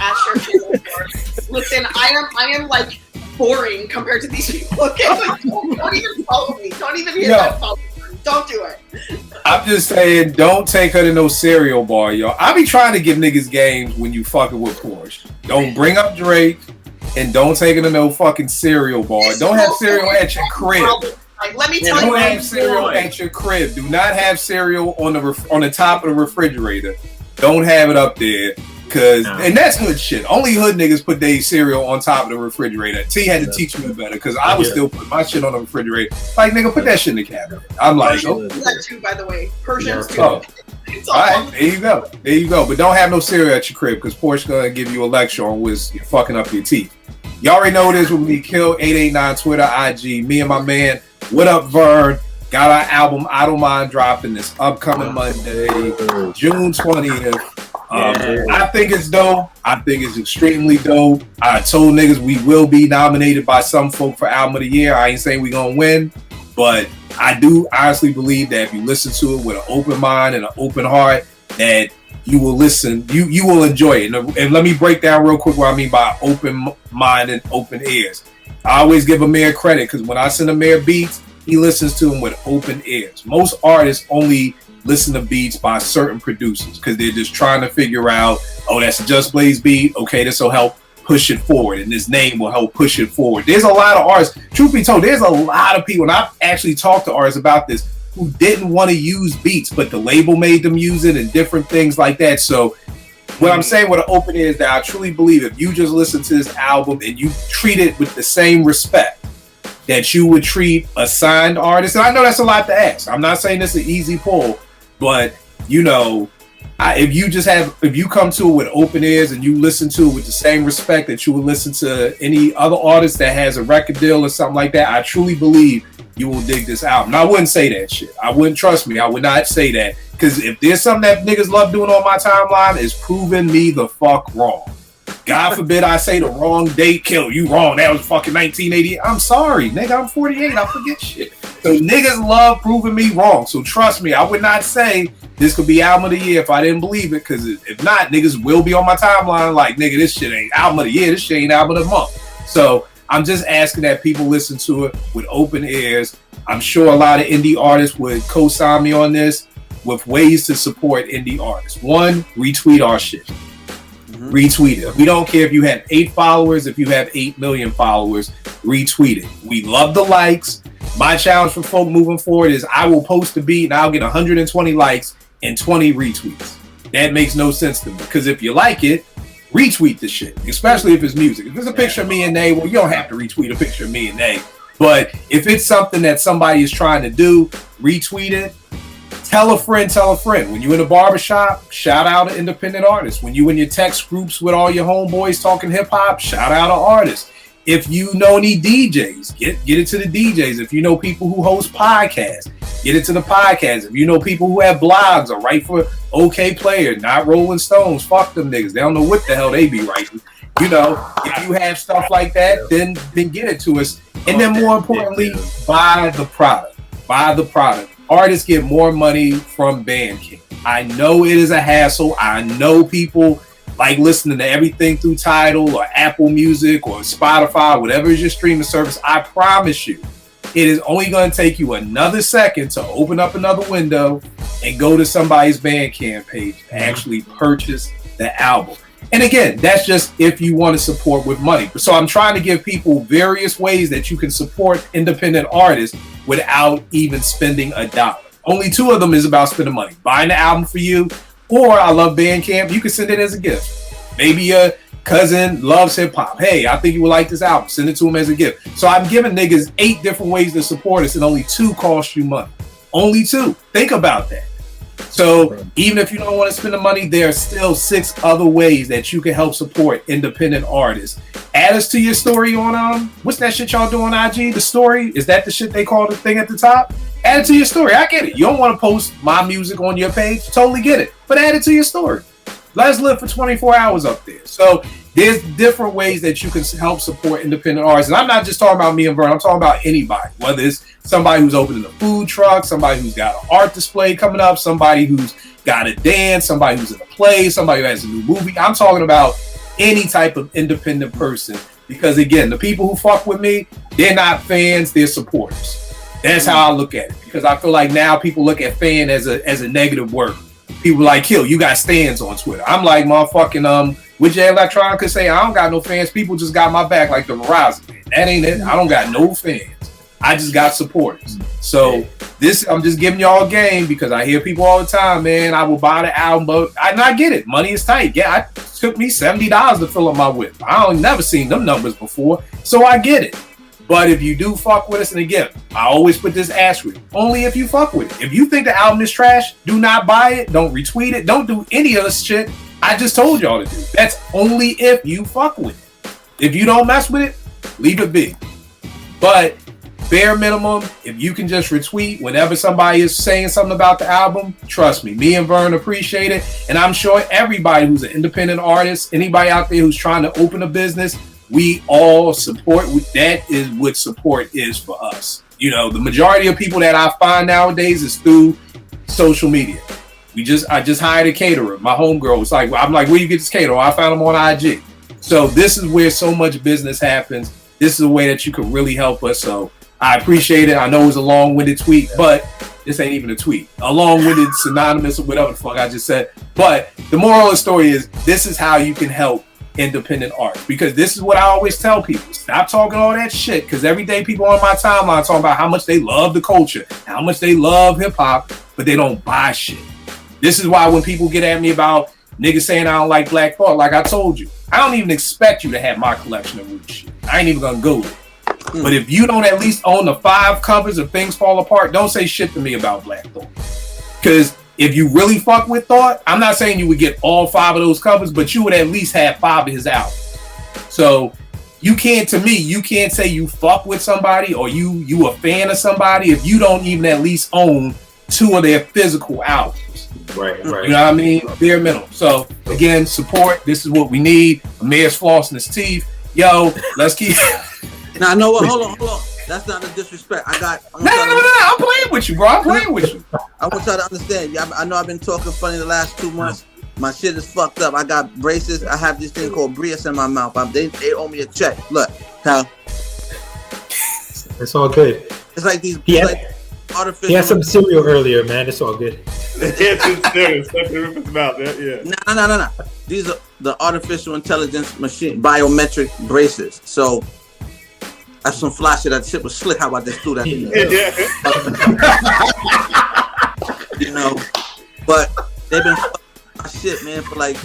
listen, I am like boring compared to these people. Okay, like, don't even follow me. Don't even hit that follow button. Don't do it. I'm just saying, don't take her to no cereal bar, y'all. I be trying to give niggas games when you fucking with Porsche. Don't bring up Drake, and don't take her to no fucking cereal bar. Don't have cereal at your crib. Like, let me tell you. Don't have cereal at your crib. Do not have cereal on the top of the refrigerator. Don't have it up there. And that's hood shit. Only hood niggas put their cereal on top of the refrigerator. T had to teach me better because I was still putting my shit on the refrigerator. Like, nigga, put that shit in the cabinet. I'm like, Persians do that too, by the way. Persians do. All right, there you go. There you go. But don't have no cereal at your crib because Porsche gonna give you a lecture on what's fucking up your teeth. Y'all already know what it is with me. Kill 889 Twitter, IG. Me and my man. What up, Vern? Got our album I Don't Mind dropping this upcoming Monday, June 20th. I think it's dope. I think it's extremely dope. I told niggas we will be nominated by some folk for Album of the Year. I ain't saying we gonna win, but I do honestly believe that if you listen to it with an open mind and an open heart, that you will listen, you will enjoy it. And let me break down real quick what I mean by open mind and open ears. I always give Amir credit because when I send Amir beats, he listens to them with open ears. Most artists only listen to beats by certain producers because they're just trying to figure out, oh, that's a Just Blaze beat. Okay, this will help push it forward, and this name will help push it forward. There's a lot of artists, truth be told, there's a lot of people, and I've actually talked to artists about this, who didn't want to use beats, but the label made them use it and different things like that. So what I'm saying with an open ear is that I truly believe if you just listen to this album and you treat it with the same respect that you would treat a signed artist, and I know that's a lot to ask. I'm not saying this is an easy pull, but you know, if you come to it with open ears and you listen to it with the same respect that you would listen to any other artist that has a record deal or something like that, I truly believe you will dig this album. Now, I wouldn't say that shit. I wouldn't, trust me, I would not say that. Because if there's something that niggas love doing on my timeline, is proving me the fuck wrong. God forbid I say the wrong date, Kill, you wrong. That was fucking 1988. I'm sorry, nigga, I'm 48. I forget shit. So niggas love proving me wrong. So trust me, I would not say this could be album of the year if I didn't believe it. Because if not, niggas will be on my timeline like, nigga, this shit ain't album of the year. This shit ain't album of the month. So I'm just asking that people listen to it with open ears. I'm sure a lot of indie artists would co-sign me on this with ways to support indie artists. One, retweet our shit. Retweet it. We don't care if you have 8 followers, if you have 8 million followers, retweet it. We love the likes. My challenge for folk moving forward is I will post a beat and I'll get 120 likes and 20 retweets. That makes no sense to me, because if you like it, retweet the shit, especially if it's music. If it's a picture of me and Nay, well, you don't have to retweet a picture of me and Nay. But if it's something that somebody is trying to do, retweet it. Tell a friend. When you're in a barbershop, shout out an independent artist. When you in your text groups with all your homeboys talking hip hop, shout out an artist. If you know any DJs, get it to the DJs. If you know people who host podcasts, get it to the podcast. If you know people who have blogs or write for OK Player, not Rolling Stones, fuck them niggas. They don't know what the hell they be writing. You know, if you have stuff like that, then get it to us. And then more importantly, buy the product. Buy the product. Artists get more money from Bandcamp. I know it is a hassle. I know people like listening to everything through Tidal or Apple Music or Spotify, whatever is your streaming service. I promise you, it is only going to take you another second to open up another window and go to somebody's Bandcamp page to actually purchase the album. And again, that's just if you want to support with money. So I'm trying to give people various ways that you can support independent artists without even spending $1. Only 2 of them is about spending money. Buying the album for you, or I love Bandcamp, you can send it as a gift. Maybe your cousin loves hip hop. Hey, I think you would like this album. Send it to him as a gift. So I'm giving niggas 8 different ways to support us, and only 2 cost you money. Only 2. Think about that. So even if you don't want to spend the money, there are still 6 other ways that you can help support independent artists. Add us to your story on what's that shit y'all do on IG? The story? Is that the shit they call the thing at the top? Add it to your story. I get it. You don't want to post my music on your page. Totally get it. But add it to your story. Let's live for 24 hours up there. So there's different ways that you can help support independent artists. And I'm not just talking about me and Vern. I'm talking about anybody. Whether it's somebody who's opening a food truck, somebody who's got an art display coming up, somebody who's got a dance, somebody who's in a play, somebody who has a new movie. I'm talking about any type of independent person. Because again, the people who fuck with me, they're not fans, they're supporters. That's how I look at it. Because I feel like now people look at fan as a negative word. People like, Kill, you got stands on Twitter. I'm like, motherfucking, with your Electronica say, I don't got no fans. People just got my back like the Verizon man. That ain't it. I don't got no fans. I just got supporters. So this, I'm just giving y'all a game because I hear people all the time, man, I will buy the album, but I get it. Money is tight. Yeah, it took me $70 to fill up my whip. I don't never seen them numbers before. So I get it. But if you do fuck with us, and again, I always put this asterisk, only if you fuck with it. If you think the album is trash, do not buy it, don't retweet it, don't do any of this shit I just told y'all to do. That's only if you fuck with it. If you don't mess with it, leave it be. But bare minimum, if you can just retweet whenever somebody is saying something about the album, trust me and Vern appreciate it. And I'm sure everybody who's an independent artist, anybody out there who's trying to open a business, we all support. That is what support is for us. You know, the majority of people that I find nowadays is through social media. I just hired a caterer. My homegirl was like, I'm like, where you get this caterer? I found him on IG. So this is where so much business happens. This is a way that you can really help us. So I appreciate it. I know it was a long-winded tweet, but this ain't even a tweet. A long-winded synonymous or whatever the fuck I just said. But the moral of the story is this is how you can help independent art, because this is what I always tell people: stop talking all that shit, because every day people on my timeline talking about how much they love the culture, how much they love hip-hop, but they don't buy shit. This is why when people get at me about niggas saying I don't like Black Thought, like I told you, I don't even expect you to have my collection of root shit. I ain't even gonna go with it. But if you don't at least own the 5 covers of Things Fall Apart, don't say shit to me about Black Thought, because if you really fuck with Thought, I'm not saying you would get all 5 of those covers, but you would at least have 5 of his albums. So you can't say you fuck with somebody or you a fan of somebody if you don't even at least own 2 of their physical albums. Right. You know what I mean? Bare minimum. So again, support. This is what we need. Amir's flossing his teeth. Yo, let's keep. Now, know what? Hold on. That's not a disrespect. No. I'm playing with you, bro. I'm playing with you. I want y'all to understand. I know I've been talking funny the last 2 months. My shit is fucked up. I got braces. I have this thing called Brias in my mouth. They owe me a check. Look, pal. It's all good. It's like these. He It's had, like artificial. he had some cereal earlier, man. It's all good. No. These are the artificial intelligence machine biometric braces. So that's some fly shit. That shit was slick. How about they threw that? You know, but they've been fucking my shit, man, for like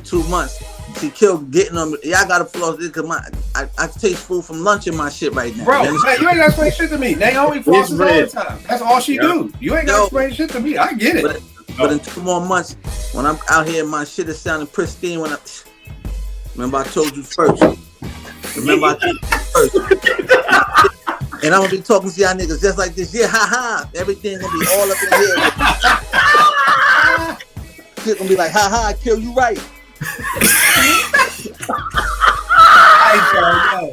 2 months. She killed getting them. Y'all gotta floss this because I taste food from lunch in my shit right now. Bro, man, you ain't gotta explain shit to me. Naomi flosses all the time. That's all she do. You ain't gotta explain shit to me. I get it. But in 2 more months, when I'm out here, my shit is sounding pristine. Remember I told you first. And I'm gonna be talking to y'all niggas just like this. Yeah, ha. Everything gonna be all up in here. Shit gonna be like, ha, I kill you right. All right, y'all.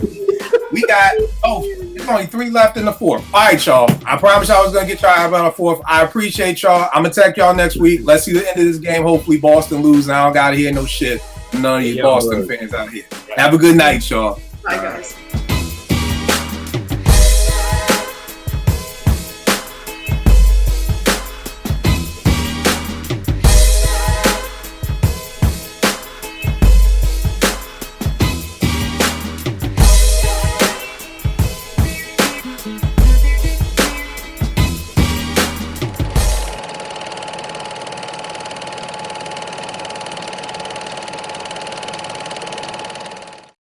We got there's only 3 left in the 4th. All right, y'all. I promise y'all I was gonna get y'all about a 4th. I appreciate y'all. I'm gonna tech y'all next week. Let's see the end of this game. Hopefully Boston lose. I don't gotta hear no shit from none of you Boston fans out here. Have a good night, y'all. Bye, guys.